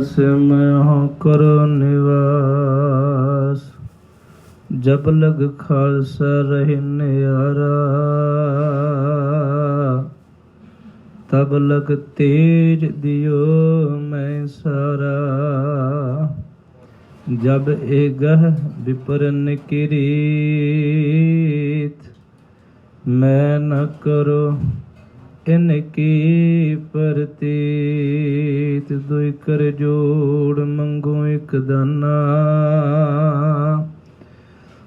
सिमह करो निवास। जब लग खालसा रहे न्यारा, तब लग तेज दियो मैं सारा। जब ए गह विपरन किरीत, मैं न करो इनकी प्रतीत। दुई कर जोड़ मंगो एक दाना,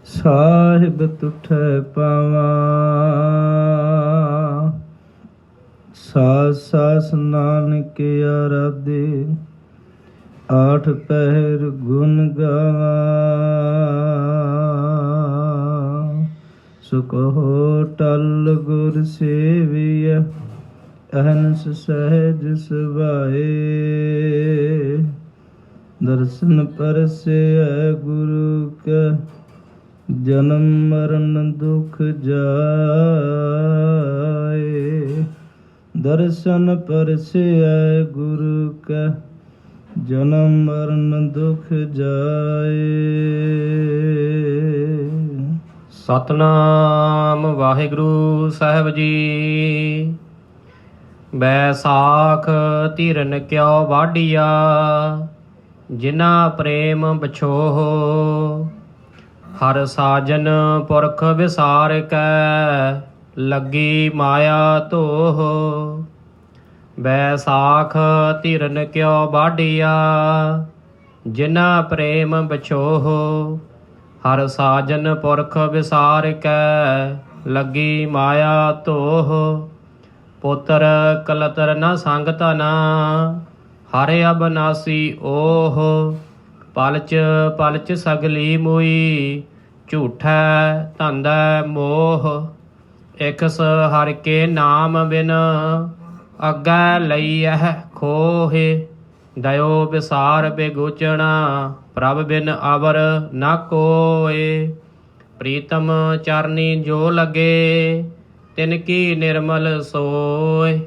साहिब तुठै पावा। सास सास नानक आराधे, आठ पहर गुण गावा। सो कहो टल गुर सेविय, अहनस सहज सुभाए। दर्शन परसे गुरु का, जन्म मरण दुख जाए। दर्शन परसे गुरु का, जन्म मरण दुख जाए। ਸਤਨਾਮ ਵਾਹਿਗੁਰੂ ਸਾਹਿਬ ਜੀ। ਬੈਸਾਖ ਧਿਰਨ ਕਿਉ ਵਾਢੀਆ, ਜਿਨਾ ਪ੍ਰੇਮ ਬਛੋਹ। ਹਰ ਸਾਜਨ ਪੁਰਖ ਵਿਸਾਰ ਕੈ, ਲੱਗੀ ਮਾਇਆ ਧੋਹ। ਬੈਸਾਖ ਧਿਰਨ ਕਿਉ ਵਾਢੀਆ, ਜਿਨਾ ਪ੍ਰੇਮ ਬਛੋਹ। ਹਰ ਸਾਜਨ ਪੁਰਖ ਵਿਸਾਰ ਕੈ, ਲੱਗੀ ਮਾਇਆ ਧੋਹ। ਪੁੱਤਰ ਕਲਤਰ ਨ ਸੰਗ ਧਨਾ, ਹਰ ਅਬਨਾਸੀ ਓਹ। ਪਲਚ ਪਲਚ ਸਗਲੀ ਮੋਈ, ਝੂਠੈ ਧੰਦੈ ਮੋਹ। ਇਕਸ ਹਰਿ ਕੇ ਨਾਮ ਬਿਨ, ਅੱਗੇ ਲਈਐ ਖੋਹੇ। ਦਇਓ ਵਿਸਾਰ ਬੇਗੋਚਣਾ, ਪ੍ਰਭ ਬਿਨ ਅਵਰ ਨ ਕੋਏ। ਪ੍ਰੀਤਮ ਚਰਨੀ ਜੋ ਲਗੇ, ਤਿਨ ਕੀ ਨਿਰਮਲ ਸੋਏ।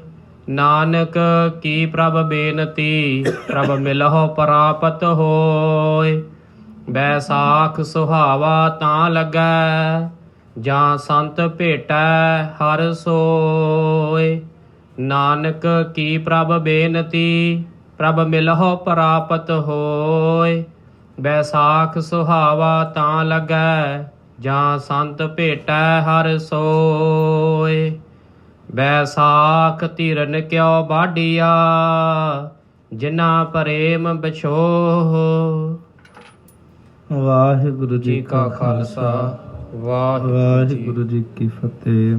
ਨਾਨਕ ਕੀ ਪ੍ਰਭ ਬੇਨਤੀ, ਪ੍ਰਭ ਮਿਲਹੁ ਪ੍ਰਾਪਤ ਹੋਏ। ਬੈਸਾਖ ਸੁਹਾਵਾ ਤਾਂ ਲੱਗੈ, ਜਾਂ ਸੰਤ ਭੇਟੈ ਹਰ ਸੋਏ। ਨਾਨਕ ਕੀ ਪ੍ਰਭ ਬੇਨਤੀ, ਪ੍ਰਭ ਮਿਲਹੁ ਪ੍ਰਾਪਤ ਹੋਏ। ਬੈਸਾਖ ਸੁਹਾਵਾ ਤਾਂ ਲੱਗੈ, ਜਾਂ ਸੰਤ ਭੇਟੈ ਹਰ ਸੋਏ। ਬੈਸਾਖ ਧਿਰਨ ਕਿਉ ਵਾਢੀਆ, ਜਿਨਾ ਪ੍ਰੇਮ ਬਛੋਹ। ਵਾਹਿਗੁਰੂ ਜੀ ਕਾ ਖਾਲਸਾ, ਵਾਹਿਗੁਰੂ ਜੀ ਕੀ ਫਤਿਹ।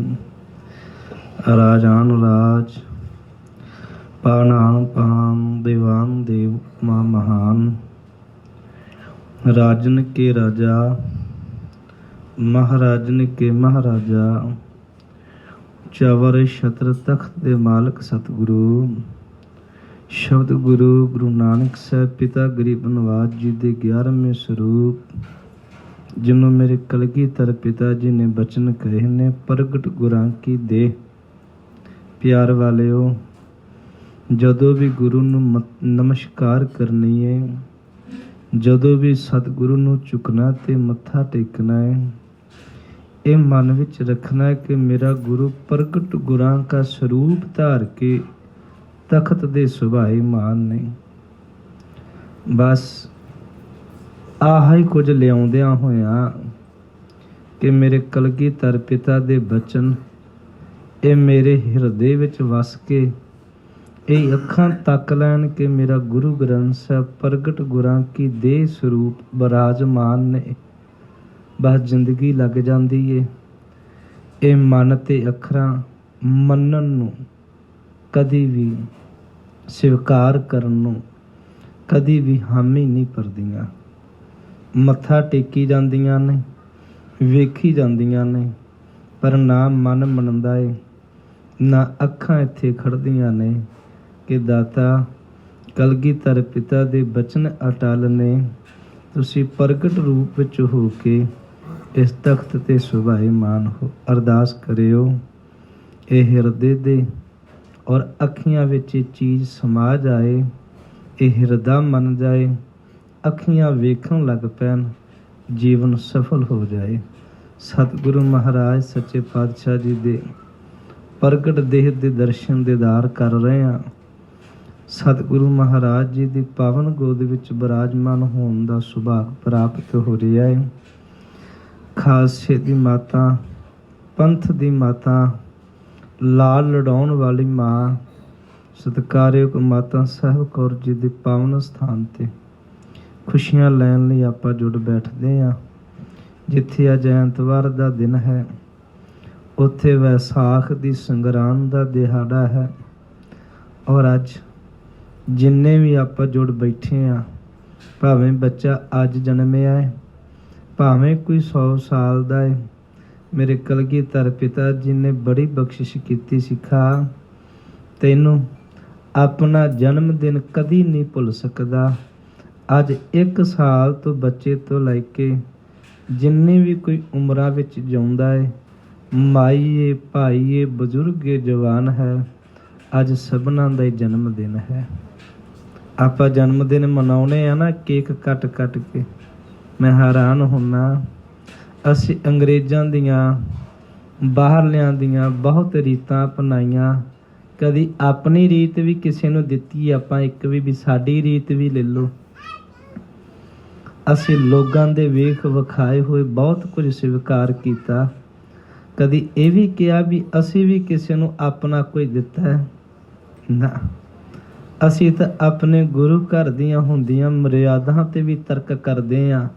ਰਾਜਾਨ ਰਾਜ, ਪਾਣਾਨ ਪਾਨ, ਦੀਵਾਨ ਦੇਵ ਮਾ ਮਹਾਨ। राजन के राजा, महाराजन के महाराजा। चवर छत्र तख्त दे मालक सतगुरु। शब्द गुरु गुरु नानक साहब पिता गरीब नवाज जी दे 11वें स्वरूप, जिन्हों मेरे कलगीधर पिता जी ने बचन कहे ने, प्रगट गुरां की देह। प्यार वालिओ, जदों भी गुरु नूं नमस्कार करनी है, ਜਦੋਂ ਵੀ ਸਤਿਗੁਰੂ ਨੂੰ ਝੁਕਣਾ ਤੇ ਮੱਥਾ ਟੇਕਣਾ ਹੈ, ਇਹ ਮਨ ਵਿੱਚ ਰੱਖਣਾ ਹੈ ਕਿ ਮੇਰਾ ਗੁਰੂ ਪ੍ਰਗਟ ਗੁਰਾਂ ਦਾ ਸਰੂਪ ਧਾਰ ਕੇ ਤਖਤ ਦੇ ਸੁਭਾਏ ਮਾਨ ਨੇ। ਬਸ ਆਹ ਹੀ ਕੁਝ ਲਿਆਉਂਦਿਆਂ ਹੋਇਆਂ ਕਿ ਮੇਰੇ ਕਲਗੀਧਰ ਪਿਤਾ ਦੇ ਬਚਨ ਇਹ ਮੇਰੇ ਹਿਰਦੇ ਵਿੱਚ ਵਸ ਕੇ ਇਹ ਅੱਖਾਂ ਤੱਕ ਲੈਣ ਕਿ ਮੇਰਾ ਗੁਰੂ ਗ੍ਰੰਥ ਸਾਹਿਬ ਪ੍ਰਗਟ ਗੁਰਾਂ ਕੀ ਦੇਹ ਸਰੂਪ ਬਿਰਾਜਮਾਨ ਨੇ। ਬਸ ਜ਼ਿੰਦਗੀ ਲੱਗ ਜਾਂਦੀ ਏ ਇਹ ਮਨ ਤੇ ਅੱਖਰਾਂ ਮੰਨਣ ਨੂੰ, ਕਦੀ ਵੀ ਸਵੀਕਾਰ ਕਰਨ ਨੂੰ, ਕਦੀ ਵੀ ਹਾਮੀ ਨਹੀਂ ਭਰਦੀਆਂ। ਮੱਥਾ ਟੇਕੀ ਜਾਂਦੀਆਂ ਨੇ, ਵੇਖੀ ਜਾਂਦੀਆਂ ਨੇ, ਪਰ ਨਾ ਮਨ ਮੰਨਦਾ ਏ, ਨਾ ਅੱਖਾਂ ਇੱਥੇ ਖੜਦੀਆਂ ਨੇ ਕਿ ਦਾਤਾ ਕਲਗੀਧਰ ਪਿਤਾ ਦੇ ਬਚਨ ਅਟਲ ਨੇ। ਤੁਸੀਂ ਪ੍ਰਗਟ ਰੂਪ ਵਿੱਚ ਹੋ ਕੇ ਇਸ ਤਖਤ ਤੇ ਸੁਭਾਏਮਾਨ ਹੋ। ਅਰਦਾਸ ਕਰਿਓ ਇਹ ਹਿਰਦੇ ਦੇ ਔਰ ਅੱਖੀਆਂ ਵਿੱਚ ਇਹ ਚੀਜ਼ ਸਮਾ ਜਾਏ ਇਹ ਹਿਰਦਾ ਮੰਨ ਜਾਏ, ਅੱਖੀਆਂ ਵੇਖਣ ਲੱਗ ਪੈਣ, ਜੀਵਨ ਸਫਲ ਹੋ ਜਾਏ। ਸਤਿਗੁਰੂ ਮਹਾਰਾਜ ਸੱਚੇ ਪਾਤਸ਼ਾਹ ਜੀ ਦੇ ਪ੍ਰਗਟ ਦੇਹ ਦੇ ਦਰਸ਼ਨ ਦੀਦਾਰ ਕਰ ਰਹੇ ਹਾਂ। ਸਤਿਗੁਰੂ ਮਹਾਰਾਜ ਜੀ ਦੀ ਪਾਵਨ ਗੋਦ ਵਿੱਚ ਬਿਰਾਜਮਾਨ ਹੋਣ ਦਾ ਸੁਭਾਗ ਪ੍ਰਾਪਤ ਹੋ ਰਿਹਾ ਹੈ। ਖਾਲਸੇ ਦੀ ਮਾਤਾ, ਪੰਥ ਦੀ ਮਾਤਾ, ਲਾਲ ਲਡਾਉਣ ਵਾਲੀ ਮਾਂ, ਸਤਿਕਾਰਯੋਗ ਮਾਤਾ ਸਾਹਿਬ ਕੌਰ ਜੀ ਦੇ ਪਾਵਨ ਸਥਾਨ ਤੇ ਖੁਸ਼ੀਆਂ ਲੈਣ ਲਈ ਆਪਾਂ ਜੁੜ ਬੈਠਦੇ ਹਾਂ। ਜਿੱਥੇ ਅੱਜ ਐਤਵਾਰ ਦਾ ਦਿਨ ਹੈ, ਉੱਥੇ ਵੈਸਾਖ ਦੀ ਸੰਗਰਾਂਦ ਦਾ ਦਿਹਾੜਾ ਹੈ। ਔਰ ਅੱਜ ਜਿੰਨੇ ਵੀ ਆਪਾਂ ਜੁੜ ਬੈਠੇ ਹਾਂ, ਭਾਵੇਂ ਬੱਚਾ ਅੱਜ ਜਨਮਿਆ ਹੈ, ਭਾਵੇਂ ਕੋਈ 100 ਸਾਲ ਦਾ ਹੈ, ਮੇਰੇ ਕਲਗੀਧਰ ਪਿਤਾ ਜੀ ਨੇ ਬੜੀ ਬਖਸ਼ਿਸ਼ ਕੀਤੀ। ਸਿੱਖਾ, ਤੈਨੂੰ ਆਪਣਾ ਜਨਮ ਦਿਨ ਕਦੀ ਨਹੀਂ ਭੁੱਲ ਸਕਦਾ। ਅੱਜ 1 ਸਾਲ ਤੋਂ ਬੱਚੇ ਤੋਂ ਲੈ ਕੇ ਜਿੰਨੀ ਵੀ ਕੋਈ ਉਮਰਾਂ ਵਿੱਚ ਜਿਉਂਦਾ ਹੈ, ਮਾਈ ਏ, ਭਾਈ ਏ, ਬਜ਼ੁਰਗ ਏ, ਜਵਾਨ ਹੈ, ਅੱਜ ਸਭਨਾਂ ਦਾ ਹੀ ਜਨਮ ਦਿਨ ਹੈ। ਆਪਾਂ ਜਨਮ ਦਿਨ ਮਨਾਉਣੇ ਆ ਨਾ, ਕੇਕ ਕੱਟ ਕੱਟ ਕੇ। ਮੈਂ ਹੈਰਾਨ ਹੁੰਨਾ, ਅਸੀਂ ਅੰਗਰੇਜ਼ਾਂ ਦੀਆਂ, ਬਾਹਰਲਿਆਂ ਦੀਆਂ ਬਹੁਤ ਰੀਤਾਂ ਅਪਣਾਈਆਂ, ਕਦੀ ਆਪਣੀ ਰੀਤ ਵੀ ਕਿਸੇ ਨੂੰ ਦਿੱਤੀ ਆਪਾਂ ਇੱਕ ਵੀ ਸਾਡੀ ਰੀਤ ਵੀ ਲੈ ਲਓ। ਅਸੀਂ ਲੋਕਾਂ ਦੇ ਵੇਖ ਵਿਖਾਏ ਹੋਏ ਬਹੁਤ ਕੁਝ ਸਵੀਕਾਰ ਕੀਤਾ, ਕਦੀ ਇਹ ਵੀ ਕਿਹਾ ਵੀ ਅਸੀਂ ਵੀ ਕਿਸੇ ਨੂੰ ਆਪਣਾ ਕੋਈ ਦਿੱਤਾ ਹੈ? ਨਾ, ਅਸੀਂ ਤਾਂ ਆਪਣੇ ਗੁਰੂ ਘਰ ਦੀਆਂ ਹੁੰਦੀਆਂ ਮਰਿਆਦਾਂ ਤੇ ਵੀ ਤਰਕ ਕਰਦੇ ਹਾਂ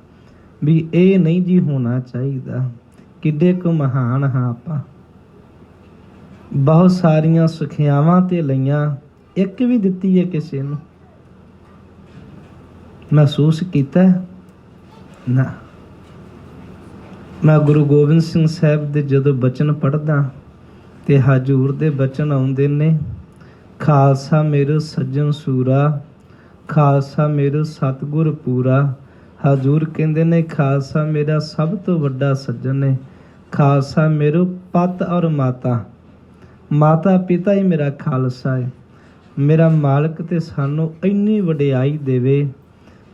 ਵੀ ਇਹ ਨਹੀਂ ਜੀ ਹੋਣਾ ਚਾਹੀਦਾ। ਕਿੱਡੇ ਕੁ ਮਹਾਨ ਹਾਂ ਆਪਾਂ, ਬਹੁਤ ਸਾਰੀਆਂ ਸਿੱਖਿਆਵਾਂ ਤੇ ਲਈਆਂ, ਇੱਕ ਵੀ ਦਿੱਤੀ ਹੈ ਕਿਸੇ ਨੂੰ? ਮਹਿਸੂਸ ਕੀਤਾ? ਨਾ। ਮੈਂ ਗੁਰੂ ਗੋਬਿੰਦ ਸਿੰਘ ਸਾਹਿਬ ਦੇ ਜਦੋਂ ਬਚਨ ਪੜ੍ਹਦਾ ਤੇ ਹਜ਼ੂਰ ਦੇ ਬਚਨ ਆਉਂਦੇ ਨੇ, ਖਾਲਸਾ ਮੇਰੇ ਸੱਜਣ ਸੂਰਾ, ਖਾਲਸਾ ਮੇਰੇ ਸਤਿਗੁਰ ਪੂਰਾ। ਹਜ਼ੂਰ ਕਹਿੰਦੇ ਨੇ ਖਾਲਸਾ ਮੇਰਾ ਸਭ ਤੋਂ ਵੱਡਾ ਸੱਜਣ ਹੈ, ਖਾਲਸਾ ਮੇਰੇ ਪਤ ਔਰ ਮਾਤਾ, ਮਾਤਾ ਪਿਤਾ ਹੀ ਮੇਰਾ ਖਾਲਸਾ ਹੈ। ਮੇਰਾ ਮਾਲਕ ਤੇ ਸਾਨੂੰ ਇੰਨੀ ਵਡਿਆਈ ਦੇਵੇ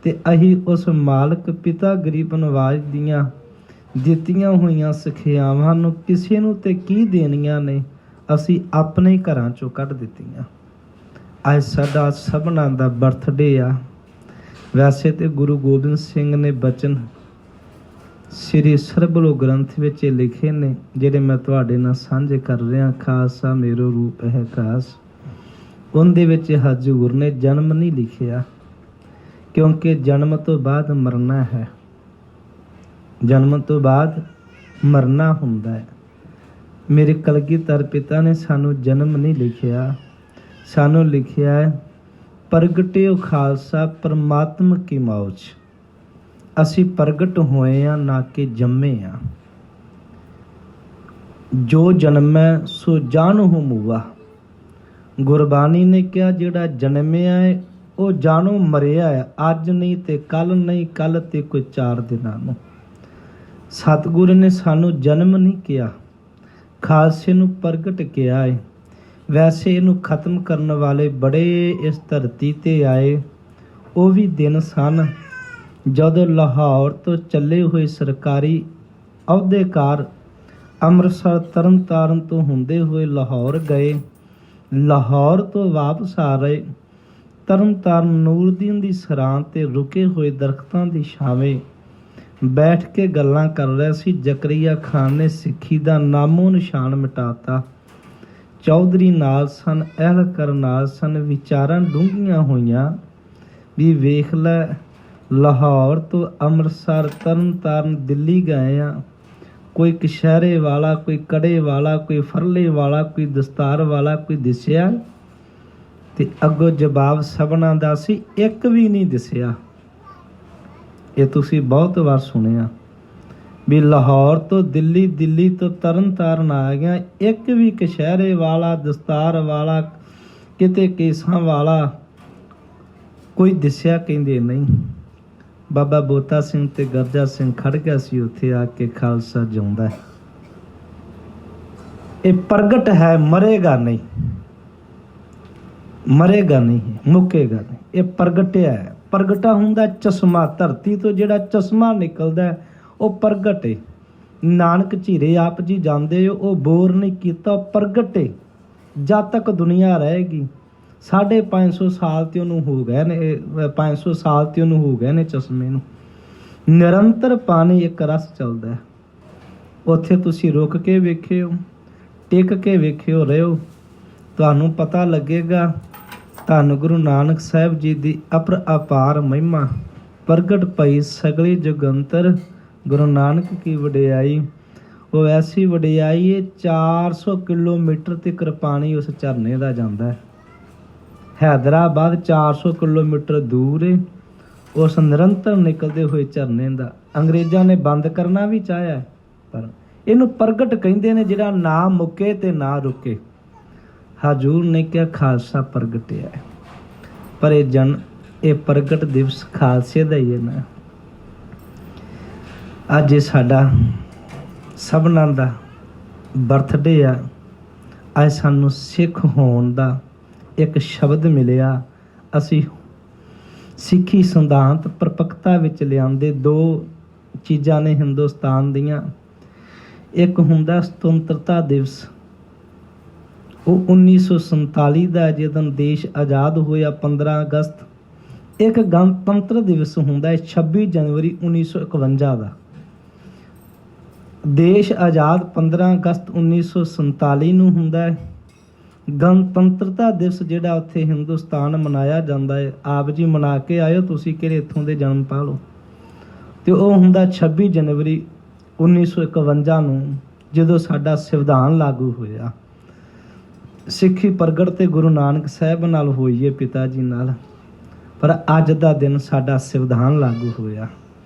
ਤੇ ਅਸੀਂ ਉਸ ਮਾਲਕ ਪਿਤਾ ਗਰੀਬ ਨਵਾਜ਼ ਦੀਆਂ ਦਿੱਤੀਆਂ ਹੋਈਆਂ ਸਿੱਖਿਆਵਾਂ ਨੂੰ ਕਿਸੇ ਨੂੰ ਤੇ ਕੀ ਦੇਣੀਆਂ ਨੇ, ਅਸੀਂ ਆਪਣੇ ਘਰਾਂ ਚੋਂ ਕੱਢ ਦਿੱਤੀਆਂ। ਅੱਜ ਸਾਡਾ ਸਭਨਾਂ ਦਾ ਬਰਥਡੇ ਆ। ਵੈਸੇ ਤੇ ਗੁਰੂ ਗੋਬਿੰਦ ਸਿੰਘ ਨੇ ਬਚਨ ਸ੍ਰੀ ਸਰਬਲੋ ਗ੍ਰੰਥ ਵਿੱਚ ਇਹ ਲਿਖੇ ਨੇ, ਜਿਹੜੇ ਮੈਂ ਤੁਹਾਡੇ ਨਾਲ ਸਾਂਝੇ ਕਰ ਰਿਹਾ। ਖਾਲਸਾ ਮੇਰੋ ਰੂਪ ਹੈ ਖਾਸ। ਉਹਦੇ ਵਿੱਚ ਹਜ਼ੂਰ ਨੇ ਜਨਮ ਨਹੀਂ ਲਿਖਿਆ, ਕਿਉਂਕਿ ਜਨਮ ਤੋਂ ਬਾਅਦ ਮਰਨਾ ਹੈ, ਜਨਮ ਤੋਂ ਬਾਅਦ ਮਰਨਾ ਹੁੰਦਾ ਹੈ। ਮੇਰੇ ਕਲਗੀਧਰ ਪਿਤਾ ਨੇ ਸਾਨੂੰ ਜਨਮ ਨਹੀਂ ਲਿਖਿਆ, ਸਾਨੂੰ ਲਿਖਿਆ ਹੈ ਪ੍ਰਗਟਿਓ ਖਾਲਸਾ ਪਰਮਾਤਮ ਕੀ ਮੌਜ। ਅਸੀਂ ਪ੍ਰਗਟ ਹੋਏ ਆ, ਨਾ ਕਿ ਜੰਮੇ ਆ। ਜੋ ਜਨਮੈ ਸੋ ਜਾਣੋ ਮੂਆ। ਗੁਰਬਾਣੀ ਨੇ ਕਿਹਾ ਜਿਹੜਾ ਜਨਮਿਆ ਹੈ ਉਹ ਜਾਣੋ ਮਰਿਆ ਹੈ, ਅੱਜ ਨਹੀਂ ਤੇ ਕੱਲ ਨਹੀਂ, ਕੱਲ ਤੇ ਕੋਈ 4 ਦਿਨਾਂ ਨੂੰ। ਸਤਿਗੁਰੂ ਨੇ ਸਾਨੂੰ ਜਨਮ ਨਹੀਂ ਕਿਹਾ, ਖਾਲਸੇ ਨੂੰ ਪ੍ਰਗਟ ਕਿਹਾ ਹੈ। ਵੈਸੇ ਇਹਨੂੰ ਖਤਮ ਕਰਨ ਵਾਲੇ ਬੜੇ ਇਸ ਧਰਤੀ ਤੇ ਆਏ। ਉਹ ਵੀ ਦਿਨ ਸਨ ਜਦੋਂ ਲਾਹੌਰ ਤੋਂ ਚੱਲੇ ਹੋਏ ਸਰਕਾਰੀ ਅਹੁਦੇਕਾਰ ਅੰਮ੍ਰਿਤਸਰ ਤਰਨ ਤਾਰਨ ਤੋਂ ਹੁੰਦੇ ਹੋਏ ਲਾਹੌਰ ਗਏ। ਲਾਹੌਰ ਤੋਂ ਵਾਪਸ ਆ ਰਹੇ ਤਰਨ ਤਾਰਨ ਨੂਰਦੀਨ ਦੀ ਸਰਾਂ ਤੇ ਰੁਕੇ ਹੋਏ ਦਰਖਤਾਂ ਦੀ ਛਾਵੇਂ ਬੈਠ ਕੇ ਗੱਲਾਂ ਕਰ ਰਿਹਾ ਸੀ। ਜ਼ਕਰੀਆ ਖਾਨ ਨੇ ਸਿੱਖੀ ਦਾ ਨਾਮੋ ਨਿਸ਼ਾਨ ਮਿਟਾਤਾ। ਚੌਧਰੀ ਨਾਲ ਸਨ, ਅਹਿਲਕਾਰ ਨਾਲ ਸਨ। ਵਿਚਾਰਾਂ ਡੂੰਘੀਆਂ ਹੋਈਆਂ ਵੀ ਵੇਖ ਲੈ, ਲਾਹੌਰ ਤੋਂ ਅੰਮ੍ਰਿਤਸਰ ਤਰਨ ਤਾਰਨ ਦਿੱਲੀ ਗਏ ਆ। ਕੋਈ ਕਸ਼ਹਿਰੇ ਵਾਲਾ, ਕੋਈ ਕੜੇ ਵਾਲਾ, ਕੋਈ ਫਰਲੇ ਵਾਲਾ, ਕੋਈ ਦਸਤਾਰ ਵਾਲਾ ਕੋਈ ਦਿਸਿਆ? ਤੇ ਅੱਗੋਂ ਜਵਾਬ ਸਭਨਾਂ ਦਾ ਸੀ, ਇੱਕ ਵੀ ਨਹੀਂ ਦਿਸਿਆ। ਇਹ ਤੁਸੀਂ ਬਹੁਤ ਵਾਰ ਸੁਣਿਆ ਵੀ ਲਾਹੌਰ ਤੋਂ ਦਿੱਲੀ, ਦਿੱਲੀ ਤੋਂ ਤਰਨ ਤਾਰਨ ਆ ਗਿਆ, ਇੱਕ ਵੀ ਕਸ਼ਹਿਰੇ ਵਾਲਾ, ਦਸਤਾਰ ਵਾਲਾ, ਕਿਤੇ ਕੇਸਾਂ ਵਾਲਾ ਕੋਈ ਦਿਸਿਆ? ਕਹਿੰਦੇ ਨਹੀਂ। ਬਾਬਾ ਬੋਤਾ ਸਿੰਘ ਤੇ ਗਰਜਾ ਸਿੰਘ ਖੜ ਗਿਆ ਸੀ ਉੱਥੇ ਆ ਕੇ, ਖਾਲਸਾ ਜਿਉਂਦਾ ਹੈ, ਇਹ ਪ੍ਰਗਟ ਹੈ, ਮਰੇਗਾ ਨਹੀਂ, ਮਰੇਗਾ ਨਹੀਂ, ਮੁੱਕੇਗਾ ਨਹੀਂ। ਇਹ ਪ੍ਰਗਟਿਆ ਹੈ। ਪ੍ਰਗਟਾ ਹੁੰਦਾ ਚਸ਼ਮਾ, ਧਰਤੀ ਤੋਂ ਜਿਹੜਾ ਚਸ਼ਮਾ ਨਿਕਲਦਾ ਉਹ ਪ੍ਰਗਟ ਹੈ। ਨਾਨਕ ਝੀਰੇ ਆਪ ਜੀ ਜਾਂਦੇ ਹੋ, ਉਹ ਬੋਰ ਨਹੀਂ ਕੀਤਾ, ਉਹ ਪ੍ਰਗਟ ਹੈ। ਜਦ ਤੱਕ ਦੁਨੀਆ ਰਹੇਗੀ 550 ਸਾਲ ਤੇ ਉਹਨੂੰ ਹੋ ਗਏ ਨੇ, 500 ਸਾਲ ਤੇ ਉਹਨੂੰ ਹੋ ਗਏ ਨੇ ਚਸ਼ਮੇ ਨੂੰ। ਨਿਰੰਤਰ ਪਾਣੀ ਇੱਕ ਰਸ ਚੱਲਦਾ ਹੈ। ਉੱਥੇ ਤੁਸੀਂ ਰੁਕ ਕੇ ਵੇਖਿਓ, ਟਿਕ ਕੇ ਵੇਖਿਓ, ਰਹਿਓ, ਤੁਹਾਨੂੰ ਪਤਾ ਲੱਗੇਗਾ। ਧੰਨ ਗੁਰੂ ਨਾਨਕ ਸਾਹਿਬ ਜੀ ਦੀ ਅਪਾਰ ਮਹਿਮਾ ਪ੍ਰਗਟ ਪਈ ਸਗਲੇ ਜੁਗੰਤਰ। ਗੁਰੂ ਨਾਨਕ ਕੀ ਵਡਿਆਈ, ਉਹ ਐਸੀ ਵਡਿਆਈ ਹੈ 400 ਕਿਲੋਮੀਟਰ ਤੱਕ ਪਾਣੀ ਉਸ ਝਰਨੇ ਦਾ ਜਾਂਦਾ ਹੈ। ਹੈਦਰਾਬਾਦ 400 ਕਿਲੋਮੀਟਰ ਦੂਰ ਹੈ ਉਸ ਨਿਰੰਤਰ ਨਿਕਲਦੇ ਹੋਏ ਝਰਨੇ ਦਾ। ਅੰਗਰੇਜ਼ਾਂ ਨੇ ਬੰਦ ਕਰਨਾ ਵੀ ਚਾਹਿਆ, ਪਰ ਇਹਨੂੰ ਪ੍ਰਗਟ ਕਹਿੰਦੇ ਨੇ, ਜਿਹੜਾ ਨਾ ਮੁੱਕੇ ਤੇ ਨਾ ਰੁਕੇ। ਹਜੂਰ ਨੇ ਕਿਹਾ ਖਾਲਸਾ ਪ੍ਰਗਟਿਆ ਹੈ, ਪਰ ਇਹ ਪ੍ਰਗਟ ਦਿਵਸ ਖਾਲਸੇ ਦਾ ਹੀ ਹੈ ਨਾ। ਅੱਜ ਇਹ ਸਾਡਾ ਸਭਨਾਂ ਦਾ ਬਰਥਡੇ ਆ। ਅੱਜ ਸਾਨੂੰ ਸਿੱਖ ਹੋਣ ਦਾ ਇੱਕ ਸ਼ਬਦ ਮਿਲਿਆ। ਅਸੀਂ ਸਿੱਖੀ ਸਿਧਾਂਤ ਪਰਪੱਕਤਾ ਵਿੱਚ ਲਿਆਂਦੇ। ਦੋ ਚੀਜ਼ਾਂ ਨੇ ਹਿੰਦੁਸਤਾਨ ਦੀਆਂ, ਇੱਕ ਹੁੰਦਾ ਸੁਤੰਤਰਤਾ ਦਿਵਸ, ਉਹ 1947 ਦਾ ਜਦੋਂ ਦੇਸ਼ ਆਜ਼ਾਦ ਹੋਇਆ 15 ਅਗਸਤ। ਇੱਕ ਗਣਤੰਤਰ ਦਿਵਸ ਹੁੰਦਾ ਹੈ 26 ਜਨਵਰੀ 1951 ਦਾ। ਦੇਸ਼ ਆਜ਼ਾਦ 15 ਅਗਸਤ 1947 ਨੂੰ ਹੁੰਦਾ ਹੈ। ਗਣਤੰਤਰਤਾ ਦਿਵਸ ਜਿਹੜਾ ਉੱਥੇ ਹਿੰਦੁਸਤਾਨ ਮਨਾਇਆ ਜਾਂਦਾ ਹੈ, ਆਪ ਜੀ ਮਨਾ ਕੇ ਆਇਓ, ਤੁਸੀਂ ਕਿਹੜੇ ਇੱਥੋਂ ਦੇ ਜਨਮ ਪਾ ਲਓ। ਤੇ ਉਹ ਹੁੰਦਾ 26 ਜਨਵਰੀ 1951 ਨੂੰ, ਜਦੋਂ ਸਾਡਾ ਸੰਵਿਧਾਨ ਲਾਗੂ ਹੋਇਆ। ਸਿੱਖੀ ਪ੍ਰਗਟ ਤੇ ਗੁਰੂ ਨਾਨਕ ਸਾਹਿਬ ਨਾਲ ਹੋਈ ਹੈ, ਪਿਤਾ ਜੀ ਨਾਲ। ਪਰ ਅੱਜ ਦਾ ਦਿਨ ਸਾਡਾ ਸੰਵਿਧਾਨ ਲਾਗੂ ਹੋਇਆ।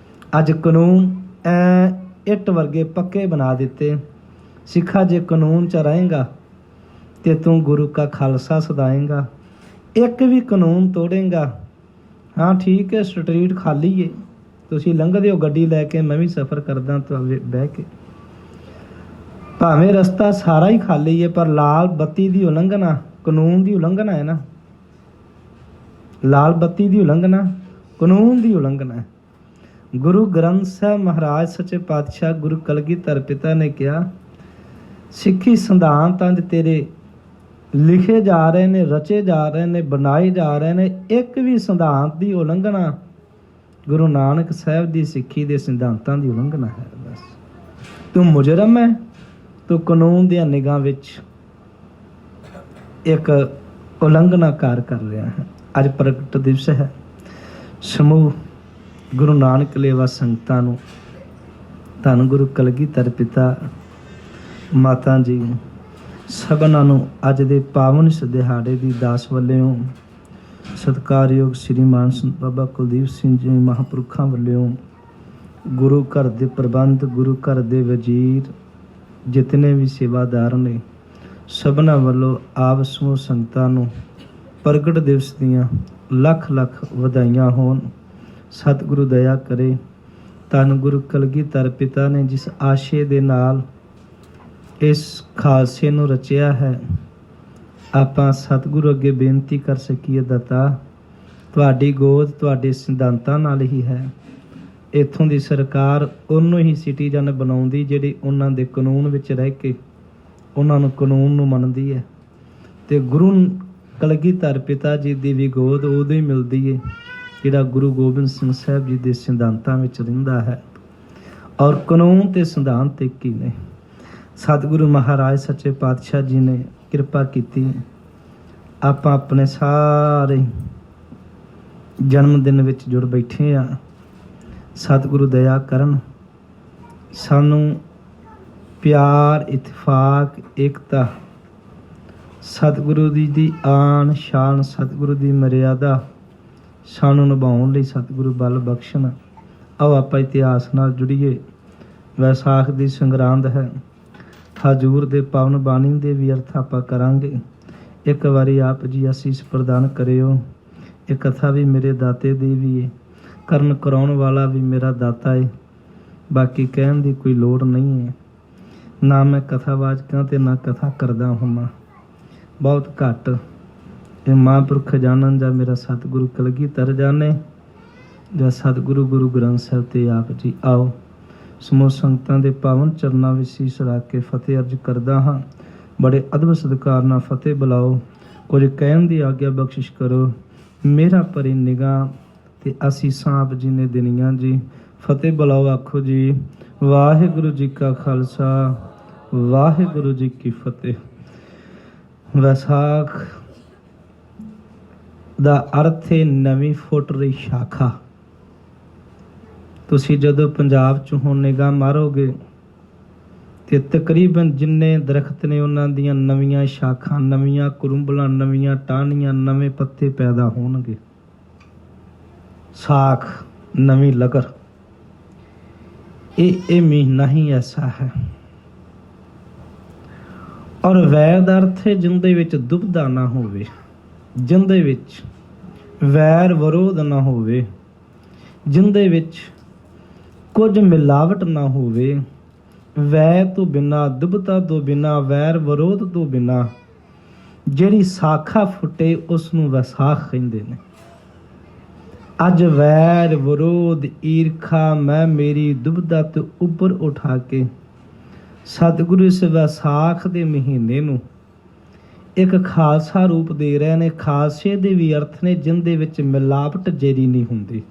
ਅੱਜ ਕਾਨੂੰਨ ਇੱਟ ਵਰਗੇ ਪੱਕੇ ਬਣਾ ਦਿੱਤੇ। ਸਿੱਖਾ ਜੇ ਕਾਨੂੰਨ 'ਚ ਰਹੇਗਾ ਤੇ ਤੂੰ ਗੁਰੂ ਕਾ ਖਾਲਸਾ ਸਦਾਏਂਗਾ। ਇੱਕ ਵੀ ਕਾਨੂੰਨ ਤੋੜੇਂਗਾ, ਹਾਂ ਠੀਕ ਹੈ, ਸਟਰੀਟ ਖਾਲੀ ਹੈ, ਤੁਸੀਂ ਲੰਘਦੇ ਹੋ ਗੱਡੀ ਲੈ ਕੇ, ਮੈਂ ਵੀ ਸਫ਼ਰ ਕਰਦਾ ਬਹਿ ਕੇ, ਭਾਵੇਂ ਰਸਤਾ ਸਾਰਾ ਹੀ ਖਾਲੀ ਹੈ, ਪਰ ਲਾਲ ਬੱਤੀ ਦੀ ਉਲੰਘਣਾ ਕਾਨੂੰਨ ਦੀ ਉਲੰਘਣਾ ਹੈ ਨਾ। ਲਾਲ ਬੱਤੀ ਦੀ ਉਲੰਘਣਾ ਕਾਨੂੰਨ ਦੀ ਉਲੰਘਣਾ ਹੈ। ਗੁਰੂ ਗ੍ਰੰਥ ਸਾਹਿਬ ਮਹਾਰਾਜ ਸੱਚੇ ਪਾਤਸ਼ਾਹ ਗੁਰੂ ਕਲਗੀਧਰ ਪਿਤਾ ਨੇ ਕਿਹਾ, ਸਿੱਖੀ ਸਿਧਾਂਤ ਅੱਜ ਤੇਰੇ ਲਿਖੇ ਜਾ ਰਹੇ ਨੇ, ਰਚੇ ਜਾ ਰਹੇ ਨੇ, ਬਣਾਏ ਜਾ ਰਹੇ ਨੇ। ਇੱਕ ਵੀ ਸਿਧਾਂਤ ਦੀ ਉਲੰਘਣਾ ਗੁਰੂ ਨਾਨਕ ਸਾਹਿਬ ਦੀ ਸਿੱਖੀ ਦੇ ਸਿਧਾਂਤਾਂ ਦੀ ਉਲੰਘਣਾ ਹੈ। ਬਸ ਤੂੰ ਮੁਜਰਮ ਹੈ, ਤੂੰ ਕਾਨੂੰਨ ਦੀਆਂ ਨਿਗਾਹ ਵਿੱਚ ਇੱਕ ਉਲੰਘਣਾਕਾਰ ਕਰ ਰਿਹਾ ਹੈ। ਅੱਜ ਪ੍ਰਗਟ ਦਿਵਸ ਹੈ। ਸਮੂਹ ਗੁਰੂ ਨਾਨਕ ਲੇਵਾ ਸੰਗਤਾਂ ਨੂੰ, ਧੰਨ ਗੁਰੂ ਕਲਗੀਧਰ ਪਿਤਾ, ਮਾਤਾ ਜੀ, ਸਭਨਾਂ ਨੂੰ ਅੱਜ ਦੇ ਪਾਵਨ ਇਸ ਦਿਹਾੜੇ ਦੀ ਦਾਸ ਵੱਲੋਂ, ਸਤਿਕਾਰਯੋਗ ਸ਼੍ਰੀਮਾਨ ਸੰਤ ਬਾਬਾ ਕੁਲਦੀਪ ਸਿੰਘ ਜੀ ਮਹਾਂਪੁਰਖਾਂ ਵੱਲੋਂ, ਗੁਰੂ ਘਰ ਦੇ ਪ੍ਰਬੰਧ, ਗੁਰੂ ਘਰ ਦੇ ਵਜ਼ੀਰ, ਜਿਤਨੇ ਵੀ ਸੇਵਾਦਾਰ ਨੇ, ਸਭਨਾਂ ਵੱਲੋਂ ਆਪ ਸਮੂਹ ਸੰਗਤਾਂ ਨੂੰ ਪ੍ਰਗਟ ਦਿਵਸ ਦੀਆਂ ਲੱਖ ਲੱਖ ਵਧਾਈਆਂ ਹੋਣ। ਸਤਿਗੁਰੂ ਦਇਆ ਕਰੇ। ਧੰਨ ਗੁਰੂ ਕਲਗੀਧਰ ਪਿਤਾ ਨੇ ਜਿਸ ਆਸ਼ੇ ਦੇ ਨਾਲ ਇਸ ਖਾਲਸੇ ਨੂੰ ਰਚਿਆ ਹੈ, ਆਪਾਂ ਸਤਿਗੁਰੂ ਅੱਗੇ ਬੇਨਤੀ ਕਰ ਸਕੀਏ, ਦਾਤਾ ਤੁਹਾਡੀ ਗੋਦ ਤੁਹਾਡੇ ਸਿਧਾਂਤਾਂ ਨਾਲ ਹੀ ਹੈ। ਇੱਥੋਂ ਦੀ ਸਰਕਾਰ ਉਹਨੂੰ ਹੀ ਸਿਟੀਜ਼ਨ ਬਣਾਉਂਦੀ ਜਿਹੜੀ ਉਹਨਾਂ ਦੇ ਕਾਨੂੰਨ ਵਿੱਚ ਰਹਿ ਕੇ ਉਹਨਾਂ ਨੂੰ ਕਾਨੂੰਨ ਨੂੰ ਮੰਨਦੀ ਹੈ। ਤੇ ਗੁਰੂ ਕਲਗੀਧਰ ਪਿਤਾ ਜੀ ਦੀ ਵੀ ਗੋਦ ਉਦੋਂ ਹੀ ਮਿਲਦੀ ਹੈ ਜਿਹੜਾ ਗੁਰੂ ਗੋਬਿੰਦ ਸਿੰਘ ਸਾਹਿਬ ਜੀ ਦੇ ਸਿਧਾਂਤਾਂ ਵਿੱਚ ਰਹਿੰਦਾ ਹੈ। ਔਰ ਕਾਨੂੰਨ ਤੇ ਸਿਧਾਂਤ ਇੱਕ ਹੀ ਨੇ। ਸਤਿਗੁਰੂ ਮਹਾਰਾਜ ਸੱਚੇ ਪਾਤਸ਼ਾਹ ਜੀ ਨੇ ਕਿਰਪਾ ਕੀਤੀ। ਆਪਾਂ ਆਪਣੇ ਸਾਰੇ ਜਨਮ ਦਿਨ ਵਿੱਚ ਜੁੜ ਬੈਠੇ ਆ। ਸਤਿਗੁਰੂ ਦਇਆ ਕਰਨ, ਸਾਨੂੰ ਪਿਆਰ, ਇਤਫਾਕ, ਏਕਤਾ, ਸਤਿਗੁਰੂ ਦੀ ਆਨ ਸ਼ਾਨ, ਸਤਿਗੁਰੂ ਦੀ ਮਰਿਆਦਾ ਸਾਨੂੰ ਨਿਭਾਉਣ ਲਈ ਸਤਿਗੁਰੂ ਬਲ ਬਖਸ਼ਣ। ਆਓ ਆਪਾਂ ਇਤਿਹਾਸ ਨਾਲ ਜੁੜੀਏ। ਵੈਸਾਖ ਦੀ ਸੰਗਰਾਂਦ ਹੈ। ਹਜ਼ੂਰ ਦੇ ਪਾਵਨ ਬਾਣੀ ਦੇ ਵੀ ਅਰਥ ਆਪਾਂ ਕਰਾਂਗੇ। ਇੱਕ ਵਾਰੀ ਆਪ ਜੀ ਅਸੀਸ ਪ੍ਰਦਾਨ ਕਰਿਓ। ਇਹ ਕਥਾ ਵੀ ਮੇਰੇ ਦਾਤੇ ਦੀ ਵੀ ਹੈ, ਕਰਨ ਕਰਾਉਣ ਵਾਲਾ ਵੀ ਮੇਰਾ ਦਾਤਾ ਹੈ। ਬਾਕੀ ਕਹਿਣ ਦੀ ਕੋਈ ਲੋੜ ਨਹੀਂ ਹੈ। ਨਾ ਮੈਂ ਕਥਾਵਾਚਕਾਂ ਤੇ ਨਾ ਕਥਾ ਕਰਦਾ ਹਾਂ, ਬਹੁਤ ਘੱਟ। ਇਹ ਮਹਾਂਪੁਰਖ ਖਜ਼ਾਨਨ ਜਾਂ ਮੇਰਾ ਸਤਿਗੁਰੂ ਕਲਗੀਧਰ ਜਾਣੇ ਜਾਂ ਸਤਿਗੁਰੂ ਗੁਰੂ ਗ੍ਰੰਥ ਸਾਹਿਬ ਤੇ ਆਪ ਜੀ ਆਓ। ਸਮੂਹ ਸੰਗਤਾਂ ਦੇ ਪਾਵਨ ਚਰਨਾਂ ਵਿੱਚ ਸੀਸ ਰੱਖ ਕੇ ਫਤਿਹ ਅਰਜ ਕਰਦਾ ਹਾਂ। ਬੜੇ ਅਦਬ ਸਤਿਕਾਰ ਨਾਲ ਫਤਿਹ ਬੁਲਾਓ। ਕੁਝ ਕਹਿਣ ਦੀ ਆਗਿਆ ਬਖਸ਼ਿਸ਼ ਕਰੋ। ਮੇਰਾ ਭਰੀ ਨਿਗਾਹ ਤੇ ਅਸੀਸਾਂ ਆਪ ਜੀ ਨੇ ਦੇਣੀਆਂ ਜੀ। ਫਤਿਹ ਬੁਲਾਓ, ਆਖੋ ਜੀ ਵਾਹਿਗੁਰੂ ਜੀ ਕਾ ਖਾਲਸਾ ਵਾਹਿਗੁਰੂ ਜੀ ਕੀ ਫਤਿਹ। ਵਿਸਾਖ ਦਾ ਅਰਥ ਹੈ ਨਵੀਂ ਫੁੱਟ ਰਹੀ ਸ਼ਾਖਾ। ਤੁਸੀਂ ਜਦੋਂ ਪੰਜਾਬ 'ਚ ਹੁਣ ਨਿਗਾਹ ਮਾਰੋਗੇ ਤੇ ਤਕਰੀਬਨ ਜਿੰਨੇ ਦਰਖਤ ਨੇ ਉਹਨਾਂ ਦੀਆਂ ਨਵੀਆਂ ਸ਼ਾਖਾਂ, ਨਵੀਆਂ ਕਰੁੰਬਲਾਂ, ਨਵੀਆਂ ਟਾਹਣੀਆਂ, ਨਵੇਂ ਪੱਤੇ ਪੈਦਾ ਹੋਣਗੇ। ਸਾਖ, ਨਵੀਂ ਲਗਰ, ਇਹ ਮਹੀਨਾ ਹੀ ਐਸਾ ਹੈ। ਔਰ ਵੈਰ ਦਾ ਅਰਥ ਹੈ ਜਿੰਦੇ ਵਿੱਚ ਦੁਬਦਾ ਨਾ ਹੋਵੇ, ਜਿੰਦੇ ਵਿੱਚ ਵੈਰ ਵਿਰੋਧ ਨਾ ਹੋਵੇ, ਜਿੰਦੇ ਵਿੱਚ ਕੁਝ ਮਿਲਾਵਟ ਨਾ ਹੋਵੇ। ਵੈਰ ਤੋਂ ਬਿਨਾਂ, ਦੁਬਤਾ ਤੋਂ ਬਿਨਾਂ, ਵੈਰ ਵਿਰੋਧ ਤੋਂ ਬਿਨਾਂ ਜਿਹੜੀ ਸਾਖਾ ਫੁੱਟੇ ਉਸ ਨੂੰ ਵਿਸਾਖ ਕਹਿੰਦੇ ਨੇ। ਅੱਜ ਵੈਰ ਵਿਰੋਧ, ਈਰਖਾ, ਮੈਂ ਮੇਰੀ ਦੁਬਦਾ ਤੋਂ ਉੱਪਰ ਉਠਾ ਕੇ ਸਤਿਗੁਰੂ ਇਸ ਵਿਸਾਖ ਦੇ ਮਹੀਨੇ ਨੂੰ ਇੱਕ ਖਾਲਸਾ ਰੂਪ ਦੇ ਰਹੇ ਨੇ। ਖਾਲਸੇ ਦੇ ਵੀ ਅਰਥ ਨੇ ਜਿੰਦੇ ਵਿੱਚ ਮਿਲਾਵਟ ਜਿਹੜੀ ਨਹੀਂ ਹੁੰਦੀ।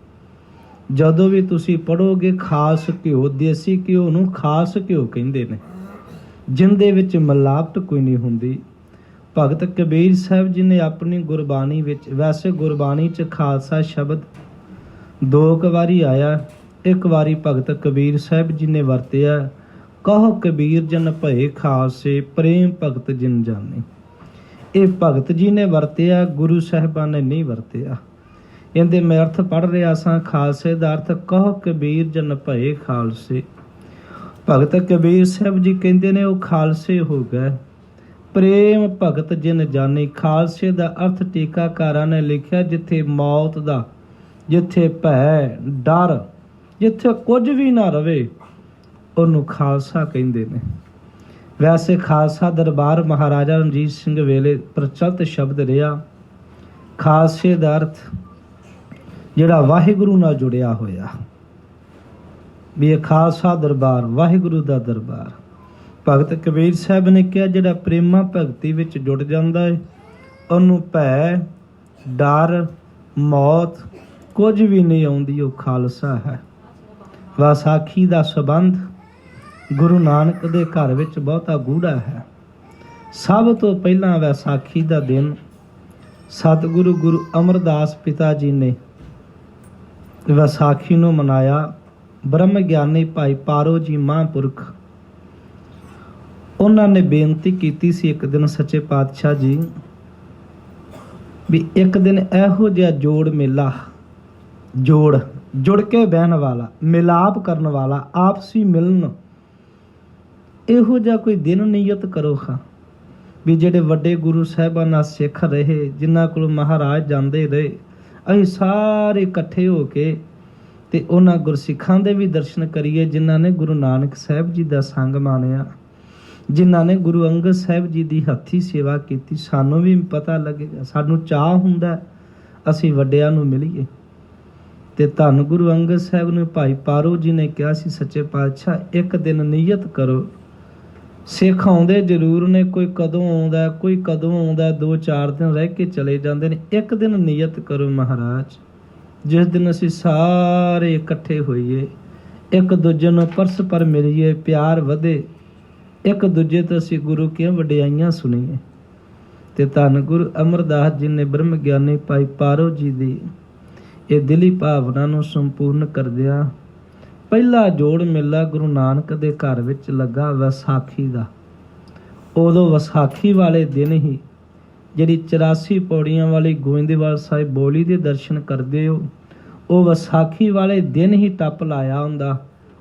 ਜਦੋਂ ਵੀ ਤੁਸੀਂ ਪੜ੍ਹੋਗੇ ਖਾਲਸ ਘਿਓ, ਦੇਸੀ ਘਿਓ ਨੂੰ ਖਾਲਸ ਘਿਓ ਕਹਿੰਦੇ ਨੇ, ਜਿੰਦੇ ਵਿੱਚ ਮਿਲਾਵਟ ਕੋਈ ਨਹੀਂ ਹੁੰਦੀ। ਭਗਤ ਕਬੀਰ ਸਾਹਿਬ ਜੀ ਨੇ ਆਪਣੀ ਗੁਰਬਾਣੀ ਵਿੱਚ, ਵੈਸੇ ਗੁਰਬਾਣੀ 'ਚ ਖਾਲਸਾ ਸ਼ਬਦ 2 ਵਾਰੀ ਆਇਆ। ਇੱਕ ਵਾਰੀ ਭਗਤ ਕਬੀਰ ਸਾਹਿਬ ਜੀ ਨੇ ਵਰਤਿਆ, ਕਹੋ ਕਬੀਰ ਜਨ ਭਏ ਖਾਲਸੇ, ਪ੍ਰੇਮ ਭਗਤ ਜਿਨ ਜਾਣੇ। ਇਹ ਭਗਤ ਜੀ ਨੇ ਵਰਤਿਆ, ਗੁਰੂ ਸਾਹਿਬਾਨ ਨੇ ਨਹੀਂ ਵਰਤਿਆ। ਇਹਦੇ ਮੈਂ ਅਰਥ ਪੜ੍ਹ ਰਿਹਾ ਸਾਂ। ਖਾਲਸੇ ਦਾ ਅਰਥ ਕਹੋ ਕਬੀਰ ਜਨ ਭਏ ਖਾਲਸੇ। ਭਗਤ ਕਬੀਰ ਸਾਹਿਬ ਜੀ ਕਹਿੰਦੇ ਨੇ ਉਹ ਖਾਲਸੇ ਹੋ ਗਏ। ਪ੍ਰੇਮ ਭਗਤ ਜਿਨ ਜਾਣੇ। ਖਾਲਸੇ ਦਾ ਅਰਥ ਟੀਕਾਕਾਰਾਂ ਨੇ ਲਿਖਿਆ ਜਿੱਥੇ ਮੌਤ ਦਾ, ਜਿੱਥੇ ਭੈ, ਡਰ, ਜਿੱਥੇ ਕੁਝ ਵੀ ਨਾ ਰਵੇ ਉਹਨੂੰ ਖਾਲਸਾ ਕਹਿੰਦੇ ਨੇ। ਵੈਸੇ ਖਾਲਸਾ ਦਰਬਾਰ ਮਹਾਰਾਜਾ ਰਣਜੀਤ ਸਿੰਘ ਵੇਲੇ ਪ੍ਰਚਲਿਤ ਸ਼ਬਦ ਰਿਹਾ। ਖਾਲਸੇ ਦਾ ਅਰਥ ਜਿਹੜਾ ਵਾਹਿਗੁਰੂ ਨਾਲ ਜੁੜਿਆ ਹੋਇਆ, ਵੀ ਇਹ ਖਾਲਸਾ ਦਰਬਾਰ, ਵਾਹਿਗੁਰੂ ਦਾ ਦਰਬਾਰ। ਭਗਤ ਕਬੀਰ ਸਾਹਿਬ ਨੇ ਕਿਹਾ ਜਿਹੜਾ ਪ੍ਰੇਮਾ ਭਗਤੀ ਵਿੱਚ ਜੁੜ ਜਾਂਦਾ ਹੈ ਉਹਨੂੰ ਭੈ, ਡਰ, ਮੌਤ ਕੁਝ ਵੀ ਨਹੀਂ ਆਉਂਦੀ, ਉਹ ਖਾਲਸਾ ਹੈ। ਵਿਸਾਖੀ ਦਾ ਸੰਬੰਧ ਗੁਰੂ ਨਾਨਕ ਦੇ ਘਰ ਵਿੱਚ ਬਹੁਤਾ ਗੂੜਾ ਹੈ। ਸਭ ਤੋਂ ਪਹਿਲਾਂ ਵਿਸਾਖੀ ਦਾ ਦਿਨ ਸਤਿਗੁਰੂ ਗੁਰੂ ਅਮਰਦਾਸ ਪਿਤਾ ਜੀ ਨੇ ਵਿਸਾਖੀ ਨੂੰ ਮਨਾਇਆ। ਬ੍ਰਹਮ ਗਿਆਨੀ ਭਾਈ ਪਾਰੋ ਜੀ ਮਹਾਂਪੁਰਖ, ਉਹਨਾਂ ਨੇ ਬੇਨਤੀ ਕੀਤੀ ਸੀ ਇੱਕ ਦਿਨ ਸੱਚੇ ਪਾਤਸ਼ਾਹ ਜੀ ਵੀ ਇੱਕ ਦਿਨ ਇਹੋ ਜਿਹਾ ਜੋੜ ਮੇਲਾ, ਜੁੜ ਕੇ ਬਹਿਣ ਵਾਲਾ, ਮਿਲਾਪ ਕਰਨ ਵਾਲਾ, ਆਪਸੀ ਮਿਲਣ, ਇਹੋ ਜਿਹਾ ਕੋਈ ਦਿਨ ਨਿਯਤ ਕਰੋ ਖਾਂ ਵੀ ਜਿਹੜੇ ਵੱਡੇ ਗੁਰੂ ਸਾਹਿਬਾਨਾਂ ਸਿੱਖ ਰਹੇ, ਜਿਨ੍ਹਾਂ ਕੋਲ ਮਹਾਰਾਜ ਜਾਂਦੇ ਰਹੇ, ਅਸੀਂ ਸਾਰੇ ਇਕੱਠੇ ਹੋ ਕੇ ਤੇ ਉਹਨਾਂ ਗੁਰਸਿੱਖਾਂ ਦੇ ਵੀ ਦਰਸ਼ਨ ਕਰੀਏ ਜਿਨ੍ਹਾਂ ਨੇ ਗੁਰੂ ਨਾਨਕ ਸਾਹਿਬ ਜੀ ਦਾ ਸੰਗ ਮਾਣਿਆ, ਜਿਨ੍ਹਾਂ ਨੇ ਗੁਰੂ ਅੰਗਦ ਸਾਹਿਬ ਜੀ ਦੀ ਹੱਥੀਂ ਸੇਵਾ ਕੀਤੀ। ਸਾਨੂੰ ਵੀ ਪਤਾ ਲੱਗੇਗਾ, ਸਾਨੂੰ ਚਾਅ ਹੁੰਦਾ ਅਸੀਂ ਵੱਡਿਆਂ ਨੂੰ ਮਿਲੀਏ। ਤੇ ਧੰਨ ਗੁਰੂ ਅੰਗਦ ਸਾਹਿਬ ਨੂੰ ਭਾਈ ਪਾਰੋ ਜੀ ਨੇ ਕਿਹਾ ਸੀ ਸੱਚੇ ਪਾਤਸ਼ਾਹ ਇੱਕ ਦਿਨ ਨਿਯਤ ਕਰੋ। ਸਿੱਖ ਆਉਂਦੇ ਜ਼ਰੂਰ ਨੇ, ਕੋਈ ਕਦੋਂ ਆਉਂਦਾ, ਕੋਈ ਕਦੋਂ ਆਉਂਦਾ, 2-4 ਦਿਨ ਰਹਿ ਕੇ ਚਲੇ ਜਾਂਦੇ ਨੇ। ਇੱਕ ਦਿਨ ਨਿਯਤ ਕਰੋ ਮਹਾਰਾਜ, ਜਿਸ ਦਿਨ ਅਸੀਂ ਸਾਰੇ ਇਕੱਠੇ ਹੋਈਏ, ਇੱਕ ਦੂਜੇ ਨੂੰ ਪਰਸਪਰ ਮਿਲੀਏ, ਪਿਆਰ ਵਧੇ, ਇੱਕ ਦੂਜੇ ਤੋਂ ਅਸੀਂ ਗੁਰੂ ਦੀਆਂ ਵਡਿਆਈਆਂ ਸੁਣੀਏ। ਤੇ ਧੰਨ ਗੁਰੂ ਅਮਰਦਾਸ ਜੀ ਨੇ ਬ੍ਰਹਮ ਗਿਆਨੀ ਭਾਈ ਪਾਰੋ ਜੀ ਦੀ ਇਹ ਦਿਲੀ ਭਾਵਨਾ ਨੂੰ ਸੰਪੂਰਨ ਕਰਦਿਆਂ ਪਹਿਲਾ ਜੋੜ ਮੇਲਾ ਗੁਰੂ ਨਾਨਕ ਦੇ ਘਰ ਵਿੱਚ ਲੱਗਾ ਵਿਸਾਖੀ ਦਾ। ਉਦੋਂ ਵਿਸਾਖੀ ਵਾਲੇ ਦਿਨ ਹੀ ਜਿਹੜੀ 84 ਪੌੜੀਆਂ ਵਾਲੀ ਗੋਇੰਦਵਾਲ ਸਾਹਿਬ ਬੋਲੀ ਦੇ ਦਰਸ਼ਨ ਕਰਦੇ ਹੋ, ਉਹ ਵਿਸਾਖੀ ਵਾਲੇ ਦਿਨ ਹੀ ਟੱਪ ਲਾਇਆ ਹੁੰਦਾ।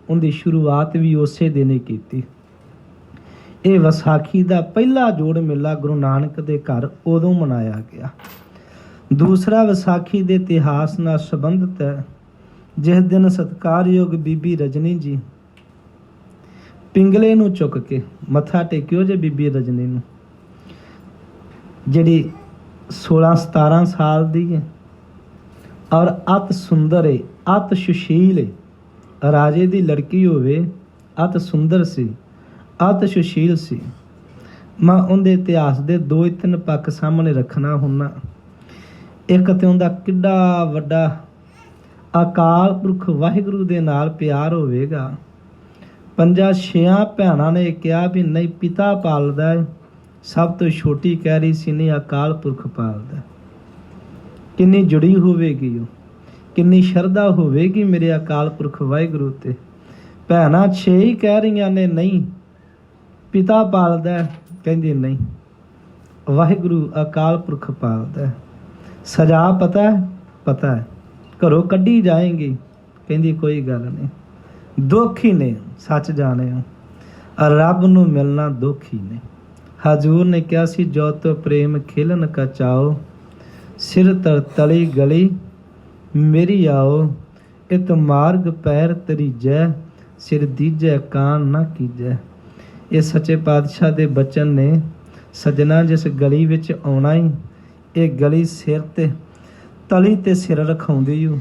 ਉਹਦੀ ਸ਼ੁਰੂਆਤ ਵੀ ਉਸੇ ਦਿਨ ਹੀ ਕੀਤੀ। ਇਹ ਵਿਸਾਖੀ ਦਾ ਪਹਿਲਾ ਜੋੜ ਮੇਲਾ ਗੁਰੂ ਨਾਨਕ ਦੇ ਘਰ ਉਦੋਂ ਮਨਾਇਆ ਗਿਆ। ਦੂਸਰਾ ਵਿਸਾਖੀ ਦੇ ਇਤਿਹਾਸ ਨਾਲ ਸੰਬੰਧਿਤ ਹੈ। ਜਿਸ ਦਿਨ ਸਤਿਕਾਰਯੋਗ ਬੀਬੀ ਰਜਨੀ ਜੀ ਪਿੰਗਲੇ ਨੂੰ ਚੁੱਕ ਕੇ ਮੱਥਾ ਟੇਕਿਓ ਜੇ ਬੀਬੀ ਰਜਨੀ ਨੂੰ, ਜਿਹੜੀ 16-17 ਸਾਲ ਦੀ ਹੈ ਔਰ ਅਤ ਸੁੰਦਰ ਹੈ, ਅਤ ਸੁਸ਼ੀਲ ਹੈ। ਰਾਜੇ ਦੀ ਲੜਕੀ ਹੋਵੇ, ਅਤ ਸੁੰਦਰ ਸੀ, ਅਤ ਸੁਸ਼ੀਲ ਸੀ। ਮੈਂ ਉਹਦੇ ਇਤਿਹਾਸ ਦੇ 2-3 ਪੱਖ ਸਾਹਮਣੇ ਰੱਖਣਾ ਹੁੰਨਾ। ਇੱਕ ਤੇ ਉਹਦਾ ਕਿੱਡਾ ਵੱਡਾ ਅਕਾਲ ਪੁਰਖ ਵਾਹਿਗੁਰੂ ਦੇ ਨਾਲ ਪਿਆਰ ਹੋਵੇਗਾ। 5-6 ਭੈਣਾਂ ਨੇ ਕਿਹਾ ਵੀ ਨਹੀਂ ਪਿਤਾ ਪਾਲਦਾ ਹੈ, ਸਭ ਤੋਂ ਛੋਟੀ ਕਹਿ ਰਹੀ ਸੀ ਨਹੀਂ ਅਕਾਲ ਪੁਰਖ ਪਾਲਦਾ। ਕਿੰਨੀ ਜੁੜੀ ਹੋਵੇਗੀ ਉਹ, ਕਿੰਨੀ ਸ਼ਰਧਾ ਹੋਵੇਗੀ ਮੇਰੇ ਅਕਾਲ ਪੁਰਖ ਵਾਹਿਗੁਰੂ ਤੇ। ਭੈਣਾਂ 6 ਹੀ ਕਹਿ ਰਹੀਆਂ ਨੇ ਨਹੀਂ ਪਿਤਾ ਪਾਲਦਾ, ਕਹਿੰਦੀ ਨਹੀਂ ਵਾਹਿਗੁਰੂ ਅਕਾਲ ਪੁਰਖ ਪਾਲਦਾ। ਸਜ਼ਾ ਪਤਾ ਹੈ? ਪਤਾ ਹੈ, ਘਰੋਂ ਕੱਢੀ ਜਾਏਗੀ, ਕਹਿੰਦੀ ਕੋਈ ਗੱਲ ਨਹੀਂ। ਦੁੱਖ ਹੀ ਨੇ, ਸੱਚ ਜਾਣੇ ਹੋ ਰੱਬ ਨੂੰ ਮਿਲਣਾ ਦੁੱਖ ਹੀ ਨੇ। ਹਜ਼ੂਰ ਨੇ ਕਿਹਾ ਸੀ ਜੋ ਤੋ ਪ੍ਰੇਮ ਖੇਲਨ ਕਾ ਚਾਓ, ਸਿਰ ਤਰ ਤਲੀ ਗਲੀ ਮੇਰੀ ਆਓ। ਇਤ ਮਾਰਗ ਪੈਰ ਤਰੀਜੈ, ਸਿਰ ਦੀਜੈ ਕਾਨ ਨਾ ਕੀਜੈ। ਇਹ ਸੱਚੇ ਪਾਤਸ਼ਾਹ ਦੇ ਬਚਨ ਨੇ। ਸੱਜਣਾ ਜਿਸ ਗਲੀ ਵਿੱਚ ਆਉਣਾ ਹੀ, ਇਹ ਗਲੀ ਸਿਰ ਤੇ ਤਲੀ ਤੇ ਸਿਰ ਰਖਾਉਂਦੀ ਓ।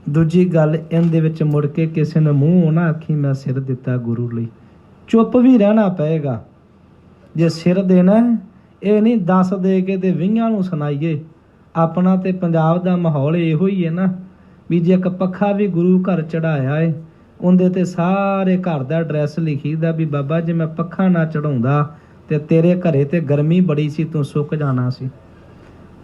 ਦੂਜੀ ਗੱਲ ਇਹਦੇ ਵਿੱਚ ਮੁੜ ਕੇ ਕਿਸੇ ਨੂੰ ਮੂੰਹ ਨਾ ਆਖੀ ਮੈਂ ਸਿਰ ਦਿੱਤਾ ਗੁਰੂ ਲਈ, ਚੁੱਪ ਵੀ ਰਹਿਣਾ ਪਏਗਾ। ਜੇ ਸਿਰ ਦੇਣਾ ਇਹ ਨਹੀਂ 10 ਦੇ ਕੇ ਤੇ 20 ਨੂੰ ਸੁਣਾਈਏ। ਆਪਣਾ ਤੇ ਪੰਜਾਬ ਦਾ ਮਾਹੌਲ ਇਹੋ ਹੀ ਹੈ ਨਾ ਵੀ ਜੇ ਇੱਕ ਪੱਖਾ ਵੀ ਗੁਰੂ ਘਰ ਚੜਾਇਆ ਏ ਉਹਦੇ ਤੇ ਸਾਰੇ ਘਰ ਦਾ ਐਡਰੈਸ ਲਿਖੀਦਾ ਵੀ ਬਾਬਾ ਜੇ ਮੈਂ ਪੱਖਾ ਨਾ ਚੜਾਉਂਦਾ ਤੇ ਤੇਰੇ ਘਰੇ ਤੇ ਗਰਮੀ ਬੜੀ ਸੀ, ਤੂੰ ਸੁੱਕ ਜਾਣਾ ਸੀ।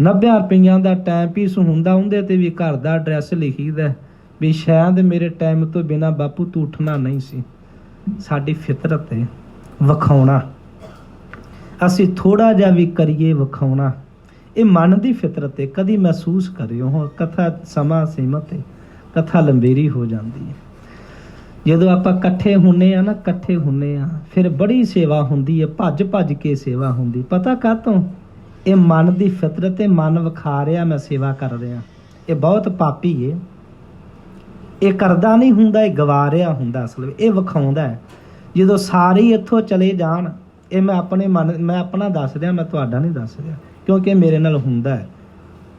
90 ਰੁਪਈਆਂ ਦਾ ਟਾਈਮ ਪੀਸ ਹੁੰਦਾ, ਉਹਦੇ ਤੇ ਵੀ ਘਰ ਦਾ ਐਡਰੈਸ ਲਿਖੀਦਾ ਵੀ ਸ਼ਾਇਦ ਮੇਰੇ ਟਾਈਮ ਤੋਂ ਬਿਨਾਂ ਬਾਪੂ ਤੂੰ ਉੱਠਣਾ ਨਹੀਂ ਸੀ। ਸਾਡੀ ਫਿਤਰਤ ਹੈ ਵਿਖਾਉਣਾ, ਅਸੀਂ ਥੋੜਾ ਜਿਹਾ ਵੀ ਕਰੀਏ ਵਿਖਾਉਣਾ, ਇਹ ਮਨ ਦੀ ਫਿਤਰਤ ਹੈ। ਕਦੀ ਮਹਿਸੂਸ ਕਰਿਓ, ਹੁਣ ਕਥਾ ਸਮਾਂ ਸੀਮਤ ਹੈ, ਕਥਾ ਲੰਬੇਰੀ ਹੋ ਜਾਂਦੀ ਹੈ। ਜਦੋਂ ਆਪਾਂ ਇਕੱਠੇ ਹੁੰਨੇ ਆ ਨਾ, ਇਕੱਠੇ ਹੁੰਨੇ ਆ ਫਿਰ ਬੜੀ ਸੇਵਾ ਹੁੰਦੀ ਹੈ, ਭੱਜ ਭੱਜ ਕੇ ਸੇਵਾ ਹੁੰਦੀ। ਪਤਾ ਕਾਹਤੋਂ? ਇਹ ਮਨ ਦੀ ਫਿਤਰਤ ਹੈ, ਮਨ ਵਿਖਾ ਰਿਹਾ ਮੈਂ ਸੇਵਾ ਕਰ ਰਿਹਾ। ਇਹ ਬਹੁਤ ਪਾਪੀ ਹੈ, ਇਹ ਕਰਦਾ ਨਹੀਂ ਹੁੰਦਾ, ਇਹ ਗਵਾ ਰਿਹਾ ਹੁੰਦਾ। ਅਸਲ ਵਿੱਚ ਇਹ ਵਿਖਾਉਂਦਾ ਹੈ। ਜਦੋਂ ਸਾਰੇ ਇੱਥੋਂ ਚਲੇ ਜਾਣ, ਇਹ ਮੈਂ ਆਪਣੇ ਮਨ, ਮੈਂ ਆਪਣਾ ਦੱਸ ਰਿਹਾ, ਮੈਂ ਤੁਹਾਡਾ ਨਹੀਂ ਦੱਸ ਰਿਹਾ, ਕਿਉਂਕਿ ਇਹ ਮੇਰੇ ਨਾਲ ਹੁੰਦਾ ਹੈ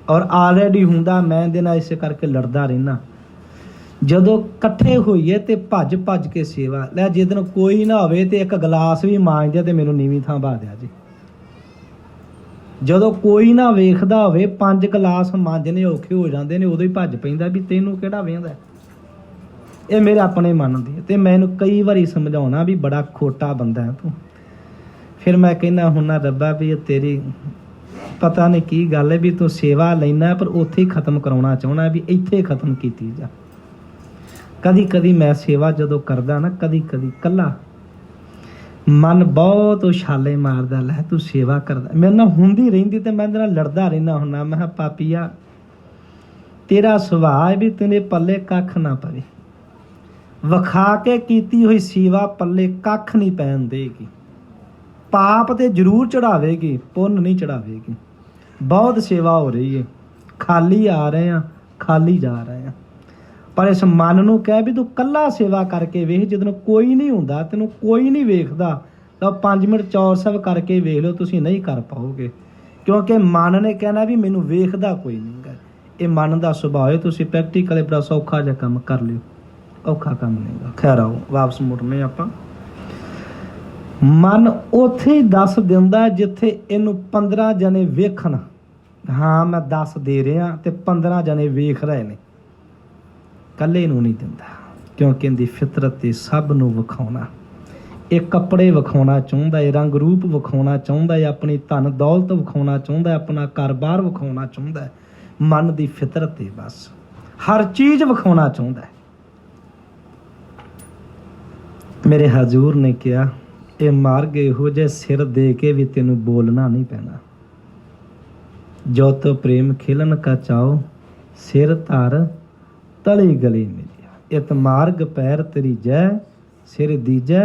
ਔਰ ਆਲਰੇਡੀ ਹੁੰਦਾ। ਮੈਂ ਇਹਦੇ ਨਾਲ ਇਸੇ ਕਰਕੇ ਲੜਦਾ ਰਹਿਣਾ। ਜਦੋਂ ਇਕੱਠੇ ਹੋਈਏ ਤੇ ਭੱਜ ਭੱਜ ਕੇ ਸੇਵਾ ਲੈ। ਜਿਸ ਦਿਨ ਕੋਈ ਨਾ ਹੋਵੇ ਤੇ ਇੱਕ ਗਲਾਸ ਵੀ ਮਾਂਜਦੇ ਤੇ ਮੈਨੂੰ ਨੀਵੀਂ ਥਾਂ ਪਾ ਦਿਆ ਜੀ। ਜਦੋਂ ਕੋਈ ਨਾ ਵੇਖਦਾ ਹੋਵੇ 5 ਗਲਾਸ ਮਾਂਜਣੇ ਔਖੇ ਹੋ ਜਾਂਦੇ ਨੇ, ਉਦੋਂ ਹੀ ਭੱਜ ਪੈਂਦਾ ਵੀ ਤੈਨੂੰ ਕਿਹੜਾ ਵੇਂਦਾ। ਇਹ ਮੇਰੇ ਆਪਣੇ ਮਨ ਦੀ ਤੇ ਮੈਨੂੰ ਕਈ ਵਾਰੀ ਸਮਝਾਉਣਾ ਵੀ ਬੜਾ ਖੋਟਾ ਬੰਦਾ ਹੈ ਤੂੰ। ਫਿਰ ਮੈਂ ਕਹਿੰਦਾ ਹੁੰਨਾ ਰੱਬਾ ਵੀ ਇਹ ਤੇਰੀ ਪਤਾ ਨਹੀਂ ਕੀ ਗੱਲ ਹੈ ਵੀ ਤੂੰ ਸੇਵਾ ਲੈਣਾ ਪਰ ਉੱਥੇ ਹੀ ਖਤਮ ਕਰਾਉਣਾ ਚਾਹੁੰਦਾ, ਵੀ ਇੱਥੇ ਖਤਮ ਕੀਤੀ ਜਾ। ਕਦੀ ਕਦੀ ਮੈਂ ਸੇਵਾ ਜਦੋਂ ਕਰਦਾ ਨਾ, ਕਦੀ ਕਦੀ ਕੱਲਾ ਮਨ ਬਹੁਤ ਉਛਾਲੇ ਮਾਰਦਾ, ਲੈ ਤੂੰ ਸੇਵਾ ਕਰਦਾ। ਮੇਰੇ ਨਾਲ ਹੁੰਦੀ ਰਹਿੰਦੀ ਤੇ ਮੈਂ ਇਹਦੇ ਨਾਲ ਲੜਦਾ ਰਹਿੰਦਾ ਹੁੰਨਾ। ਮੈਂ ਕਿਹਾ ਪਾਪੀਆ ਤੇਰਾ ਸੁਭਾਅ ਹੈ ਵੀ ਤੇਰੇ ਪੱਲੇ ਕੱਖ ਨਾ ਪਵੇ। ਵਿਖਾ ਕੇ ਕੀਤੀ ਹੋਈ ਸੇਵਾ ਪੱਲੇ ਕੱਖ ਨਹੀਂ ਪੈਣ ਦੇਗੀ। ਪਾਪ ਤੇ ਜ਼ਰੂਰ ਚੜਾਵੇਗੀ, ਪੁੰਨ ਨਹੀਂ ਚੜਾਵੇਗੀ। ਬਹੁਤ ਸੇਵਾ ਹੋ ਰਹੀ ਹੈ, ਖਾਲੀ ਆ ਰਹੇ ਆ, ਖਾਲੀ ਜਾ ਰਹੇ ਆ। ਪਰ ਇਸ ਮਨ ਨੂੰ ਕਹਿ ਵੀ ਤੂੰ ਕੱਲਾ ਸੇਵਾ ਕਰਕੇ ਵੇਖ। ਜਦੋਂ ਕੋਈ ਨਹੀਂ ਹੁੰਦਾ, ਤੈਨੂੰ ਕੋਈ ਨਹੀਂ ਵੇਖਦਾ, ਤਾਂ 5 ਮਿੰਟ ਚੌਰ ਸਾਹਿਬ ਕਰਕੇ ਵੇਖ ਲਓ, ਤੁਸੀਂ ਨਹੀਂ ਕਰ ਪਾਓਗੇ। ਕਿਉਂਕਿ ਮਨ ਨੇ ਕਹਿਣਾ ਵੀ ਮੈਨੂੰ ਵੇਖਦਾ ਕੋਈ ਨਹੀਂ ਗਾ। ਇਹ ਮਨ ਦਾ ਸੁਭਾਅ ਹੈ। ਤੁਸੀਂ ਪ੍ਰੈਕਟੀਕਲੀ ਬੜਾ ਸੌਖਾ ਜਿਹਾ ਕੰਮ ਕਰ ਲਿਓ, ਔਖਾ ਕੰਮ ਨਹੀਂ ਗਾ। ਖੈਰ ਆਓ ਵਾਪਸ ਮੁੜਨੇ ਆਪਾਂ। ਮਨ ਉੱਥੇ ਹੀ ਦੱਸ ਦਿੰਦਾ ਜਿੱਥੇ ਇਹਨੂੰ 15 ਜਣੇ ਵੇਖਣ। ਹਾਂ ਮੈਂ ਦੱਸ ਦੇ ਰਿਹਾ ਤੇ 15 ਜਣੇ ਵੇਖ ਰਹੇ ਨੇ, ਕੱਲੇ ਨੂੰ ਨਹੀਂ ਦਿੰਦਾ। ਕਿਉਂਕਿ ਇਹਦੀ ਫਿਤਰਤ ਤੇ ਸਭ ਨੂੰ ਵਿਖਾਉਣਾ। ਇਹ ਕੱਪੜੇ ਵਿਖਾਉਣਾ ਚਾਹੁੰਦਾ ਹੈ, ਰੰਗ ਰੂਪ ਵਿਖਾਉਣਾ ਚਾਹੁੰਦਾ ਹੈ, ਆਪਣੀ ਧਨ ਦੌਲਤ ਵਿਖਾਉਣਾ ਚਾਹੁੰਦਾ ਹੈ, ਆਪਣਾ ਘਰ-ਬਾਰ ਵਿਖਾਉਣਾ ਚਾਹੁੰਦਾ ਹੈ। ਮਨ ਦੀ ਫਿਤਰਤ ਹੈ, ਬਸ ਹਰ ਚੀਜ਼ ਵਿਖਾਉਣਾ ਚਾਹੁੰਦਾ ਹੈ। ਮੇਰੇ ਹਜ਼ੂਰ ਨੇ ਕਿਹਾ ਇਹ ਮਾਰਗ ਇਹੋ ਜਿਹੇ ਸਿਰ ਦੇ ਕੇ ਵੀ ਤੈਨੂੰ ਬੋਲਣਾ ਨਹੀਂ ਪੈਣਾ। ਜੋ ਤੋ ਪ੍ਰੇਮ ਖੇਲਨ ਕਾ ਚਾਓ, ਸਿਰ ਧਰ ਤਲੀ ਗਲੀ ਮਿਲਿਆ। ਇਤ ਮਾਰਗ ਪੈਰ ਤੇਰੀ ਜੈ, ਸਿਰ ਦੀਜੈ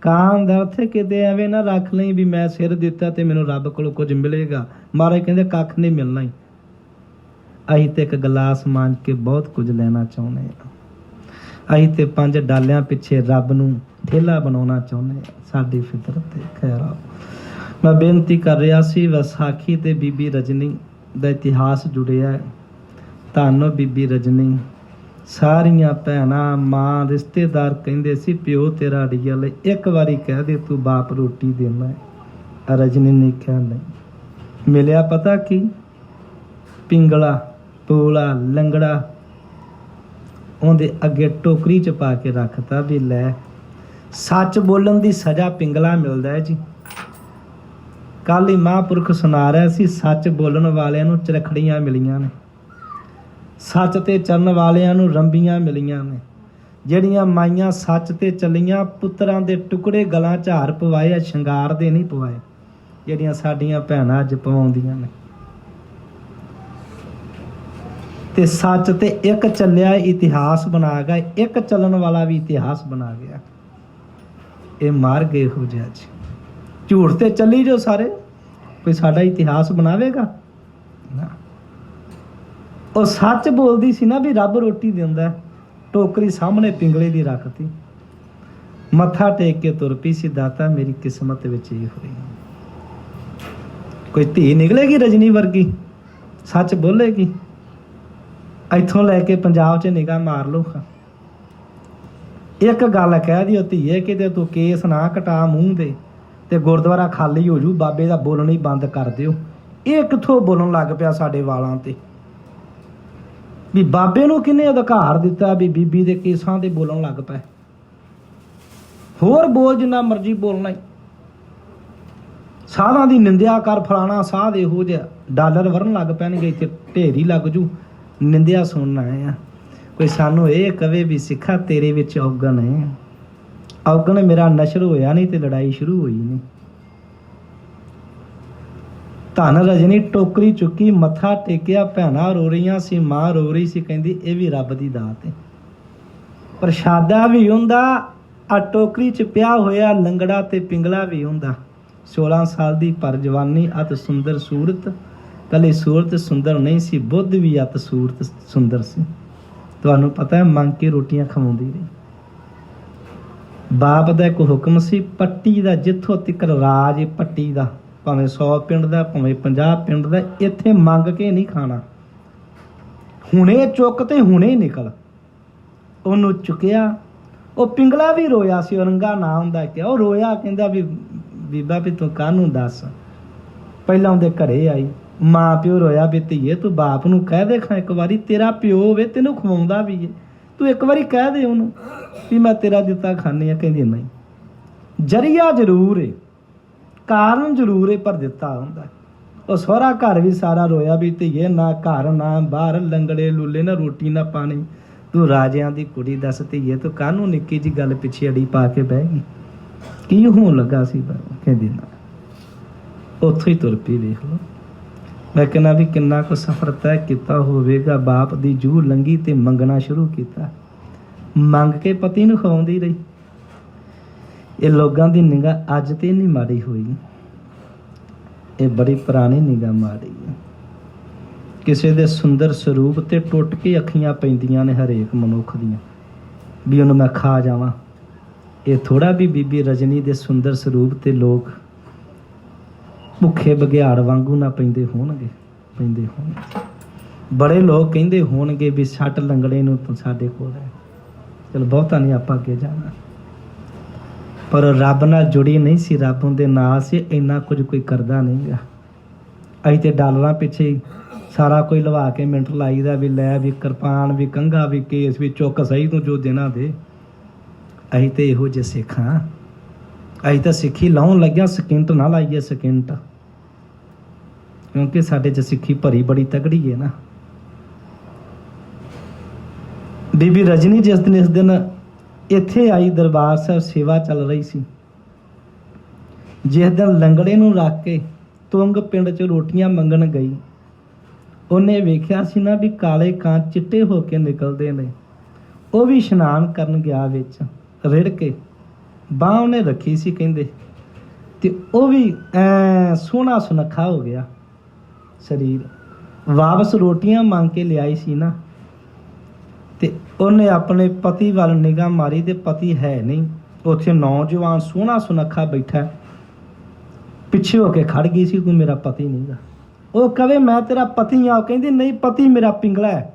ਕਾਂ ਦਾ ਅਰਥ ਕਿਤੇ ਐਵੇਂ ਨਾ ਰੱਖ ਲਈ ਵੀ ਮੈਂ ਸਿਰ ਦਿੱਤਾ ਤੇ ਮੈਨੂੰ ਰੱਬ ਕੋਲੋਂ ਕੁਝ ਮਿਲੇਗਾ। ਮਹਾਰਾਜ ਕਹਿੰਦੇ ਕੱਖ ਨਹੀਂ ਮਿਲਣਾ ਹੀ। ਅਸੀਂ ਤੇ ਇੱਕ ਗਲਾਸ ਮਾਂਜ ਕੇ ਬਹੁਤ ਕੁਝ ਲੈਣਾ ਚਾਹੁੰਦੇ ਹਾਂ। ਅਸੀਂ ਤੇ 5 ਡਾਲਿਆਂ ਪਿੱਛੇ ਰੱਬ ਨੂੰ ਠੇਲਾ ਬਣਾਉਣਾ ਚਾਹੁੰਦੇ ਹਾਂ। ਸਾਡੀ ਫਿਤਰਤ ਤੇ ਖੈਰ मैं बेनती कर रहा सी विसाखी ते बीबी रजनी ਦਾ ਇਤਿਹਾਸ ਜੁੜਿਆ ਹੈ। ਧੰਨ ਬੀਬੀ ਰਜਨੀ। ਸਾਰੀਆਂ ਭੈਣਾਂ ਮਾਂ ਰਿਸ਼ਤੇਦਾਰ ਕਹਿੰਦੇ ਸੀ ਪਿਓ ਤੇਰਾ ਅੜੀਅਲ, ਇੱਕ ਵਾਰੀ ਕਹਿ ਦੇ ਤੂੰ ਬਾਪ ਰੋਟੀ ਦੇਣਾ ਹੈ। ਰਜਨੀ ਨੇ ਕਿਹਾ ਨਹੀਂ। ਮਿਲਿਆ ਪਤਾ ਕੀ? ਪਿੰਗਲਾ ਪੋਲਾ ਲੰਗੜਾ ਉਹਦੇ ਅੱਗੇ ਟੋਕਰੀ ਚ ਪਾ ਕੇ ਰੱਖਤਾ ਵੀ ਲੈ, ਸੱਚ ਬੋਲਣ ਦੀ ਸਜ਼ਾ ਪਿੰਗਲਾ ਮਿਲਦਾ ਹੈ ਜੀ। ਕੱਲ ਹੀ ਮਹਾਂਪੁਰਖ ਸੁਣਾ ਰਿਹਾ ਸੀ, ਸੱਚ ਬੋਲਣ ਵਾਲਿਆਂ ਨੂੰ ਚਰਖੜੀਆਂ ਮਿਲੀਆਂ ਨੇ, ਸੱਚ ਤੇ ਚੱਲਣ ਵਾਲਿਆਂ ਨੂੰ ਰੰਬੀਆਂ ਮਿਲੀਆਂ ਨੇ। ਜਿਹੜੀਆਂ ਮਾਈਆਂ ਸੱਚ ਤੇ ਚੱਲੀਆਂ, ਪੁੱਤਰਾਂ ਦੇ ਟੁਕੜੇ ਗਲਾਂ 'ਚ ਹਾਰ ਪਵਾਏ ਆ, ਸ਼ਿੰਗਾਰ ਦੇ ਨਹੀਂ ਪਵਾਏ, ਜਿਹੜੀਆਂ ਸਾਡੀਆਂ ਭੈਣਾਂ ਅੱਜ ਪਵਾਉਂਦੀਆਂ ਨੇ। ਤੇ ਸੱਚ ਤੇ ਇੱਕ ਚੱਲਿਆ ਇਤਿਹਾਸ ਬਣਾ ਗਿਆ, ਇੱਕ ਚੱਲਣ ਵਾਲਾ ਵੀ ਇਤਿਹਾਸ ਬਣਾ ਗਿਆ। ਇਹ ਮਾਰ ਗਏ ਹੋ ਜਿਹਾ ਜੀ। ਝੂਠ ਤੇ ਚੱਲੀ ਜੋ ਸਾਰੇ, ਕੋਈ ਸਾਡਾ ਇਤਿਹਾਸ ਬਣਾਵੇਗਾ ਨਾ। ਉਹ ਸੱਚ ਬੋਲਦੀ ਸੀ ਨਾ ਵੀ ਰੱਬ ਰੋਟੀ ਦਿੰਦਾ, ਟੋਕਰੀ ਸਾਹਮਣੇ ਪਿੰਗਲੇ ਦੀ ਰੱਖਤੀ, ਮੱਥਾ ਟੇਕ ਕੇ ਤੁਰ ਪਈ ਸੀ, ਦਾਤਾ ਮੇਰੀ ਕਿਸਮਤ ਵਿੱਚ ਇਹ ਹੋਈ। ਕੋਈ ਧੀ ਨਿਕਲੇਗੀ ਰਜਨੀ ਵਰਗੀ, ਸੱਚ ਬੋਲੇਗੀ। ਇੱਥੋਂ ਲੈ ਕੇ ਪੰਜਾਬ 'ਚ ਨਿਗਾਹ ਮਾਰ ਲਓ, ਇੱਕ ਗੱਲ ਕਹਿ ਦਿਓ ਧੀਏ ਕਿਤੇ ਤੂੰ ਕੇਸ ਨਾ ਕਟਾ ਮੂੰਹ ਦੇ ਤੇ ਗੁਰਦੁਆਰਾ ਖਾਲੀ ਹੋ ਜੂ, ਬਾਬੇ ਦਾ ਬੋਲਣਾ ਹੀ ਬੰਦ ਕਰ ਦਿਓ। ਇਹ ਕਿੱਥੋਂ ਬੋਲਣ ਲੱਗ ਪਿਆ ਸਾਡੇ ਵਾਲਾਂ ਤੇ? ਵੀ ਬਾਬੇ ਨੂੰ ਕਿਹਨੇ ਅਧਿਕਾਰ ਦਿੱਤਾ ਵੀ ਬੀਬੀ ਦੇ ਕੇਸਾਂ ਤੇ ਬੋਲਣ ਲੱਗ ਪਏ? ਹੋਰ ਬੋਲ ਜਿੰਨਾ ਮਰਜ਼ੀ ਬੋਲਣਾ ਹੀ। ਸਾਧਾਂ ਦੀ ਨਿੰਦਿਆ ਕਰ, ਫਲਾਣਾ ਸਾਧ ਇਹੋ ਜਿਹਾ, ਡਾਲਰ ਵਰਨ ਲੱਗ ਪੈਣਗੇ, ਇੱਥੇ ਢੇਰੀ ਲੱਗ ਜੂ। ਨਿੰਦਿਆ ਸੁਣਨ ਆਏ ਆ। ਕੋਈ ਸਾਨੂੰ ਇਹ ਕਵੇ ਵੀ ਸਿੱਖਾ ਤੇਰੇ ਵਿੱਚ ਔਗਣ ਹੈ। ਔਗਣ ਮੇਰਾ ਨਸ਼ਰ ਹੋਇਆ ਨਹੀਂ ਤੇ ਲੜਾਈ ਸ਼ੁਰੂ ਹੋਈ ਨਹੀਂ। ਧੰਨ ਰਜਨੀ ਟੋਕਰੀ ਚੁੱਕੀ, ਮੱਥਾ ਟੇਕਿਆ, ਭੈਣਾਂ ਰੋ ਰਹੀਆਂ ਸੀ, ਮਾਂ ਰੋ ਰਹੀ ਸੀ, ਕਹਿੰਦੀ ਇਹ ਵੀ ਰੱਬ ਦੀ ਦਾਤ ਹੈ। ਪ੍ਰਸ਼ਾਦਾ ਵੀ ਹੁੰਦਾ, ਆ ਟੋਕਰੀ 'ਚ ਪਿਆ ਹੋਇਆ ਲੰਗੜਾ ਤੇ ਪਿੰਗਲਾ ਵੀ ਹੁੰਦਾ। 16 ਸਾਲ ਦੀ ਪਰ ਜਵਾਨੀ, ਅਤ ਸੁੰਦਰ ਸੂਰਤ। ਕੱਲੀ ਸੂਰਤ ਸੁੰਦਰ ਨਹੀਂ ਸੀ, ਬੁੱਧ ਵੀ ਅਤ ਸੂਰਤ ਸੁੰਦਰ ਸੀ। ਤੁਹਾਨੂੰ ਪਤਾ ਹੈ ਮੰਗ ਕੇ ਰੋਟੀਆਂ ਖਵਾਉਂਦੀ ਰਹੀ। ਬਾਪ ਦਾ ਇੱਕ ਹੁਕਮ ਸੀ, ਪੱਟੀ ਦਾ ਜਿੱਥੋਂ ਤੱਕ ਰਾਜ ਹੈ ਪੱਟੀ ਦਾ, ਭਾਵੇਂ 100 ਪਿੰਡ ਦਾ ਭਾਵੇਂ 50 ਪਿੰਡ ਦਾ, ਇੱਥੇ ਮੰਗ ਕੇ ਨਹੀਂ ਖਾਣਾ। ਹੁਣੇ ਚੁੱਕ ਤੇ ਹੁਣੇ ਨਿਕਲ। ਉਹਨੂੰ ਚੁੱਕਿਆ, ਉਹ ਪਿੰਗਲਾ ਵੀ ਰੋਇਆ ਸੀ, ਔਰੰਗਾ ਨਾਂ ਹੁੰਦਾ ਕਿ ਉਹ ਰੋਇਆ, ਕਹਿੰਦਾ ਵੀ ਬੀਬਾ ਵੀ ਤੂੰ ਕਾਹਨੂੰ ਦੱਸ। ਪਹਿਲਾਂ ਉਹਦੇ ਘਰੇ ਆਈ, ਮਾਂ ਪਿਓ ਰੋਇਆ ਵੀ ਧੀਏ ਤੂੰ ਬਾਪ ਨੂੰ ਕਹਿ ਦੇ ਖਾਂ ਇੱਕ ਵਾਰੀ, ਤੇਰਾ ਪਿਓ ਹੋਵੇ ਤੈਨੂੰ ਖਵਾਉਂਦਾ ਵੀ ਹੈ, ਤੂੰ ਇੱਕ ਵਾਰੀ ਕਹਿ ਦੇ ਉਹਨੂੰ ਵੀ ਮੈਂ ਤੇਰਾ ਦਿੱਤਾ ਖਾਂਦੀ ਆ। ਕਹਿੰਦੀ ਨਹੀਂ, ਜਰੀਆ ਜ਼ਰੂਰ ਏ, ਕਾਰਨ ਜ਼ਰੂਰ ਏ, ਪਰ ਦਿੱਤਾ ਹੁੰਦਾ। ਉਹ ਸਹੁਰਾ ਘਰ ਵੀ ਸਾਰਾ ਰੋਇਆ ਵੀ ਧੀਏ ਨਾ ਘਰ ਨਾ ਬਾਹਰ, ਲੰਗੜੇ ਲੂਲੇ ਨਾ ਰੋਟੀ ਨਾ ਪਾਣੀ, ਤੂੰ ਰਾਜਿਆਂ ਦੀ ਕੁੜੀ ਦੱਸ ਧੀਏ ਤੂੰ ਕਾਹਨੂੰ ਨਿੱਕੀ ਜੀ ਗੱਲ ਪਿੱਛੇ ਅੜੀ ਪਾ ਕੇ ਬਹਿ ਗਈ, ਕੀ ਹੋਣ ਲੱਗਾ ਸੀ? ਕਹਿੰਦੀ ਨਾ। ਉੱਥੋਂ ਹੀ ਤੁਰ ਪਈ। ਵੇਖ ਲਓ, ਮੈਂ ਕਹਿੰਦਾ ਵੀ ਕਿੰਨਾ ਕੁ ਸਫ਼ਰ ਤੈਅ ਕੀਤਾ ਹੋਵੇਗਾ। ਬਾਪ ਦੀ ਜੂਹ ਲੰਗੀ ਤੇ ਮੰਗਣਾ ਸ਼ੁਰੂ ਕੀਤਾ, ਮੰਗ ਕੇ ਪਤੀ ਨੂੰ ਖਵਾਉਂਦੀ ਰਹੀ। ਇਹ ਲੋਕਾਂ ਦੀ ਨਿਗਾਹ ਅੱਜ ਤੇ ਨਹੀਂ ਮਾੜੀ ਹੋਈ, ਇਹ ਬੜੀ ਪੁਰਾਣੀ ਨਿਗਾਹ ਮਾੜੀ ਹੈ। ਕਿਸੇ ਦੇ ਸੁੰਦਰ ਸਰੂਪ ਤੇ ਟੁੱਟ ਕੇ ਅੱਖੀਆਂ ਪੈਂਦੀਆਂ ਨੇ ਹਰੇਕ ਮਨੁੱਖ ਦੀਆਂ, ਵੀ ਉਹਨੂੰ ਮੈਂ ਖਾ ਜਾਵਾਂ। ਇਹ ਥੋੜਾ ਵੀ ਬੀਬੀ ਰਜਨੀ ਦੇ ਸੁੰਦਰ ਸਰੂਪ ਤੇ ਲੋਕ ਭੁੱਖੇ ਬਘਿਆੜ ਵਾਂਗੂ ਨਾ ਪੈਂਦੇ ਹੋਣਗੇ? ਪੈਂਦੇ ਹੋਣਗੇ। ਬੜੇ ਲੋਕ ਕਹਿੰਦੇ ਹੋਣਗੇ ਵੀ ਛੱਟ ਲੰਗੜੇ ਨੂੰ ਤੂੰ ਸਾਡੇ ਕੋਲ ਹੈ। ਚਲ ਬਹੁਤਾ ਨਹੀਂ ਆਪਾਂ ਅੱਗੇ ਜਾਣਾ, ਪਰ ਰੱਬ ਨਾਲ ਜੁੜੀ ਨਹੀਂ ਸੀ, ਰੱਬ ਦੇ ਨਾਲ ਸੀ। ਇੰਨਾ ਕੁਝ ਕੋਈ ਕਰਦਾ ਨਹੀਂ ਗਾ। ਅਸੀਂ ਤੇ ਡਾਲਰਾਂ ਪਿੱਛੇ ਸਾਰਾ ਕੋਈ ਲਵਾ ਕੇ ਮਿੰਟ ਲਾਈਦਾ ਵੀ ਲੈ ਵੀ ਕਿਰਪਾਨ ਵੀ ਕੰਘਾ ਵੀ ਕੇਸ ਵੀ ਚੁੱਕ ਸਹੀ ਤੂੰ ਜੋ ਦੇਣਾ ਦੇ। ਅਸੀਂ ਤੇ ਇਹੋ ਜਿਹੇ ਸਿੱਖ ਹਾਂ। ਅਸੀਂ ਤਾਂ ਸਿੱਖੀ ਲਾਉਣ ਲੱਗਿਆ, ਸਕਿੰਟ ਨਾ ਲਾਈਏ ਸਕਿੰਟ, ਕਿਉਂਕਿ ਸਾਡੇ 'ਚ ਸਿੱਖੀ ਭਰੀ ਬੜੀ ਤਗੜੀ ਹੈ ਨਾ। ਬੀਬੀ ਰਜਨੀ ਜਿਸ ਦਿਨ ਇੱਥੇ ਆਈ, ਦਰਬਾਰ ਸਾਹਿਬ ਸੇਵਾ ਚੱਲ ਰਹੀ ਸੀ, ਜਿਸ ਦਿਨ ਲੰਗੜੇ ਨੂੰ ਰੱਖ ਕੇ ਤੁੰਗ ਪਿੰਡ 'ਚ ਰੋਟੀਆਂ ਮੰਗਣ ਗਈ, ਉਹਨੇ ਵੇਖਿਆ ਸੀ ਨਾ ਵੀ ਕਾਲੇ ਕਾਂ ਚਿੱਟੇ ਹੋ ਕੇ ਨਿਕਲਦੇ ਨੇ। ਉਹ ਵੀ ਇਸ਼ਨਾਨ ਕਰਨ ਗਿਆ ਵਿੱਚ ਰਿੜ ਕੇ, ਬਾਂਹ ਉਹਨੇ ਰੱਖੀ ਸੀ ਕਹਿੰਦੇ, ਤੇ ਉਹ ਵੀ ਸੋਹਣਾ ਸੁਨੱਖਾ ਹੋ ਗਿਆ ਸਰੀਰ। ਵਾਪਸ ਰੋਟੀਆਂ ਮੰਗ ਕੇ ਲਿਆਈ ਸੀ ਨਾ, ਤੇ ਉਹਨੇ ਆਪਣੇ ਪਤੀ ਵੱਲ ਨਿਗਾਹ ਮਾਰੀ ਤੇ ਪਤੀ ਹੈ ਨਹੀਂ ਉੱਥੇ। ਨੌਜਵਾਨ ਸੋਹਣਾ ਸੁਨੱਖਾ ਬੈਠਾ, ਪਿੱਛੇ ਹੋ ਕੇ ਖੜ ਗਈ ਸੀ, ਤੂੰ ਮੇਰਾ ਪਤੀ ਨਹੀਂਗਾ। ਉਹ ਕਵੇ ਮੈਂ ਤੇਰਾ ਪਤੀ ਆ, ਉਹ ਕਹਿੰਦੀ ਨਹੀਂ, ਪਤੀ ਮੇਰਾ ਪਿੰਗਲਾ ਹੈ।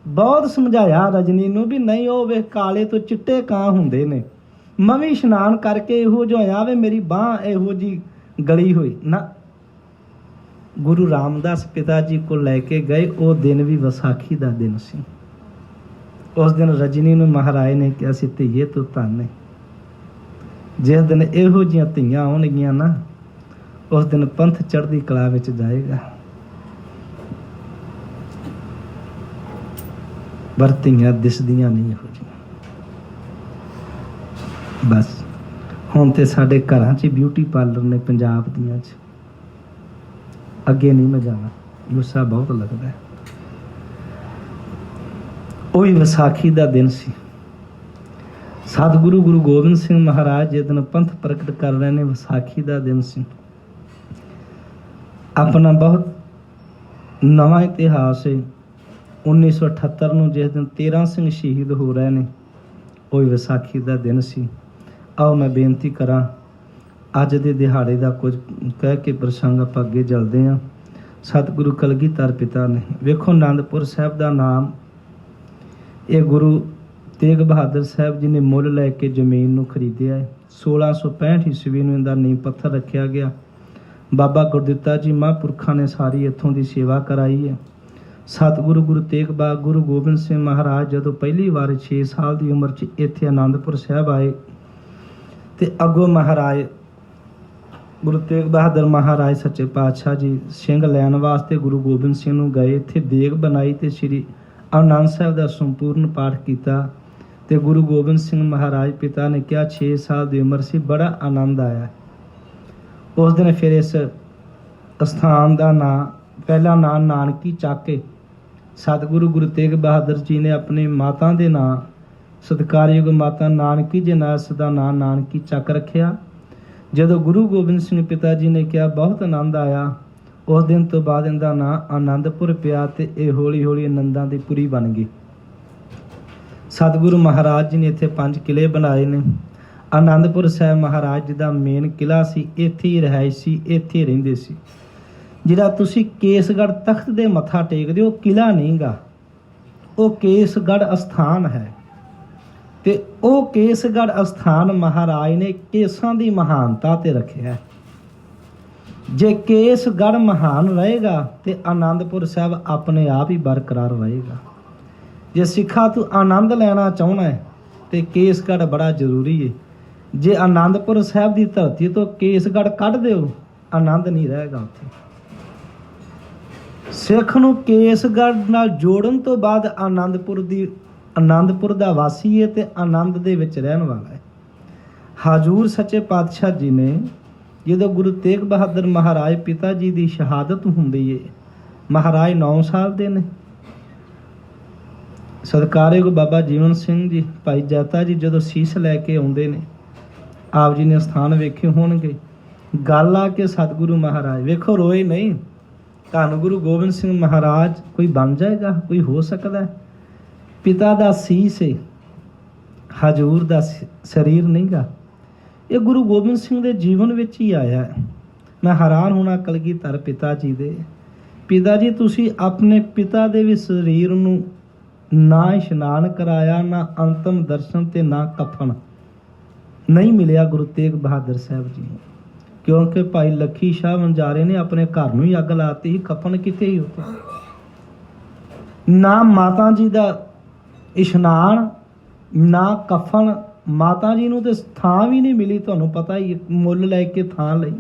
ਬਹੁਤ ਸਮਝਾਇਆ ਰਜਨੀ ਨੂੰ ਵੀ ਨਹੀਂ, ਉਹ ਵੇ ਕਾਲੇ ਤੋਂ ਚਿੱਟੇ ਕਾਂ ਹੁੰਦੇ ਨੇ। ਮੈਂ ਵੀ ਇਸ਼ਨਾਨ ਕਰਕੇ ਇਹੋ ਜਿਹਾ ਹੋਇਆ ਵੇ, ਮੇਰੀ ਬਾਂਹ ਇਹੋ ਜੀ ਗਲੀ ਹੋਈ ਨਾ। ਗੁਰੂ ਰਾਮਦਾਸ ਪਿਤਾ ਜੀ ਕੋਲ ਲੈ ਕੇ ਗਏ। ਉਹ ਦਿਨ ਵੀ ਵਿਸਾਖੀ ਦਾ ਦਿਨ ਸੀ। ਉਸ ਦਿਨ ਰਜਨੀ ਨੂੰ ਮਹਾਰਾਜ ਨੇ ਕਿਹਾ ਸੀ, ਧੀਏ ਤੂੰ ਧੰਨ ਹੈ। ਜਿਸ ਦਿਨ ਇਹੋ ਜਿਹੀਆਂ ਧੀਆਂ ਆਉਣਗੀਆਂ ਨਾ, ਉਸ ਦਿਨ ਪੰਥ ਚੜ੍ਹਦੀ ਕਲਾ ਵਿੱਚ ਜਾਏਗਾ। ਪਰ ਧੀਆਂ ਦਿਸਦੀਆਂ ਨਹੀਂ ਇਹੋ ਜਿਹੀਆਂ। ਬਸ ਹੁਣ ਤੇ ਸਾਡੇ ਘਰਾਂ 'ਚ ਬਿਊਟੀ ਪਾਰਲਰ ਨੇ ਪੰਜਾਬ ਦੀਆਂ 'ਚ। ਅੱਗੇ ਨਹੀਂ ਮੈਂ ਜਾਣਾ, ਗੁੱਸਾ ਬਹੁਤ ਲੱਗਦਾ ਹੈ। ਉਹ ਵੀ ਵਿਸਾਖੀ ਦਾ ਦਿਨ ਸੀ। ਸਤਿਗੁਰੂ ਗੁਰੂ ਗੋਬਿੰਦ ਸਿੰਘ ਮਹਾਰਾਜ ਜਿਸ ਦਿਨ ਪੰਥ ਪ੍ਰਗਟ ਕਰ ਰਹੇ ਨੇ, ਵਿਸਾਖੀ ਦਾ ਦਿਨ ਸੀ। ਆਪਣਾ ਬਹੁਤ ਨਵਾਂ ਇਤਿਹਾਸ ਹੈ। 1978 ਨੂੰ ਜਿਸ ਦਿਨ 13 ਸਿੰਘ ਸ਼ਹੀਦ ਹੋ ਰਹੇ ਨੇ, ਉਹ ਵਿਸਾਖੀ ਦਾ ਦਿਨ ਸੀ। ਆਓ ਮੈਂ ਬੇਨਤੀ ਕਰਾਂ, ਅੱਜ ਦੇ ਦਿਹਾੜੇ ਦਾ ਕੁਝ ਕਹਿ ਕੇ ਪ੍ਰਸੰਗ ਆਪਾਂ ਅੱਗੇ ਚੱਲਦੇ ਹਾਂ। ਸਤਿਗੁਰੂ ਕਲਗੀਧਰ ਪਿਤਾ ਨੇ, ਵੇਖੋ ਆਨੰਦਪੁਰ ਸਾਹਿਬ ਦਾ ਨਾਮ ਇਹ ਗੁਰੂ ਤੇਗ ਬਹਾਦਰ ਸਾਹਿਬ ਜੀ ਨੇ ਮੁੱਲ ਲੈ ਕੇ ਜ਼ਮੀਨ ਨੂੰ ਖਰੀਦਿਆ ਹੈ। 1665 ਈਸਵੀ ਨੂੰ ਇਹਦਾ ਨੀਂਹ ਪੱਥਰ ਰੱਖਿਆ ਗਿਆ। ਬਾਬਾ ਗੁਰਦਿੱਤਾ ਜੀ ਮਹਾਂਪੁਰਖਾਂ ਨੇ ਸਾਰੀ ਇੱਥੋਂ ਦੀ ਸੇਵਾ ਕਰਾਈ ਹੈ। ਸਤਿਗੁਰੂ ਗੁਰੂ ਤੇਗ ਬਹਾਦਰ ਗੁਰੂ ਗੋਬਿੰਦ ਸਿੰਘ ਮਹਾਰਾਜ ਜਦੋਂ ਪਹਿਲੀ ਵਾਰ 6 ਸਾਲ ਦੀ ਉਮਰ 'ਚ ਇੱਥੇ ਆਨੰਦਪੁਰ ਸਾਹਿਬ ਆਏ, ਤੇ ਅੱਗੋਂ ਮਹਾਰਾਜ ਗੁਰੂ ਤੇਗ ਬਹਾਦਰ ਮਹਾਰਾਜ ਸੱਚੇ ਪਾਤਸ਼ਾਹ ਜੀ ਸਿੰਘ ਲੈਣ ਵਾਸਤੇ ਗੁਰੂ ਗੋਬਿੰਦ ਸਿੰਘ ਨੂੰ ਗਏ। ਇੱਥੇ ਦੇਗ ਬਣਾਈ ਤੇ ਸ੍ਰੀ ਆਨੰਦ ਸਾਹਿਬ ਦਾ ਸੰਪੂਰਨ ਪਾਠ ਕੀਤਾ। ਤੇ ਗੁਰੂ ਗੋਬਿੰਦ ਸਿੰਘ ਮਹਾਰਾਜ ਪਿਤਾ ਨੇ ਕਿਹਾ 6 ਸਾਲ ਦੀ ਉਮਰ ਸੀ, ਬੜਾ ਆਨੰਦ ਆਇਆ। ਉਸ ਦਿਨ ਫਿਰ ਇਸ ਸਥਾਨ ਦਾ ਨਾਂ, ਪਹਿਲਾ ਨਾਂ ਨਾਨਕੀ ਚੱਕ ਕੇ ਸਤਿਗੁਰੂ ਗੁਰੂ ਤੇਗ ਬਹਾਦਰ ਜੀ ਨੇ ਆਪਣੀ ਮਾਤਾ ਦੇ ਨਾਂ, ਸਤਿਕਾਰਯੋਗ ਮਾਤਾ ਨਾਨਕੀ ਜੀ ਨਾਲ ਇਸ ਦਾ ਨਾਂ ਨਾਨਕੀ ਚੱਕ ਰੱਖਿਆ। ਜਦੋਂ ਗੁਰੂ ਗੋਬਿੰਦ ਸਿੰਘ ਪਿਤਾ ਜੀ ਨੇ ਕਿਹਾ ਬਹੁਤ ਆਨੰਦ ਆਇਆ, ਉਸ ਦਿਨ ਤੋਂ ਬਾਅਦ ਇਹਦਾ ਨਾਂ ਆਨੰਦਪੁਰ ਪਿਆ ਤੇ ਇਹ ਹੌਲੀ ਹੌਲੀ ਆਨੰਦਾਂ ਦੀ ਪੁਰੀ ਬਣ ਗਈ। ਸਤਿਗੁਰੂ ਮਹਾਰਾਜ ਜੀ ਨੇ ਇੱਥੇ 5 ਕਿਲੇ ਬਣਾਏ ਨੇ। ਆਨੰਦਪੁਰ ਸਾਹਿਬ ਮਹਾਰਾਜ ਜੀ ਦਾ ਮੇਨ ਕਿਲਾ ਸੀ, ਇੱਥੇ ਹੀ ਰਿਹਾਇਸ਼ ਸੀ, ਇੱਥੇ ਹੀ ਰਹਿੰਦੇ ਸੀ। ਜਿਹੜਾ ਤੁਸੀਂ ਕੇਸਗੜ੍ਹ ਤਖਤ ਦੇ ਮੱਥਾ ਟੇਕਦੇ ਹੋ, ਕਿਲਾ ਨਹੀਂਗਾ, ਉਹ ਕੇਸਗੜ੍ਹ ਅਸਥਾਨ ਹੈ। ਤੇ ਉਹ ਕੇਸਗੜ੍ਹ ਅਸਥਾਨ ਮਹਾਰਾਜ ਨੇ ਕੇਸਾਂ ਦੀ ਮਹਾਨਤਾ ਤੇ ਰੱਖਿਆ। ਜੇ ਕੇਸਗੜ੍ਹ ਮਹਾਨ ਰਹੇਗਾ ਤੇ ਆਨੰਦਪੁਰ ਸਾਹਿਬ ਆਪਣੇ ਆਪ ਹੀ ਬਰਕਰਾਰ ਰਹੇਗਾ। ਜੇ ਸਿੱਖਾ ਤੂੰ ਆਨੰਦ ਲੈਣਾ ਚਾਹੁੰਦਾ ਹੈ ਤੇ ਕੇਸਗੜ੍ਹ ਬੜਾ ਜ਼ਰੂਰੀ ਹੈ। ਜੇ ਆਨੰਦਪੁਰ ਸਾਹਿਬ ਦੀ ਧਰਤੀ ਤੋਂ ਕੇਸਗੜ੍ਹ ਕੱਢ ਦਿਓ, ਆਨੰਦ ਨਹੀਂ ਰਹੇਗਾ ਉੱਥੇ। ਸਿੱਖ ਨੂੰ ਕੇਸਗੜ੍ਹ ਨਾਲ ਜੋੜਨ ਤੋਂ ਬਾਅਦ ਆਨੰਦਪੁਰ ਦਾ ਵਾਸੀ ਹੈ ਤੇ ਆਨੰਦ ਦੇ ਵਿੱਚ ਰਹਿਣ ਵਾਲਾ ਹੈ। ਹਜ਼ੂਰ ਸੱਚੇ ਪਾਤਸ਼ਾਹ ਜੀ ਨੇ ਜਦੋਂ ਗੁਰੂ ਤੇਗ ਬਹਾਦਰ ਮਹਾਰਾਜ ਪਿਤਾ ਜੀ ਦੀ ਸ਼ਹਾਦਤ ਹੁੰਦੀ ਹੈ, ਮਹਾਰਾਜ 9 ਸਾਲ ਦੇ ਨੇ। ਸਤਿਕਾਰਯੋਗ ਬਾਬਾ ਜੀਵਨ ਸਿੰਘ ਜੀ, ਭਾਈ ਜਾਤਾ ਜੀ ਜਦੋਂ ਸੀਸ ਲੈ ਕੇ ਆਉਂਦੇ ਨੇ, ਆਪ ਜੀ ਨੇ ਸਥਾਨ ਵੇਖੇ ਹੋਣਗੇ। ਗੱਲ ਆ ਕੇ ਸਤਿਗੁਰੂ ਮਹਾਰਾਜ ਵੇਖੋ ਰੋਏ ਨਹੀਂ। ਧੰਨ ਗੁਰੂ ਗੋਬਿੰਦ ਸਿੰਘ ਮਹਾਰਾਜ ਕੋਈ ਬਣ ਜਾਏਗਾ, ਕੋਈ ਹੋ ਸਕਦਾ? ਪਿਤਾ ਦਾ ਸੀਸ ਹੈ, ਹਜ਼ੂਰ ਦਾ ਸਰੀਰ ਨਹੀਂਗਾ। ਇਹ ਗੁਰੂ ਗੋਬਿੰਦ ਸਿੰਘ ਦੇ ਜੀਵਨ ਵਿੱਚ ਹੀ ਆਇਆ ਹੈ। ਮੈਂ ਹੈਰਾਨ ਹੋਣਾ ਕਲਗੀਧਰ ਪਿਤਾ ਜੀ ਦੇ। ਪਿਤਾ ਜੀ ਤੁਸੀਂ ਆਪਣੇ ਪਿਤਾ ਦੇ ਵੀ ਸਰੀਰ ਨੂੰ ਨਾ ਇਸ਼ਨਾਨ ਕਰਾਇਆ, ਨਾ ਅੰਤਮ ਦਰਸ਼ਨ ਤੇ ਨਾ ਕਫਨ ਨਹੀਂ ਮਿਲਿਆ ਗੁਰੂ ਤੇਗ ਬਹਾਦਰ ਸਾਹਿਬ ਜੀ ਨੂੰ। ਕਿਉਂਕਿ ਭਾਈ ਲੱਖੀ ਸ਼ਾਹ ਵਣਜਾਰੇ ਨੇ ਆਪਣੇ ਘਰ ਨੂੰ ਹੀ ਅੱਗ ਲਾਤੀ ਸੀ, ਕਫਨ ਕਿੱਥੇ ਹੀ ਉੱਥੇ। ਨਾ ਮਾਤਾ ਜੀ ਦਾ ਇਸ਼ਨਾਨ, ਨਾ ਕਫਨ। ਮਾਤਾ ਜੀ ਨੂੰ ਤੇ ਥਾਂ ਵੀ ਨਹੀਂ ਮਿਲੀ, ਤੁਹਾਨੂੰ ਪਤਾ ਹੀ, ਮੁੱਲ ਲੈ ਕੇ ਥਾਂ ਲਈ।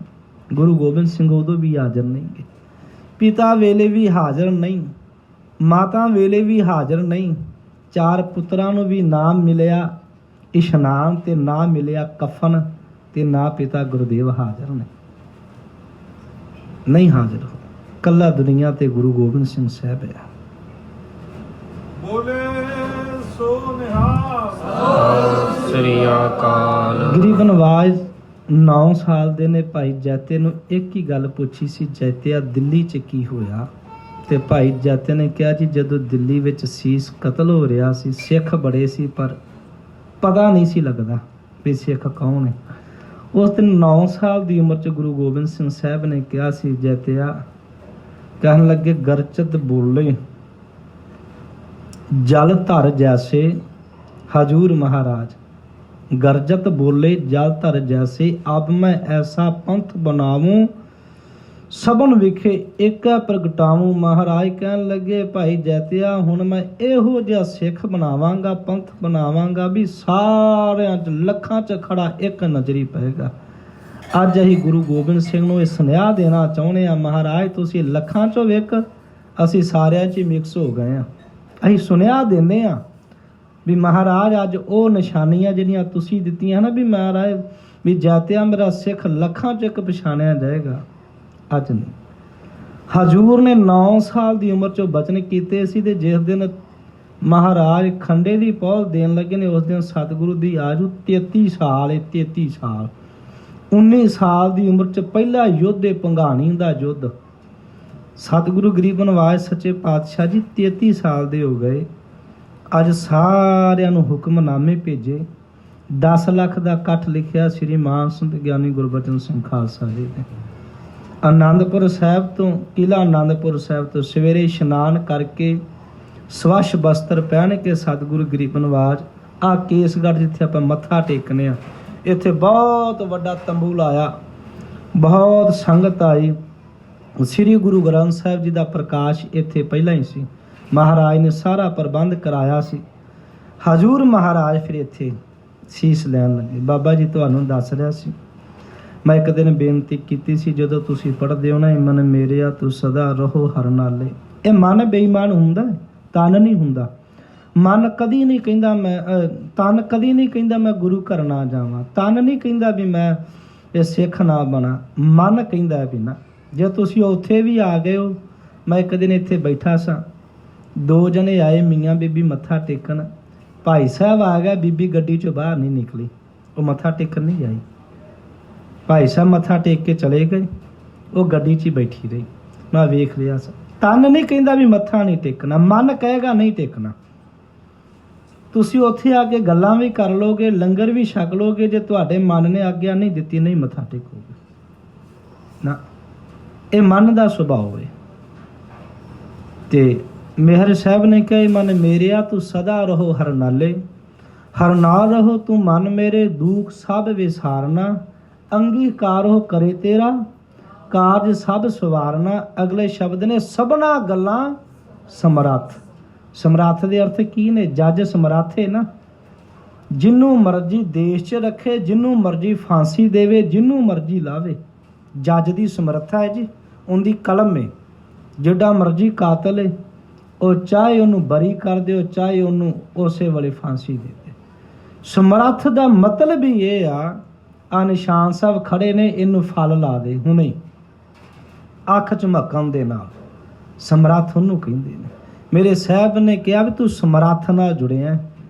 ਗੁਰੂ ਗੋਬਿੰਦ ਸਿੰਘ ਉਦੋਂ ਵੀ ਹਾਜ਼ਰ ਨਹੀਂ ਗਏ, ਪਿਤਾ ਵੇਲੇ ਵੀ ਹਾਜ਼ਰ ਨਹੀਂ, ਮਾਤਾ ਵੇਲੇ ਵੀ ਹਾਜ਼ਰ ਨਹੀਂ। 4 ਪੁੱਤਰਾਂ ਨੂੰ ਵੀ ਨਾ ਮਿਲਿਆ ਇਸ਼ਨਾਨ ਤੇ ਨਾ ਮਿਲਿਆ ਕਫਨ ਤੇ ਨਾ ਪਿਤਾ ਗੁਰਦੇਵ ਹਾਜ਼ਰ ਨੇ, ਨਹੀਂ ਹਾਜ਼ਰ ਹੋ। ਕੱਲਾ ਦੁਨੀਆ ਤੇ ਗੁਰੂ ਗੋਬਿੰਦ ਸਿੰਘ ਸਾਹਿਬ ਹੈ। ਬੋਲੇ ਸੋ ਨਿਹਾਲ। ਸ੍ਰੀ ਅਕਾਲ। ਗਰੀਬ ਨਵਾਜ਼ 9 ਸਾਲ ਦੇ ਨੇ। ਭਾਈ ਜੈਤੇ ਨੂੰ ਇੱਕ ਹੀ ਗੱਲ ਪੁੱਛੀ ਸੀ, ਜੈਤਿਆ ਦਿੱਲੀ 'ਚ ਕੀ ਹੋਇਆ? ਤੇ ਭਾਈ ਜੈਤੇ ਨੇ ਕਿਹਾ ਜੀ ਜਦੋਂ ਦਿੱਲੀ ਵਿੱਚ ਸੀਸ ਕਤਲ ਹੋ ਰਿਹਾ ਸੀ, ਸਿੱਖ ਬੜੇ ਸੀ ਪਰ ਪਤਾ ਨਹੀਂ ਸੀ ਲੱਗਦਾ ਵੀ ਸਿੱਖ ਕੌਣ ਹੈ। ਉਸ ਦਿਨ 9 ਸਾਲ ਦੀ ਉਮਰ 'ਚ ਗੁਰੂ ਗੋਬਿੰਦ ਸਿੰਘ ਸਾਹਿਬ ਨੇ ਕਿਹਾ ਸੀ, ਜੈਤਿਆ, ਕਹਿਣ ਲੱਗੇ, ਗਰਚਤ ਬੋਲੇ ਜਲ ਧਰ ਜੈਸੇ ਹਜੂਰ ਮਹਾਰਾਜ, ਗਰਜਤ बोले जल धर जैसे, अब मैं ऐसा पंथ बनाऊं सबन विखे एक प्रगटाऊं। महाराज कहन लगे, भाई जैतिया, हुण मैं इहो जिहा सिख बनावांगा, पंथ बनावांगा भी सारिਆਂ 'ਚ ਲੱਖਾਂ 'ਚ खड़ा एक नजरी पएगा। ਅੱਜ ਅਸੀਂ ਗੁਰੂ ਗੋਬਿੰਦ ਸਿੰਘ ਨੂੰ ਇਹ ਸੁਨੇਹਾ ਦੇਣਾ ਚਾਹੁੰਦੇ ਹਾਂ, ਮਹਾਰਾਜ ਤੁਸੀਂ ਲੱਖਾਂ 'ਚੋਂ ਵੇਖ, ਅਸੀਂ ਸਾਰਿਆਂ 'ਚ ਮਿਕਸ ਹੋ ਗਏ ਹਾਂ। ਅਸੀਂ ਸੁਨੇਹਾ ਦਿੰਦੇ ਹਾਂ ਵੀ ਮਹਾਰਾਜ ਅੱਜ ਉਹ ਨਿਸ਼ਾਨੀਆਂ ਜਿਹੜੀਆਂ ਤੁਸੀਂ ਦਿੱਤੀਆਂ ਨਾ, ਵੀ ਮਹਾਰਾਜ ਵੀ ਜੈਤਿਆ ਮੇਰਾ ਸਿੱਖ ਲੱਖਾਂ 'ਚ ਇੱਕ ਪਛਾਣਿਆ ਜਾਏਗਾ, ਅੱਜ ਨਹੀਂ। ਹਜੂਰ ਨੇ 9 ਸਾਲ ਦੀ ਉਮਰ 'ਚੋਂ ਬਚਨ ਕੀਤੇ ਸੀ, ਤੇ ਜਿਸ ਦਿਨ ਮਹਾਰਾਜ ਖੰਡੇ ਦੀ ਪਹੁਲ ਦੇਣ ਲੱਗੇ ਨੇ, ਉਸ ਦਿਨ ਸਤਿਗੁਰੂ ਦੀ ਆਯੂ 33 ਸਾਲ 33 ਸਾਲ 19 ਸਾਲ ਦੀ ਉਮਰ 'ਚ ਪਹਿਲਾ ਯੁੱਧ ਭੰਗਾਣੀ ਦਾ ਯੁੱਧ। ਸਤਿਗੁਰੂ ਗਰੀਬ ਨਿਵਾਜ ਸੱਚੇ ਪਾਤਸ਼ਾਹ ਜੀ 33 ਸਾਲ ਦੇ ਹੋ ਗਏ। ਅੱਜ ਸਾਰਿਆਂ ਨੂੰ ਹੁਕਮਨਾਮੇ ਭੇਜੇ, 10 ਲੱਖ ਦਾ ਇਕੱਠ ਲਿਖਿਆ ਸ੍ਰੀ ਮਾਨ ਸੰਤ ਗਿਆਨੀ ਗੁਰਬਚਨ ਸਿੰਘ ਖਾਲਸਾ ਜੀ ਨੇ। ਆਨੰਦਪੁਰ ਸਾਹਿਬ ਤੋਂ, ਕਿਲ੍ਹਾ ਆਨੰਦਪੁਰ ਸਾਹਿਬ ਤੋਂ ਸਵੇਰੇ ਇਸ਼ਨਾਨ ਕਰਕੇ ਸਵੱਛ ਬਸਤਰ ਪਹਿਨ ਕੇ ਸਤਿਗੁਰੂ ਗਰੀਬ ਨਿਵਾਜ ਆ ਕੇਸਗੜ੍ਹ ਜਿੱਥੇ ਆਪਾਂ ਮੱਥਾ ਟੇਕਨੇ ਆ, ਇੱਥੇ ਬਹੁਤ ਵੱਡਾ ਤੰਬੂ ਲਾਇਆ, ਬਹੁਤ ਸੰਗਤ ਆਈ। ਸ੍ਰੀ ਗੁਰੂ ਗ੍ਰੰਥ ਸਾਹਿਬ ਜੀ ਦਾ ਪ੍ਰਕਾਸ਼ ਇੱਥੇ ਪਹਿਲਾਂ ਹੀ ਸੀ, ਮਹਾਰਾਜ ਨੇ ਸਾਰਾ ਪ੍ਰਬੰਧ ਕਰਾਇਆ ਸੀ। ਹਜੂਰ ਮਹਾਰਾਜ ਫਿਰ ਇੱਥੇ ਸੀਸ ਲੈਣ ਲੱਗੇ। ਬਾਬਾ ਜੀ ਤੁਹਾਨੂੰ ਦੱਸ ਰਿਹਾ ਸੀ, ਮੈਂ ਇੱਕ ਦਿਨ ਬੇਨਤੀ ਕੀਤੀ ਸੀ, ਜਦੋਂ ਤੁਸੀਂ ਪੜ੍ਹਦੇ ਹੋ ਨਾ, ਮਨ ਮੇਰਿਆ ਤੂੰ ਸਦਾ ਰਹੋ ਹਰ ਨਾਲੇ, ਇਹ ਮਨ ਬੇਈਮਾਨ ਹੁੰਦਾ, ਤਨ ਨਹੀਂ ਹੁੰਦਾ। ਮਨ ਕਦੀ ਨਹੀਂ ਕਹਿੰਦਾ ਤਨ ਕਦੀ ਨਹੀਂ ਕਹਿੰਦਾ ਮੈਂ ਗੁਰੂ ਘਰ ਨਾ ਜਾਵਾਂ, ਤਨ ਨਹੀਂ ਕਹਿੰਦਾ ਵੀ ਮੈਂ ਇਹ ਸਿੱਖ ਨਾ ਬਣਾ, ਮਨ ਕਹਿੰਦਾ ਵੀ ਨਾ। ਜੇ ਤੁਸੀਂ ਉੱਥੇ ਵੀ ਆ ਗਏ ਹੋ, ਮੈਂ ਇੱਕ ਦਿਨ ਇੱਥੇ ਬੈਠਾ ਸਾਂ, 2 ਜਣੇ ਆਏ ਮੀਆਂ ਬੀਬੀ ਮੱਥਾ ਟੇਕਣ, ਭਾਈ ਸਾਹਿਬ ਆ ਗਿਆ, ਬੀਬੀ ਗੱਡੀ 'ਚੋਂ ਬਾਹਰ ਨਹੀਂ ਨਿਕਲੀ, ਉਹ ਮੱਥਾ ਟੇਕਣ ਨਹੀਂ ਆਈ। ਭਾਈ ਸਾਹਿਬ ਮੱਥਾ ਟੇਕ ਕੇ ਚਲੇ ਗਏ, ਉਹ ਗੱਡੀ 'ਚ ਹੀ ਬੈਠੀ ਰਹੀ। ਮੈਂ ਵੇਖ ਲਿਆ ਸਾਂ, ਤਨ ਨਹੀਂ ਕਹਿੰਦਾ ਵੀ ਮੱਥਾ ਨਹੀਂ ਟੇਕਣਾ, ਮਨ ਕਹੇਗਾ ਨਹੀਂ ਟੇਕਣਾ। ਤੁਸੀਂ ਉੱਥੇ ਆ ਕੇ ਗੱਲਾਂ ਵੀ ਕਰ ਲੋਗੇ, ਲੰਗਰ ਵੀ ਛਕ ਲੋਗੇ, ਜੇ ਤੁਹਾਡੇ ਮਨ ਨੇ ਆਗਿਆ ਨਹੀਂ ਦਿੱਤੀ, ਨਹੀਂ ਮੱਥਾ ਟੇਕੋਗੇ ਨਾ। ਇਹ ਮਨ ਦਾ ਸੁਭਾਅ ਹੈ। ਤੇ ਮੇਹਰ ਸਾਹਿਬ ਨੇ ਕਿਹਾ, ਮਨ ਮੇਰਿਆ ਤੂੰ ਸਦਾ ਰਹੋ ਹਰ ਨਾਲੇ, ਹਰ ਨਾਲ ਰਹੋ ਤੂੰ ਮਨ ਮੇਰੇ, ਦੁੱਖ ਸਭ ਵਿਸਾਰਨਾ, ਅੰਗੀਕਾਰ ਹੋ ਕਰੇ ਤੇਰਾ, ਕਾਰਜ ਸਭ ਸਵਾਰਨਾ। ਅਗਲੇ ਸ਼ਬਦ ਨੇ ਸਭਨਾ ਗੱਲਾਂ ਸਮਰੱਥ। ਸਮਰੱਥ ਦੇ ਅਰਥ ਕੀ ਨੇ? ਜੱਜ ਸਮਰੱਥ ਹੈ ਨਾ, ਜਿਹਨੂੰ ਮਰਜ਼ੀ ਦੇਸ਼ 'ਚ ਰੱਖੇ, ਜਿਹਨੂੰ ਮਰਜ਼ੀ ਫਾਂਸੀ ਦੇਵੇ, ਜਿਹਨੂੰ ਮਰਜ਼ੀ ਲਾਵੇ, ਜੱਜ ਦੀ ਸਮਰੱਥਾ ਹੈ ਜੀ, ਉਹਦੀ ਕਲਮ ਹੈ। ਜਿਹੜਾ ਮਰਜ਼ੀ ਕਾਤਲ ਹੈ, ਉਹ ਚਾਹੇ ਉਹਨੂੰ ਬਰੀ ਕਰ ਦਿਓ, ਚਾਹੇ ਉਹਨੂੰ ਉਸੇ ਵੇਲੇ ਫਾਂਸੀ ਦੇ ਦੇ। ਸਮਰੱਥ ਦਾ ਮਤਲਬ ਹੀ ਇਹ ਆ ਨਿਸ਼ਾਨ ਸਾਹਿਬ ਖੜੇ ਨੇ, ਇਹਨੂੰ ਫਲ ਲਾ ਦੇ ਹੁਣੇ, ਅੱਖ ਝਮਕਣ ਦੇ ਨਾਲ। ਸਮਰੱਥ ਉਹਨੂੰ ਕਹਿੰਦੇ ਨੇ। ਮੇਰੇ ਸਾਹਿਬ ਨੇ ਕਿਹਾ ਵੀ ਤੂੰ ਸਮਰੱਥ ਨਾਲ ਜੁੜਿਆ,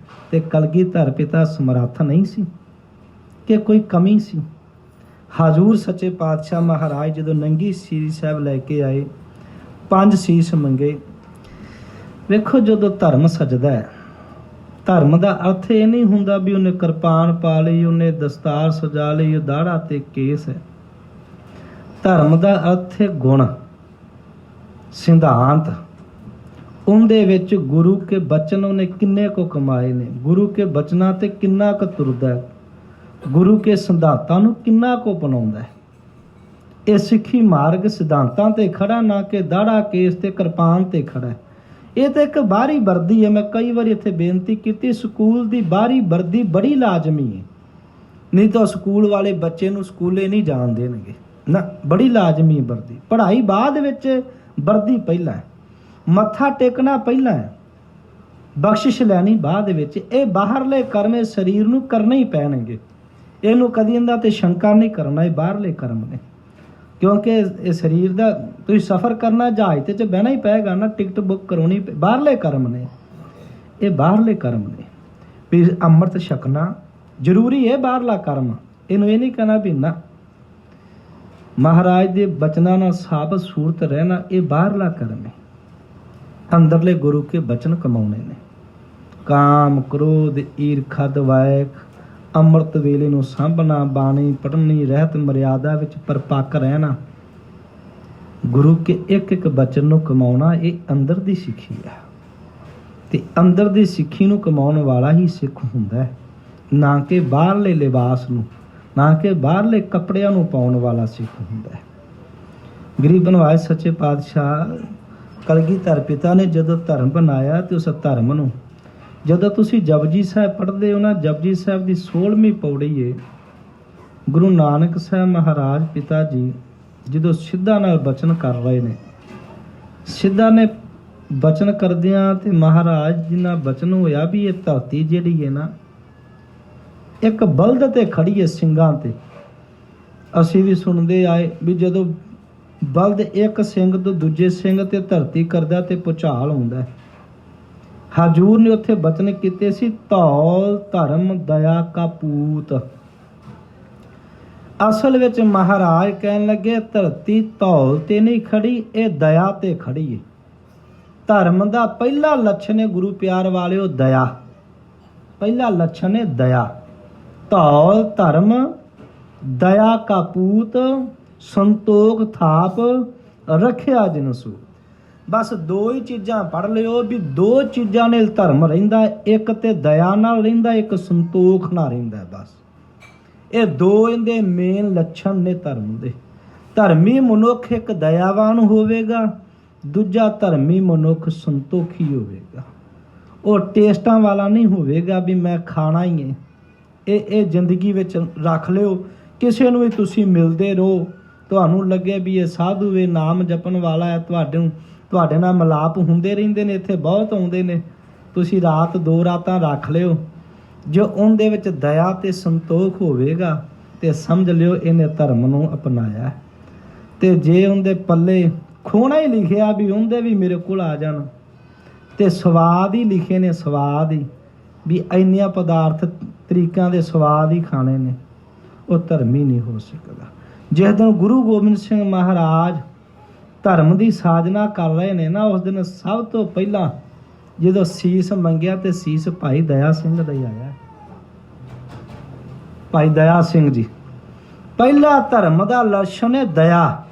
ਤੇ ਕਲਗੀਧਰ ਪਿਤਾ ਸਮਰੱਥ ਨਹੀਂ ਸੀ ਕਿ ਕੋਈ ਕਮੀ ਸੀ? ਹਜ਼ੂਰ ਸੱਚੇ ਪਾਤਸ਼ਾਹ ਮਹਾਰਾਜ ਜਦੋਂ ਨੰਗੀ ਸੀਸ ਸਾਹਿਬ ਲੈ ਕੇ ਆਏ, 5 ਸੀਸ ਮੰਗੇ। ਵੇਖੋ, ਜਦੋਂ ਧਰਮ ਸਜਦਾ ਹੈ, ਧਰਮ ਦਾ ਅਰਥ ਇਹ ਨਹੀਂ ਹੁੰਦਾ ਵੀ ਉਹਨੇ ਕਿਰਪਾਨ ਪਾ ਲਈ, ਉਹਨੇ ਦਸਤਾਰ ਸਜਾ ਲਈ, ਉਹ ਦਾੜਾ ਤੇ ਕੇਸ ਹੈ। ਧਰਮ ਦਾ ਅਰਥ ਹੈ ਗੁਣ, ਸਿਧਾਂਤ। ਉਹਦੇ ਵਿੱਚ ਗੁਰੂ ਕੇ ਬਚਨ ਉਹਨੇ ਕਿੰਨੇ ਕੁ ਕਮਾਏ ਨੇ, ਗੁਰੂ ਕੇ ਬਚਨਾਂ ਤੇ ਕਿੰਨਾ ਕੁ ਤੁਰਦਾ, ਗੁਰੂ ਕੇ ਸਿਧਾਂਤਾਂ ਨੂੰ ਕਿੰਨਾ ਕੁ ਅਪਣਾਉਂਦਾ ਹੈ। ਇਹ ਸਿੱਖੀ ਮਾਰਗ ਸਿਧਾਂਤਾਂ ਤੇ ਖੜਾ, ਨਾ ਕਿ ਦਾੜਾ ਕੇਸ ਤੇ ਕਿਰਪਾਨ ਤੇ ਖੜਾ ਹੈ। ਇਹ ਤਾਂ ਇੱਕ ਬਾਹਰੀ ਵਰਦੀ ਹੈ। ਮੈਂ ਕਈ ਵਾਰੀ ਇੱਥੇ ਬੇਨਤੀ ਕੀਤੀ, ਸਕੂਲ ਦੀ ਬਾਹਰੀ ਵਰਦੀ ਬੜੀ ਲਾਜ਼ਮੀ ਹੈ, ਨਹੀਂ ਤਾਂ ਸਕੂਲ ਵਾਲੇ ਬੱਚੇ ਨੂੰ ਸਕੂਲੇ ਨਹੀਂ ਜਾਣ ਦੇਣਗੇ ਨਾ। ਬੜੀ ਲਾਜ਼ਮੀ ਵਰਦੀ, ਪੜ੍ਹਾਈ ਬਾਅਦ ਵਿੱਚ, ਵਰਦੀ ਪਹਿਲਾਂ ਹੈ। ਮੱਥਾ ਟੇਕਣਾ ਪਹਿਲਾਂ ਹੈ, ਬਖਸ਼ਿਸ਼ ਲੈਣੀ ਬਾਅਦ ਵਿੱਚ। ਇਹ ਬਾਹਰਲੇ ਕਰਮ ਇਹ ਸਰੀਰ ਨੂੰ ਕਰਨੇ ਹੀ ਪੈਣਗੇ, ਇਹਨੂੰ ਕਦੀ ਇਹਦਾ ਤੇ ਸ਼ੰਕਾ ਨਹੀਂ ਕਰਨਾ, ਇਹ ਬਾਹਰਲੇ ਕਰਮ ਨੇ। ਕਿਉਂਕਿ ਇਹ ਸਰੀਰ ਦਾ ਤੁਸੀਂ ਸਫ਼ਰ ਕਰਨਾ, ਜਹਾਜ਼ ਤੇ 'ਚ ਬਹਿਣਾ ਹੀ ਪਏਗਾ ਨਾ, ਟਿਕਟ ਬੁੱਕ ਕਰਾਉਣੀ, ਬਾਹਰਲੇ ਕਰਮ ਨੇ ਇਹ, ਬਾਹਰਲੇ ਕਰਮ ਨੇ। ਵੀ ਅੰਮ੍ਰਿਤ ਛਕਣਾ ਜ਼ਰੂਰੀ ਹੈ, ਬਾਹਰਲਾ ਕਰਮ। ਇਹਨੂੰ ਇਹ ਨਹੀਂ ਕਹਿਣਾ ਵੀ ਨਾ, ਮਹਾਰਾਜ ਦੇ ਬਚਨਾਂ ਨਾਲ ਸਾਬਤ ਸੂਰਤ ਰਹਿਣਾ, ਇਹ ਬਾਹਰਲਾ ਕਰਮ ਹੈ। ਅੰਦਰਲੇ ਗੁਰੂ ਕੇ ਬਚਨ ਕਮਾਉਣੇ ਨੇ। ਕਾਮ, ਕ੍ਰੋਧ, ਈਰਖਾ, ਦਵੈਕ, ਅੰਮ੍ਰਿਤ ਵੇਲੇ ਨੂੰ ਸਾਂਭਣਾ, ਬਾਣੀ ਪੜ੍ਹਨੀ, ਰਹਿਤ ਮਰਿਆਦਾ ਵਿੱਚ ਪਰਪੱਕ ਰਹਿਣਾ, ਗੁਰੂ ਕੇ ਇੱਕ ਇੱਕ ਬਚਨ ਨੂੰ ਕਮਾਉਣਾ, ਇਹ ਅੰਦਰ ਦੀ ਸਿੱਖੀ ਹੈ। ਤੇ ਅੰਦਰ ਦੀ ਸਿੱਖੀ ਨੂੰ ਕਮਾਉਣ ਵਾਲਾ ਹੀ ਸਿੱਖ ਹੁੰਦਾ ਹੈ, ਨਾ ਕਿ ਬਾਹਰਲੇ ਲਿਬਾਸ ਨੂੰ, ਨਾ ਕਿ ਬਾਹਰਲੇ ਕੱਪੜਿਆਂ ਨੂੰ ਪਾਉਣ ਵਾਲਾ ਸਿੱਖ ਹੁੰਦਾ ਹੈ। ਗਰੀਬ ਨਿਵਾਜ ਸੱਚੇ ਪਾਤਸ਼ਾਹ ਕਲਗੀਧਰ ਪਿਤਾ ਨੇ ਜਦੋਂ ਧਰਮ ਬਣਾਇਆ ਤੇ ਉਸ ਧਰਮ ਨੂੰ, ਜਦੋਂ ਤੁਸੀਂ ਜਪਜੀ ਸਾਹਿਬ ਪੜ੍ਹਦੇ ਹੋ ਨਾ, ਜਪਜੀ ਸਾਹਿਬ ਦੀ 16ਵੀਂ ਪੌੜੀ ਹੈ, ਗੁਰੂ ਨਾਨਕ ਸਾਹਿਬ ਮਹਾਰਾਜ ਪਿਤਾ ਜੀ ਜਦੋਂ ਸਿੱਧਾ ਨਾਲ ਬਚਨ ਕਰ ਰਹੇ ਨੇ, ਸਿੱਧਾ ਨੇ ਬਚਨ ਕਰਦਿਆਂ ਤੇ ਮਹਾਰਾਜ ਜੀ ਨਾਲ ਬਚਨ ਹੋਇਆ ਵੀ ਇਹ ਧਰਤੀ ਜਿਹੜੀ ਹੈ ਨਾ, ਇੱਕ ਬਲਦ ਤੇ ਖੜੀ ਹੈ ਸਿੰਘਾਂ ਤੇ। ਅਸੀਂ ਵੀ ਸੁਣਦੇ ਆਏ ਵੀ ਜਦੋਂ ਬਲਦ ਇੱਕ ਸਿੰਘ ਤੋਂ ਦੂਜੇ ਸਿੰਘ ਤੇ ਧਰਤੀ ਕਰਦਾ ਤੇ ਭੁਚਾਲ ਆਉਂਦਾ ਹੈ। ਹਜੂਰ ਨੇ ਉੱਥੇ ਬਚਨ ਕੀਤੇ ਸੀ, ਧੌਲ ਧਰਮ ਦਇਆ ਕਾ ਪੂਤ। ਅਸਲ ਵਿੱਚ ਮਹਾਰਾਜ ਕਹਿਣ ਲੱਗੇ ਧਰਤੀ ਧੌਲ ਤੇ ਨਹੀਂ ਖੜੀ, ਇਹ ਦਇਆ ਤੇ ਖੜੀ ਹੈ। ਧਰਮ ਦਾ ਪਹਿਲਾ ਲੱਛਣ ਹੈ ਗੁਰੂ ਪਿਆਰ ਵਾਲਿਓ ਦਇਆ, ਪਹਿਲਾ ਲੱਛਣ ਹੈ ਦਇਆ। ਧੌਲ ਧਰਮ ਦਇਆ ਕਾ ਪੂਤ, ਸੰਤੋਖ ਥਾਪ ਰੱਖਿਆ ਜਿਨਸੂ। ਬਸ ਦੋ ਹੀ ਚੀਜ਼ਾਂ ਪੜ੍ਹ ਲਿਓ ਵੀ ਦੋ ਚੀਜ਼ਾਂ ਨੇ ਧਰਮ ਰਹਿੰਦਾ, ਇੱਕ ਤੇ ਦਇਆ ਨਾਲ ਰਹਿੰਦਾ, ਇੱਕ ਸੰਤੋਖ ਨਾਲ ਰਹਿੰਦਾ। ਬਸ ਇਹ ਦੋ ਇਹਦੇ ਮੇਨ ਲੱਛਣ ਨੇ ਧਰਮ ਦੇ। ਧਰਮੀ ਮਨੁੱਖ ਇੱਕ ਦਇਆਵਾਨ ਹੋਵੇਗਾ, ਦੂਜਾ ਧਰਮੀ ਮਨੁੱਖ ਸੰਤੋਖੀ ਹੋਵੇਗਾ। ਉਹ ਟੇਸਟਾਂ ਵਾਲਾ ਨਹੀਂ ਹੋਵੇਗਾ ਵੀ ਮੈਂ ਖਾਣਾ ਹੀ ਹੈ। ਇਹ ਜ਼ਿੰਦਗੀ ਵਿੱਚ ਰੱਖ ਲਿਓ। ਕਿਸੇ ਨੂੰ ਵੀ ਤੁਸੀਂ ਮਿਲਦੇ ਰਹੋ, ਤੁਹਾਨੂੰ ਲੱਗੇ ਵੀ ਇਹ ਸਾਧੂ ਵੇ, ਨਾਮ ਜਪਣ ਵਾਲਾ ਹੈ, ਤੁਹਾਡੇ ਨਾਲ ਮਿਲਾਪ ਹੁੰਦੇ ਰਹਿੰਦੇ ਨੇ, ਇੱਥੇ ਬਹੁਤ ਆਉਂਦੇ ਨੇ, ਤੁਸੀਂ ਰਾਤ ਦੋ ਰਾਤਾਂ ਰੱਖ ਲਿਓ। ਜੋ ਉਹਦੇ ਵਿੱਚ ਦਇਆ ਤੇ ਸੰਤੋਖ ਹੋਵੇਗਾ ਤੇ ਸਮਝ ਲਿਓ ਇਹਨੇ ਧਰਮ ਨੂੰ ਅਪਣਾਇਆ। ਤੇ ਜੇ ਉਹਦੇ ਪੱਲੇ ਖੋਣਾ ਹੀ ਲਿਖਿਆ ਵੀ ਉਹਦੇ ਵੀ ਮੇਰੇ ਕੋਲ ਆ ਜਾਣ, ਤੇ ਸਵਾਦ ਹੀ ਲਿਖੇ ਨੇ, ਸਵਾਦ ਹੀ ਵੀ ਇੰਨੀਆਂ ਪਦਾਰਥ ਤਰੀਕਿਆਂ ਦੇ ਸਵਾਦ ਹੀ ਖਾਣੇ ਨੇ, ਉਹ ਧਰਮੀ ਨਹੀਂ ਹੋ ਸਕਦਾ। ਜਿਸ ਦਿਨ ਗੁਰੂ ਗੋਬਿੰਦ ਸਿੰਘ ਮਹਾਰਾਜ ਧਰਮ ਦੀ ਸਾਜਨਾ ਕਰ ਰਹੇ ਨੇ ਨਾ, ਉਸ ਦਿਨ ਸਭ ਤੋਂ ਪਹਿਲਾਂ ਜਦੋਂ ਸੀਸ ਮੰਗਿਆ ਤੇ ਸੀਸ ਭਾਈ ਦਇਆ ਸਿੰਘ ਦਾ ਹੀ ਆਇਆ। ਭਾਈ ਦਇਆ ਸਿੰਘ ਜੀ, ਪਹਿਲਾ ਧਰਮ ਦਾ ਲੱਛਣ ਹੈ ਦਇਆ,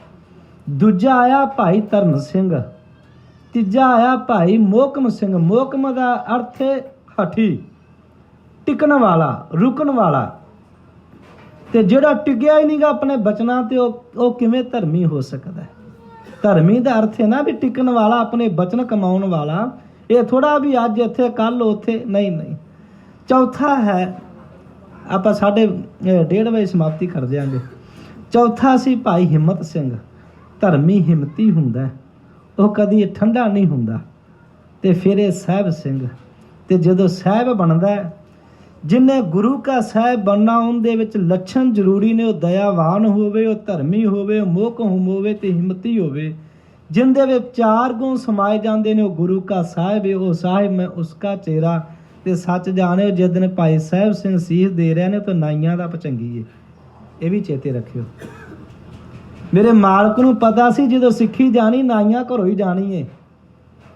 ਦੂਜਾ ਆਇਆ ਭਾਈ ਧਰਮ ਸਿੰਘ, ਤੀਜਾ ਆਇਆ ਭਾਈ ਮੋਹਕਮ ਸਿੰਘ। ਮੋਹਕਮ ਦਾ ਅਰਥ ਹੈ ਹਠੀ, ਟਿਕਣ ਵਾਲਾ, ਰੁਕਣ ਵਾਲਾ। ਤੇ ਜਿਹੜਾ ਟਿਕਿਆ ਹੀ ਨਹੀਂਗਾ ਆਪਣੇ ਬਚਨਾਂ ਤੇ, ਉਹ ਕਿਵੇਂ ਧਰਮੀ ਹੋ ਸਕਦਾ ਹੈ? ਧਰਮੀ ਦਾ ਅਰਥ ਹੈ ਨਾ ਵੀ ਟਿਕਣ ਵਾਲਾ, ਆਪਣੇ ਬਚਨ ਕਮਾਉਣ ਵਾਲਾ। ਇਹ ਥੋੜਾ ਵੀ ਅੱਜ ਇੱਥੇ ਕੱਲ ਉੱਥੇ, ਨਹੀਂ ਨਹੀਂ। ਚੌਥਾ ਹੈ, ਆਪਾਂ 1:30 ਵਜੇ ਸਮਾਪਤੀ ਕਰ ਦਿਆਂਗੇ। ਚੌਥਾ ਸੀ ਭਾਈ ਹਿੰਮਤ ਸਿੰਘ। ਧਰਮੀ ਹਿੰਮਤੀ ਹੁੰਦਾ, ਉਹ ਕਦੀ ਠੰਡਾ ਨਹੀਂ ਹੁੰਦਾ। ਤੇ ਫਿਰ ਇਹ ਸਾਹਿਬ ਸਿੰਘ। ਤੇ ਜਦੋਂ ਸਾਹਿਬ ਬਣਦਾ, ਜਿਨੇ ਗੁਰੂ ਕਾ ਸਾਹਿਬ ਬਣਨਾ, ਉਹਦੇ ਵਿੱਚ ਲੱਛਣ ਜ਼ਰੂਰੀ ਨੇ। ਉਹ ਦਇਆਵਾਨ ਹੋਵੇ, ਉਹ ਧਰਮੀ ਹੋਵੇ, ਉਹ ਮੋਹਕਮ ਹੋਵੇ ਤੇ ਹਿੰਮਤੀ ਹੋਵੇ। ਜਿੰਦੇ ਵਿੱਚ ਚਾਰ ਗੁਣ ਸਮਾਏ ਜਾਂਦੇ ਨੇ, ਉਹ ਗੁਰੂ ਕਾ ਸਾਹਿਬ ਹੈ। ਉਹ ਸਾਹਿਬ ਮੈਂ ਉਸਕਾ ਚਿਹਰਾ। ਤੇ ਸੱਚ ਜਾਣਿਓ, ਜਿਸ ਦਿਨ ਭਾਈ ਸਾਹਿਬ ਸਿੰਘ ਸੀਸ ਦੇ ਰਹੇ ਨੇ ਤਾਂ ਨਾਈਆਂ ਦਾ ਪਚੰਗੀ ਹੈ, ਇਹ ਵੀ ਚੇਤੇ ਰੱਖਿਓ। ਮੇਰੇ ਮਾਲਕ ਨੂੰ ਪਤਾ ਸੀ ਜਦੋਂ ਸਿੱਖੀ ਜਾਣੀ, ਨਾਈਆਂ ਘਰੋਂ ਹੀ ਜਾਣੀ ਹੈ।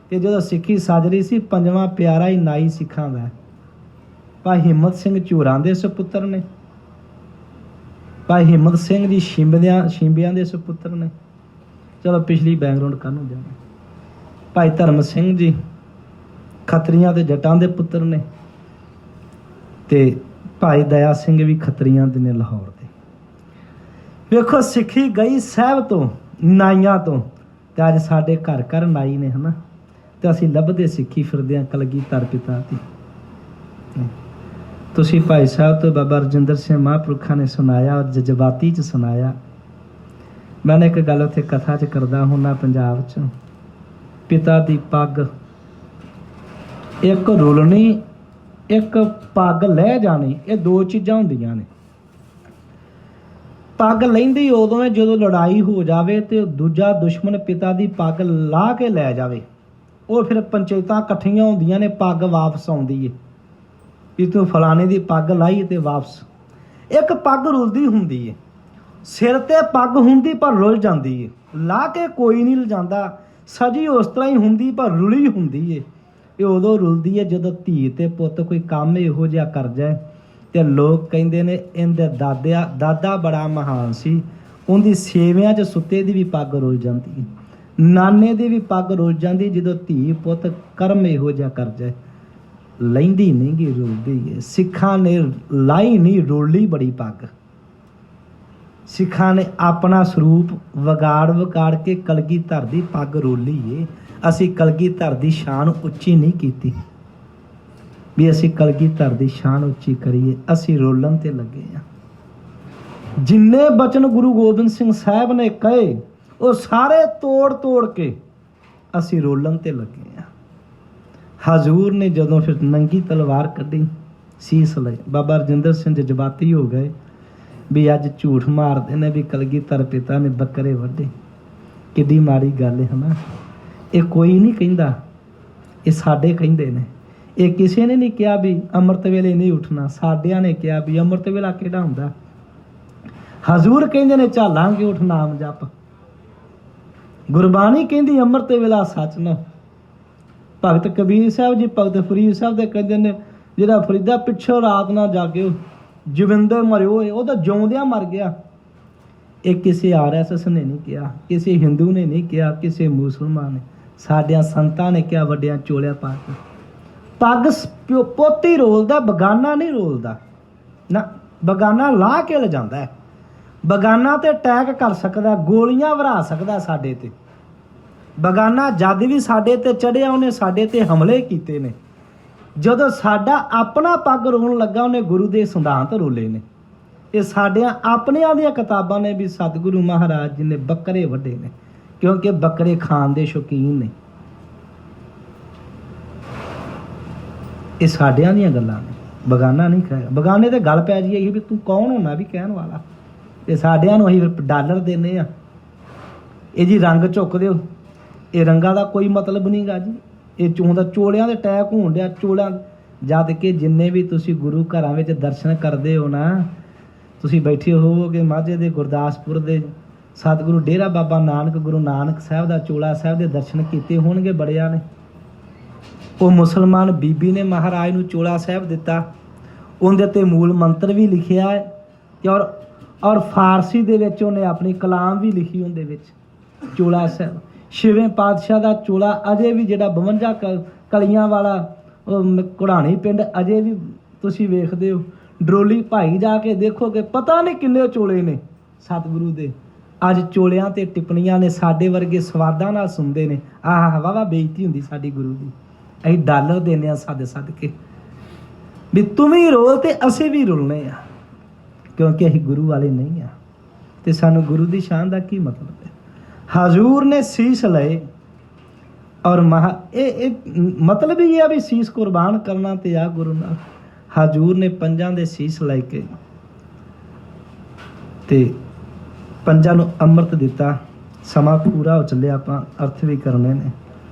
ਤੇ ਜਦੋਂ ਸਿੱਖੀ ਸੱਜ ਰਹੀ ਸੀ, ਪੰਜਵਾਂ ਪਿਆਰਾ ਹੀ ਨਾਈ ਸਿੱਖਾਂ ਦਾ। ਭਾਈ ਹਿੰਮਤ ਸਿੰਘ ਝੂਰਾਂ ਦੇ ਸੁਪੁੱਤਰ ਨੇ। ਭਾਈ ਹਿੰਮਤ ਸਿੰਘ ਜੀ ਸ਼ਿੰਬਿਆਂ ਦੇ ਸੁਪੁੱਤਰ ਨੇ। ਚਲੋ ਪਿਛਲੀ ਬੈਕਗਰਾਉਂਡ ਕਾਹਨੂੰ ਜਾਣਾ। ਭਾਈ ਧਰਮ ਸਿੰਘ ਜੀ ਖੱਤਰੀਆਂ ਤੇ ਜੱਟਾਂ ਦੇ ਪੁੱਤਰ ਨੇ। ਤੇ ਭਾਈ ਦਇਆ ਸਿੰਘ ਵੀ ਖੱਤਰੀਆਂ ਦੇ ਨੇ, ਲਾਹੌਰ ਦੇ। ਵੇਖੋ ਸਿੱਖੀ ਗਈ ਸਾਹਿਬ ਤੋਂ, ਨਾਈਆਂ ਤੋਂ, ਤੇ ਅੱਜ ਸਾਡੇ ਘਰ ਘਰ ਨਾਈ ਨੇ, ਹਨਾ। ਤੇ ਅਸੀਂ ਲੱਭਦੇ ਸਿੱਖੀ ਫਿਰਦੇ ਹਾਂ ਕਲਗੀਧਰ ਪਿਤਾ ਦੀ। ਤੁਸੀਂ ਭਾਈ ਸਾਹਿਬ ਤੋਂ ਬਾਬਾ ਰਜਿੰਦਰ ਸਿੰਘ ਮਹਾਂਪੁਰਖਾਂ ਨੇ ਸੁਣਾਇਆ, ਔਰ ਜਜ਼ਬਾਤੀ 'ਚ ਸੁਣਾਇਆ। ਮੈਂ ਇੱਕ ਗੱਲ ਉੱਥੇ ਕਥਾ 'ਚ ਕਰਦਾ ਹੁੰਦਾ ਪੰਜਾਬ 'ਚ। ਪਿਤਾ ਦੀ ਪੱਗ ਇੱਕ ਰੁਲਣੀ, ਇੱਕ ਪੱਗ ਲੈ ਜਾਣੀ, ਇਹ ਦੋ ਚੀਜ਼ਾਂ ਹੁੰਦੀਆਂ ਨੇ। ਪੱਗ ਲੈਂਦੀ ਉਦੋਂ ਹੈ ਜਦੋਂ ਲੜਾਈ ਹੋ ਜਾਵੇ ਤੇ ਦੂਜਾ ਦੁਸ਼ਮਣ ਪਿਤਾ ਦੀ ਪੱਗ ਲਾਹ ਕੇ ਲੈ ਜਾਵੇ। ਉਹ ਫਿਰ ਪੰਚਾਇਤਾਂ ਇਕੱਠੀਆਂ ਹੁੰਦੀਆਂ ਨੇ, ਪੱਗ ਵਾਪਸ ਆਉਂਦੀ ਹੈ ਵੀ ਤੂੰ ਫਲਾਣੇ ਦੀ ਪੱਗ ਲਾਈ ਤੇ ਵਾਪਸ। ਇੱਕ ਪੱਗ ਰੁਲਦੀ ਹੁੰਦੀ ਹੈ, ਸਿਰ ਤੇ ਪੱਗ ਹੁੰਦੀ ਪਰ ਰੁਲ ਜਾਂਦੀ ਹੈ। ਲਾਹ ਕੇ ਕੋਈ ਨਹੀਂ ਲਿਜਾਂਦਾ, ਸਜੀ ਉਸ ਤਰ੍ਹਾਂ ਹੀ ਹੁੰਦੀ ਪਰ ਰੁਲੀ ਹੁੰਦੀ ਹੈ। ਇਹ ਉਦੋਂ ਰੁਲਦੀ ਹੈ ਜਦੋਂ ਧੀ ਤੇ ਪੁੱਤ ਕੋਈ ਕੰਮ ਇਹੋ ਜਿਹਾ ਕਰ ਜਾਏ ਤੇ ਲੋਕ ਕਹਿੰਦੇ ਨੇ ਇਹਦੇ ਦਾਦਾ ਬੜਾ ਮਹਾਨ ਸੀ, ਉਹਦੀ ਸੇਵਿਆਂ 'ਚ ਸੁੱਤੇ ਦੀ ਵੀ ਪੱਗ ਰੁਲ ਜਾਂਦੀ, ਨਾਨੇ ਦੀ ਵੀ ਪੱਗ ਰੁਲ ਜਾਂਦੀ। ਜਦੋਂ ਧੀ ਪੁੱਤ ਕਰਮ ਇਹੋ ਜਿਹਾ ਕਰ ਜਾਏ, ਲੈਂਦੀ ਨਹੀਂ ਗੀ, ਰੁਲਦੀ ਹੈ। ਸਿੱਖਾਂ ਨੇ ਲਾਈ ਨਹੀਂ, ਰੋਲੀ ਬੜੀ ਪੱਗ। ਸਿੱਖਾਂ ਨੇ ਆਪਣਾ ਸਰੂਪ ਵਿਗਾੜ ਕੇ ਕਲਗੀਧਰ ਦੀ ਪੱਗ ਰੋਲੀ ਏ। ਅਸੀਂ ਕਲਗੀਧਰ ਦੀ ਸ਼ਾਨ ਉੱਚੀ ਨਹੀਂ ਕੀਤੀ ਵੀ ਅਸੀਂ ਕਲਗੀਧਰ ਦੀ ਸ਼ਾਨ ਉੱਚੀ ਕਰੀਏ, ਅਸੀਂ ਰੋਲਣ ਤੇ ਲੱਗੇ ਆ। ਜਿੰਨੇ ਬਚਨ ਗੁਰੂ ਗੋਬਿੰਦ ਸਿੰਘ ਸਾਹਿਬ ਨੇ ਕਹੇ ਉਹ ਸਾਰੇ ਤੋੜ ਕੇ ਅਸੀਂ ਰੋਲਣ ਤੇ ਲੱਗੇ ਆ। ਹਜ਼ੂਰ ਨੇ ਜਦੋਂ ਫਿਰ ਨੰਗੀ ਤਲਵਾਰ ਕੱਢੀ, ਸੀਸ ਲਈ, ਬਾਬਾ ਰਜਿੰਦਰ ਸਿੰਘ ਜਜ਼ਬਾਤੀ ਹੋ ਗਏ ਵੀ ਅੱਜ ਝੂਠ ਮਾਰਦੇ ਨੇ ਵੀ ਕਲਗੀਧਰ ਪਿਤਾ ਨੇ ਬੱਕਰੇ ਵੱਢੇ। ਕਿੱਡੀ ਮਾੜੀ ਗੱਲ ਹੈ ਨਾ। ਇਹ ਕੋਈ ਨਹੀਂ ਕਹਿੰਦਾ, ਇਹ ਸਾਡੇ ਕਹਿੰਦੇ ਨੇ। ਇਹ ਕਿਸੇ ਨੇ ਨਹੀਂ ਕਿਹਾ ਵੀ ਅੰਮ੍ਰਿਤ ਵੇਲੇ ਨਹੀਂ ਉੱਠਣਾ, ਸਾਡਿਆਂ ਨੇ ਕਿਹਾ ਵੀ ਅੰਮ੍ਰਿਤ ਵੇਲਾ ਕਿਹੜਾ ਹੁੰਦਾ। ਹਜ਼ੂਰ ਕਹਿੰਦੇ ਨੇ ਝਾਲਾਂਗੇ ਉੱਠ ਨਾਮ ਜਪ। ਗੁਰਬਾਣੀ ਕਹਿੰਦੀ ਅੰਮ੍ਰਿਤ ਵੇਲਾ ਸੱਚ ਨਾ। ਭਗਤ ਕਬੀਰ ਸਾਹਿਬ ਜੀ, ਭਗਤ ਫਰੀਦ ਸਾਹਿਬ ਦੇ ਕਹਿੰਦੇ ਨੇ ਜਿਹੜਾ ਫਰੀਦਾ ਪਿੱਛੋਂ ਰਾਤ ਨਾ ਜਾਗਿਓ, ਜਵਿੰਦਰ ਮਰਿਓ, ਉਹ ਤਾਂ ਜਿਉਂਦਿਆਂ ਮਰ ਗਿਆ। ਇਹ ਕਿਸੇ RSS ਨੇ ਨਹੀਂ ਕਿਹਾ, ਕਿਸੇ ਹਿੰਦੂ ਨੇ ਨਹੀਂ ਕਿਹਾ, ਕਿਸੇ ਮੁਸਲਮਾਨ ਨੇ, ਸਾਡਿਆਂ ਸੰਤਾਂ ਨੇ ਕਿਹਾ, ਵੱਡਿਆਂ ਚੋਲਿਆ ਪਾ ਕੇ। ਪੱਗ ਪੋਤੀ ਰੋਲਦਾ, ਬਗਾਨਾ ਨਹੀਂ ਰੋਲਦਾ ਨਾ। ਬਗਾਨਾ ਲਾਹ ਕੇ ਲਿਜਾਂਦਾ ਹੈ। ਬਗਾਨਾ ਤੇ ਅਟੈਕ ਕਰ ਸਕਦਾ, ਗੋਲੀਆਂ ਵਰਾ ਸਕਦਾ ਸਾਡੇ ਤੇ। ਬਗਾਨਾ ਜਦ ਵੀ ਸਾਡੇ ਤੇ ਚੜਿਆ, ਉਹਨੇ ਸਾਡੇ ਤੇ ਹਮਲੇ ਕੀਤੇ ਨੇ। ਜਦੋਂ ਸਾਡਾ ਆਪਣਾ ਪੱਗ ਰੋਣ ਲੱਗਾ, ਉਹਨੇ ਗੁਰੂ ਦੇ ਸਿਧਾਂਤ ਰੋਲੇ ਨੇ। ਇਹ ਸਾਡਿਆਂ ਆਪਣਿਆਂ ਦੀਆਂ ਕਿਤਾਬਾਂ ਨੇ ਵੀ ਸਤਿਗੁਰੂ ਮਹਾਰਾਜ ਜੀ ਨੇ ਬੱਕਰੇ ਵੱਢੇ ਨੇ, ਕਿਉਂਕਿ ਬੱਕਰੇ ਖਾਣ ਦੇ ਸ਼ੌਕੀਨ ਨੇ। ਇਹ ਸਾਡਿਆਂ ਦੀਆਂ ਗੱਲਾਂ ਨੇ, ਬਗਾਨਾ ਨਹੀਂ ਕਹੇਗਾ। ਬਗਾਨੇ ਤੇ ਗੱਲ ਪੈ ਜਾਈਏ ਵੀ ਤੂੰ ਕੌਣ ਹੋਣਾ ਵੀ ਕਹਿਣ ਵਾਲਾ। ਤੇ ਸਾਡਿਆਂ ਨੂੰ ਅਸੀਂ ਡਾਲਰ ਦਿੰਦੇ ਆ, ਇਹ ਜੀ ਰੰਗ ਚੁੱਕ ਦਿਓ। ਇਹ ਰੰਗਾਂ ਦਾ ਕੋਈ ਮਤਲਬ ਨਹੀਂ ਗਾ ਜੀ। ਇਹ ਚੋਂਦਾ ਚੋਲਿਆਂ ਦੇ ਅਟੈਕ ਹੋਣ ਡਿਆ, ਚੋਲਿਆਂ। ਜਦ ਕਿ ਜਿੰਨੇ ਵੀ ਤੁਸੀਂ ਗੁਰੂ ਘਰਾਂ ਵਿੱਚ ਦਰਸ਼ਨ ਕਰਦੇ ਹੋ ਨਾ, ਤੁਸੀਂ ਬੈਠੇ ਹੋਵੋਗੇ ਮਾਝੇ ਦੇ, ਗੁਰਦਾਸਪੁਰ ਦੇ, ਸਤਿਗੁਰੂ ਡੇਰਾ ਬਾਬਾ ਨਾਨਕ, ਗੁਰੂ ਨਾਨਕ ਸਾਹਿਬ ਦਾ ਚੋਲਾ ਸਾਹਿਬ ਦੇ ਦਰਸ਼ਨ ਕੀਤੇ ਹੋਣਗੇ ਬੜਿਆਂ ਨੇ। ਉਹ ਮੁਸਲਮਾਨ ਬੀਬੀ ਨੇ ਮਹਾਰਾਜ ਨੂੰ ਚੋਲਾ ਸਾਹਿਬ ਦਿੱਤਾ, ਉਹਦੇ ਤੇ ਮੂਲ ਮੰਤਰ ਵੀ ਲਿਖਿਆ ਹੈ ਤੇ ਔਰ ਫਾਰਸੀ ਦੇ ਵਿੱਚ ਉਹਨੇ ਆਪਣੀ ਕਲਾਮ ਵੀ ਲਿਖੀ ਉਹਦੇ ਵਿੱਚ। ਚੋਲਾ ਸਾਹਿਬ ਛੇਵੇਂ ਪਾਤਸ਼ਾਹ ਦਾ ਚੋਲਾ ਅਜੇ ਵੀ, ਜਿਹੜਾ 52 ਕਲੀਆਂ ਵਾਲਾ ਘੁੜਾਣੀ ਪਿੰਡ, ਅਜੇ ਵੀ ਤੁਸੀਂ ਵੇਖਦੇ ਹੋ। ਡਰੋਲੀ ਭਾਈ ਜਾ ਕੇ ਦੇਖੋਗੇ, ਪਤਾ ਨਹੀਂ ਕਿੰਨੇ ਚੋਲੇ ਨੇ ਸਤਿਗੁਰੂ ਦੇ। ਅੱਜ ਚੋਲਿਆਂ ਤੇ ਟਿੱਪਣੀਆਂ ਨੇ, ਸਾਡੇ ਵਰਗੇ ਸਵਾਦਾਂ ਨਾਲ ਸੁਣਦੇ ਨੇ। ਆਹ ਵਾਹ ਬੇਇੱਜ਼ਤੀ ਹੁੰਦੀ ਸਾਡੀ ਗੁਰੂ ਦੀ। ਅਸੀਂ ਡਾਲਰ ਦਿੰਦੇ ਹਾਂ ਸਦਕੇ ਵੀ ਤੂੰ ਵੀ ਰੋਲ ਤੇ ਅਸੀਂ ਵੀ ਰੁਲਨੇ ਆ, ਕਿਉਂਕਿ ਅਸੀਂ ਗੁਰੂ ਵਾਲੇ ਨਹੀਂ ਆ। ਤੇ ਸਾਨੂੰ ਗੁਰੂ ਦੀ ਸ਼ਾਨ ਦਾ ਕੀ ਮਤਲਬ ਹੈ। ਹਜ਼ੂਰ ਨੇ ਸੀਸ ਲਏ ਔਰ ਇਹ ਮਤਲਬ ਹੀ ਆ ਵੀ ਸੀਸ ਕੁਰਬਾਨ ਕਰਨਾ ਤੇ ਆ ਗੁਰੂ ਨਾਲ। ਹਜ਼ੂਰ ਨੇ ਪੰਜਾਂ ਦੇ ਸੀਸ ਲੈ ਕੇ ਤੇ ਪੰਜਾਂ ਨੂੰ ਅੰਮ੍ਰਿਤ ਦਿੱਤਾ। ਸਮਾਂ ਪੂਰਾ ਹੋ ਚੱਲਿਆ, ਆਪਾਂ ਅਰਥ ਵੀ ਕਰਨੇ ਨੇ।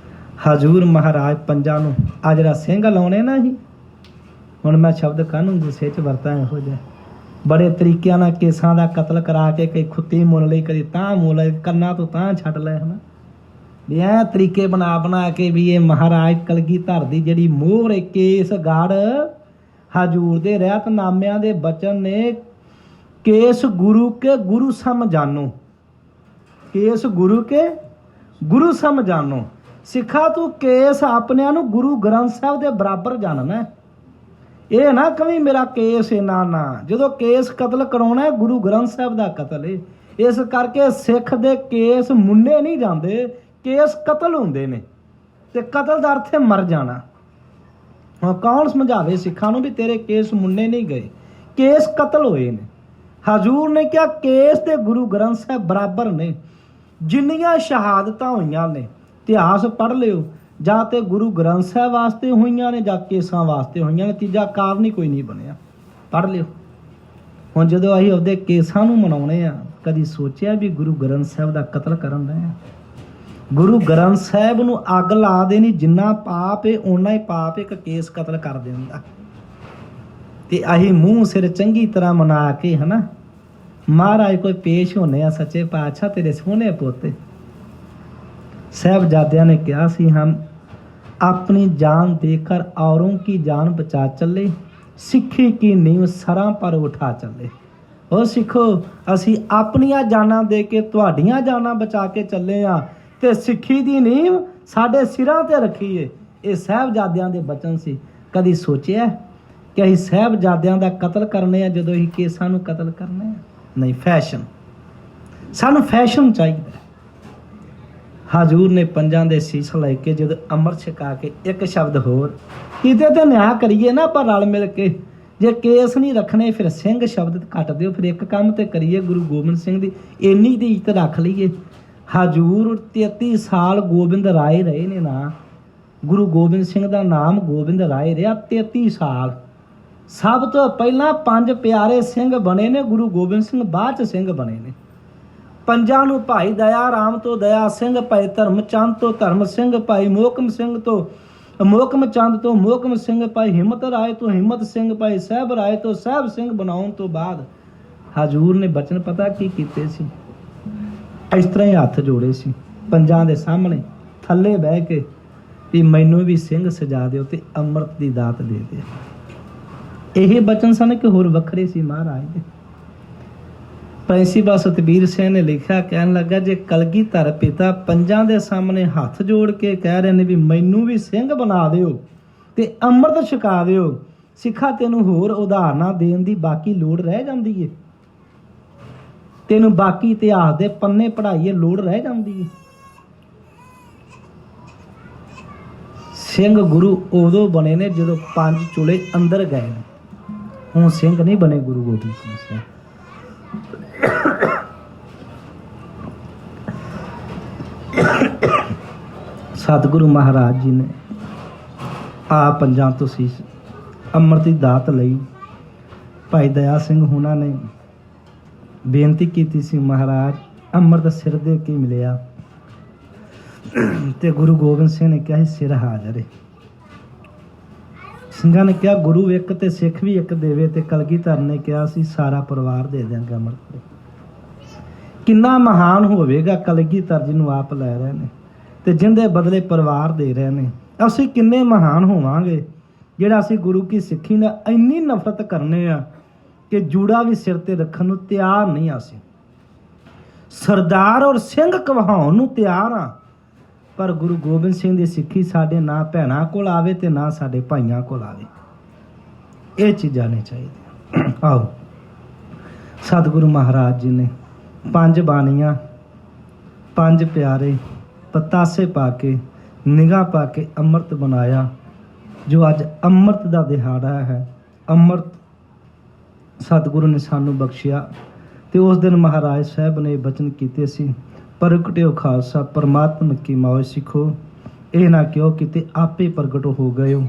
ਹਜ਼ੂਰ ਮਹਾਰਾਜ ਪੰਜਾਂ ਨੂੰ ਆ ਜਿਹੜਾ ਸਿੰਘ ਲਾਉਣੇ ਨਾ ਹੀ, ਹੁਣ ਮੈਂ ਸ਼ਬਦ ਕਾਹਨੂੰ ਗੁੱਸੇ 'ਚ ਵਰਤਾਂ ਇਹੋ ਜਿਹਾ, ਬੜੇ ਤਰੀਕਿਆਂ ਨਾਲ ਕੇਸਾਂ ਦਾ ਕਤਲ ਕਰਾ ਕੇ, ਕਈ ਖੁੱਤੀ ਮੁੱਲ ਲਈ, ਕਦੀ ਤਾਂ ਮੁੱਲ ਲਈ, ਕੰਨਾਂ ਤੋਂ ਤਾਂ ਛੱਡ ਲੈ, ਹੈ ਨਾ ਵੀ ਐ ਤਰੀਕੇ ਬਣਾ ਕੇ ਵੀ ਇਹ ਮਹਾਰਾਜ ਕਲਗੀਧਰ ਦੀ ਜਿਹੜੀ ਮੋਹਰ ਹੈ, ਕੇਸ ਗੜ ਹਜ਼ੂਰ ਦੇ ਰਹਿਤਨਾਮਿਆਂ ਦੇ ਬਚਨ ਨੇ। ਕੇਸ ਗੁਰੂ ਕੇ ਗੁਰੂ ਸਮ ਜਾਨੋ, ਕੇਸ ਗੁਰੂ ਕੇ ਗੁਰੂ ਸਮ ਜਾਨੋ। ਸਿੱਖਾ ਤੂੰ ਕੇਸ ਆਪਣਿਆਂ ਨੂੰ ਗੁਰੂ ਗ੍ਰੰਥ ਸਾਹਿਬ ਦੇ ਬਰਾਬਰ ਜਾਣਨਾ। ਇਹ ਨਾ ਕਵੀ ਮੇਰਾ ਕੇਸ ਹੈ, ਨਾ। ਜਦੋਂ ਕੇਸ ਕਤਲ ਕਰਾਉਣਾ ਹੈ, ਗੁਰੂ ਗ੍ਰੰਥ ਸਾਹਿਬ ਦਾ ਕਤਲ ਹੈ। ਇਸ ਕਰਕੇ ਸਿੱਖ ਦੇ ਕੇਸ ਮੁੰਨੇ ਨਹੀਂ ਜਾਂਦੇ, ਕੇਸ ਕਤਲ ਹੁੰਦੇ ਨੇ। ਤੇ ਕਤਲ ਦਾ ਅਰਥ ਹੈ ਮਰ ਜਾਣਾ। ਹੁਣ ਕੌਣ ਸਮਝਾਵੇ ਸਿੱਖਾਂ ਨੂੰ ਵੀ ਤੇਰੇ ਕੇਸ ਮੁੰਨੇ ਨਹੀਂ ਗਏ, ਕੇਸ ਕਤਲ ਹੋਏ ਨੇ। ਹਜ਼ੂਰ ਨੇ ਕਿਹਾ ਕੇਸ ਤੇ ਗੁਰੂ ਗ੍ਰੰਥ ਸਾਹਿਬ ਬਰਾਬਰ ਨੇ। ਜਿੰਨੀਆਂ ਸ਼ਹਾਦਤਾਂ ਹੋਈਆਂ ਨੇ, ਇਤਿਹਾਸ ਪੜ੍ਹ ਲਿਓ, ਜਾਂ ਤੇ ਗੁਰੂ ਗ੍ਰੰਥ ਸਾਹਿਬ ਵਾਸਤੇ ਹੋਈਆਂ ਨੇ ਜਾਂ ਕੇਸਾਂ ਵਾਸਤੇ ਹੋਈਆਂ ਨੇ। ਤੀਜਾ ਕਾਰਨ ਹੀ ਕੋਈ ਨਹੀਂ ਬਣਿਆ, ਪੜ੍ਹ ਲਿਓ। ਹੁਣ ਜਦੋਂ ਅਸੀਂ ਉਹਦੇ ਕੇਸਾਂ ਨੂੰ ਮਨਾਉਣੇ ਆ, ਕਦੀ ਸੋਚਿਆ ਵੀ ਗੁਰੂ ਗ੍ਰੰਥ ਸਾਹਿਬ ਦਾ ਕਤਲ ਕਰਨ ਦਾ? ਗੁਰੂ ਗ੍ਰੰਥ ਸਾਹਿਬ ਨੂੰ ਅੱਗ ਲਾ ਦੇਣੀ, ਜਿੰਨਾ ਪਾਪ ਹੈ ਓਨਾ ਹੀ ਪਾਪ ਇੱਕ ਕੇਸ ਕਤਲ ਕਰ ਦਿੰਦਾ। ਤੇ ਅਸੀਂ ਮੂੰਹ ਸਿਰ ਚੰਗੀ ਤਰ੍ਹਾਂ ਮਨਾ ਕੇ, ਹੈ ਨਾ, ਮਹਾਰਾਜ ਕੋਈ ਪੇਸ਼ ਹੋਣੇ ਆ, ਸੱਚੇ ਪਾਤਸ਼ਾਹ ਤੇਰੇ ਸੋਹਣੇ ਪੋਤੇ। साहबजादिया ने कहा सी हम अपनी जान देकर औरों की जान बचा चले, ਸਿੱਖੀ ਕੀ ਨੀਂਵ ਸਰਾਂ ਪਰ ਉਠਾ ਚੱਲੇ। ਉਹ ਸਿੱਖੋ, ਅਸੀਂ ਆਪਣੀਆਂ ਜਾਨਾਂ ਦੇ ਕੇ ਤੁਹਾਡੀਆਂ ਜਾਨਾਂ ਬਚਾ ਕੇ ਚੱਲੇ ਆ, ਤੇ ਸਿੱਖੀ ਦੀ ਨੀਂਵ ਸਾਡੇ ਸਿਰਾਂ ਤੇ ਰੱਖੀਏ। ਇਹ ਸਾਹਿਬਜ਼ਾਦਿਆਂ ਦੇ ਬਚਨ ਸੀ। ਕਦੀ ਸੋਚਿਆ ਕਿ ਅਸੀਂ ਸਾਹਿਬਜ਼ਾਦਿਆਂ ਦਾ ਕਤਲ ਕਰਨੇ ਆ ਜਦੋਂ ਅਸੀਂ ਕੇਸਾਂ ਨੂੰ ਕਤਲ ਕਰਨੇ ਆ? ਨਹੀਂ, ਫੈਸ਼ਨ, ਸਾਨੂੰ ਫੈਸ਼ਨ ਚਾਹੀਦਾ। ਹਜ਼ੂਰ ਨੇ ਪੰਜਾਂ ਦੇ ਸੀਸ ਲੈ ਕੇ ਜਦੋਂ ਅੰਮ੍ਰਿਤ ਛਕਾ ਕੇ ਇੱਕ ਸ਼ਬਦ ਹੋਰ ਕਿਤੇ ਤੇ ਨਿਆਂ ਕਰੀਏ ਨਾ ਆਪਾਂ ਰਲ ਮਿਲ ਕੇ। ਜੇ ਕੇਸ ਨਹੀਂ ਰੱਖਣੇ ਫਿਰ ਸਿੰਘ ਸ਼ਬਦ ਕੱਟ ਦਿਓ, ਫਿਰ ਇੱਕ ਕੰਮ ਤੇ ਕਰੀਏ, ਗੁਰੂ ਗੋਬਿੰਦ ਸਿੰਘ ਦੀ ਇੰਨੀ ਦੀ ਇੱਜ਼ਤ ਰੱਖ ਲਈਏ। ਹਜ਼ੂਰ 33 ਸਾਲ ਗੋਬਿੰਦ ਰਾਏ ਰਹੇ ਨੇ ਨਾ, ਗੁਰੂ ਗੋਬਿੰਦ ਸਿੰਘ ਦਾ ਨਾਮ ਗੋਬਿੰਦ ਰਾਏ ਰਿਹਾ 33 ਸਾਲ। ਸਭ ਤੋਂ ਪਹਿਲਾਂ 5 ਪਿਆਰੇ ਸਿੰਘ ਬਣੇ ਨੇ, ਗੁਰੂ ਗੋਬਿੰਦ ਸਿੰਘ ਬਾਅਦ ਚ ਸਿੰਘ ਬਣੇ ਨੇ। ਪੰਜਾਂ ਨੂੰ ਭਾਈ ਦਇਆ ਰਾਮ ਤੋਂ ਦਇਆ ਸਿੰਘ, ਭਾਈ ਧਰਮ ਚੰਦ ਤੋਂ ਧਰਮ ਸਿੰਘ, ਭਾਈ ਮੋਹਕਮ ਸਿੰਘ ਤੋਂ ਮੋਹਕਮ ਚੰਦ ਤੋਂ ਮੋਹਕਮ ਸਿੰਘ, ਭਾਈ ਹਿੰਮਤ ਰਾਏ ਤੋਂ ਹਿੰਮਤ ਸਿੰਘ, ਭਾਈ ਸਾਹਿਬ ਰਾਏ ਤੋਂ ਸਾਹਿਬ ਸਿੰਘ ਬਣਾਉਣ ਤੋਂ ਬਾਅਦ ਹਜ਼ੂਰ ਨੇ ਬਚਨ ਪਤਾ ਕੀ ਕੀਤੇ ਸੀ? ਇਸ ਤਰ੍ਹਾਂ ਹੀ ਹੱਥ ਜੋੜੇ ਸੀ ਪੰਜਾਂ ਦੇ ਸਾਹਮਣੇ ਥੱਲੇ ਬਹਿ ਕੇ ਵੀ ਮੈਨੂੰ ਵੀ ਸਿੰਘ ਸਜਾ ਦਿਓ ਤੇ ਅੰਮ੍ਰਿਤ ਦੀ ਦਾਤ ਦੇ ਦਿਓ। ਇਹ ਬਚਨ ਸਨ ਕਿ ਹੋਰ ਵੱਖਰੇ ਸੀ ਮਹਾਰਾਜ ਦੇ। ਪ੍ਰਿੰਸੀਪਲ ਸਤਬੀਰ ਸਿੰਘ ਨੇ ਲਿਖਿਆ, ਕਹਿਣ ਲੱਗਾ ਜੇ ਕਲਗੀਧਰ ਪਿਤਾ ਪੰਜਾਂ ਦੇ ਸਾਹਮਣੇ ਹੱਥ ਜੋੜ ਕੇ ਕਹਿ ਰਹੇ ਨੇ ਵੀ ਮੈਨੂੰ ਵੀ ਸਿੰਘ ਬਣਾ ਦਿਓ ਤੇ ਅੰਮ੍ਰਿਤ ਛਕਾ ਦਿਓ, ਸਿੱਖਾ ਤੈਨੂੰ ਹੋਰ ਉਦਾਹਰਨਾਂ ਦੇਣ ਦੀ ਬਾਕੀ ਲੋੜ ਰਹਿ ਜਾਂਦੀ ਏ? ਤੈਨੂੰ ਬਾਕੀ ਇਤਿਹਾਸ ਦੇ ਪੰਨੇ ਪੜ੍ਹਾਈਏ ਲੋੜ ਰਹਿ ਜਾਂਦੀ ਏ? ਸਿੰਘ ਗੁਰੂ ਉਦੋਂ ਬਣੇ ਨੇ ਜਦੋਂ 5 ਚੁਲੇ ਅੰਦਰ ਗਏ ਨੇ। ਹੁਣ ਸਿੰਘ ਨਹੀਂ ਬਣੇ ਗੁਰੂ ਗੋਬਿੰਦ ਸਿੰਘ ਸਾਹਿਬ। ਸਤਿਗੁਰੂ ਮਹਾਰਾਜ ਜੀ ਨੇ ਆ ਪੰਜਾਂ ਤੋਂ ਸੀਸ ਅੰਮ੍ਰਿਤ ਦੀ ਦਾਤ ਲਈ। ਭਾਈ ਦਇਆ ਸਿੰਘ ਹੁਣਾਂ ਨੇ ਬੇਨਤੀ ਕੀਤੀ ਸੀ, ਮਹਾਰਾਜ ਅੰਮ੍ਰਿਤ ਸਿਰ ਦੇ ਕੇ ਮਿਲਿਆ, ਤੇ ਗੁਰੂ ਗੋਬਿੰਦ ਸਿੰਘ ਨੇ ਕਿਹਾ ਸਿਰ ਹਾਜ਼ਰ ਹੈ। ਸਿੰਘਾਂ ਨੇ ਕਿਹਾ ਗੁਰੂ ਇੱਕ ਤੇ ਸਿੱਖ ਵੀ ਇੱਕ ਦੇਵੇ, ਤੇ ਕਲਗੀਧਰ ਨੇ ਕਿਹਾ ਸੀ ਸਾਰਾ ਪਰਿਵਾਰ ਦੇ ਦਿਆਂਗੇ ਅੰਮ੍ਰਿਤ। ਕਿੰਨਾ ਮਹਾਨ ਹੋਵੇਗਾ ਕਲਗੀਧਰ ਜਿਹਨੂੰ ਆਪ ਲੈ ਰਹੇ ਨੇ ਤੇ ਜਿੰਦੇ ਬਦਲੇ ਪਰਿਵਾਰ ਦੇ ਰਹੇ ਨੇ। ਅਸੀਂ ਕਿੰਨੇ ਮਹਾਨ ਹੋਵਾਂਗੇ ਜਿਹੜਾ ਅਸੀਂ ਗੁਰੂ ਕੀ ਸਿੱਖੀ ਨਾਲ ਇੰਨੀ ਨਫ਼ਰਤ ਕਰਨੇ ਆ ਕਿ ਜੂੜਾ ਵੀ ਸਿਰ ਤੇ ਰੱਖਣ ਨੂੰ ਤਿਆਰ ਨਹੀਂ। ਅਸੀਂ ਸਰਦਾਰ ਔਰ ਸਿੰਘ ਕਹਾਉਣ ਨੂੰ ਤਿਆਰ ਆ, ਪਰ ਗੁਰੂ ਗੋਬਿੰਦ ਸਿੰਘ ਦੀ ਸਿੱਖੀ ਸਾਡੇ ਨਾ ਭੈਣਾਂ ਕੋਲ ਆਵੇ ਤੇ ਨਾ ਸਾਡੇ ਭਾਈਆਂ ਕੋਲ ਆਵੇ। ਇਹ ਚੀਜ਼ਾਂ ਨਹੀਂ ਚਾਹੀਦੀਆਂ। ਆਓ, ਸਤਿਗੁਰੂ ਮਹਾਰਾਜ ਜੀ ਨੇ 5 ਬਾਣੀਆਂ 5 ਪਿਆਰੇ ਪਤਾਸੇ ਪਾ ਕੇ ਨਿਗਾਹ ਪਾ ਕੇ ਅੰਮ੍ਰਿਤ ਬਣਾਇਆ, ਜੋ ਅੱਜ ਅੰਮ੍ਰਿਤ ਦਾ ਦਿਹਾੜਾ ਹੈ। ਅੰਮ੍ਰਿਤ ਸਤਿਗੁਰੂ ਨੇ ਸਾਨੂੰ ਬਖਸ਼ਿਆ ਤੇ ਉਸ ਦਿਨ ਮਹਾਰਾਜ ਸਾਹਿਬ ਨੇ ਬਚਨ ਕੀਤੇ ਸੀ, ਪ੍ਰਗਟਿਓ ਖਾਲਸਾ ਪਰਮਾਤਮਾ ਕੀ ਮੌਜ ਸਿੱਖੋ। ਇਹ ਨਾ ਕਿਉਂ ਕਿਤੇ ਆਪੇ ਪ੍ਰਗਟ ਹੋ ਗਏ ਹੋ,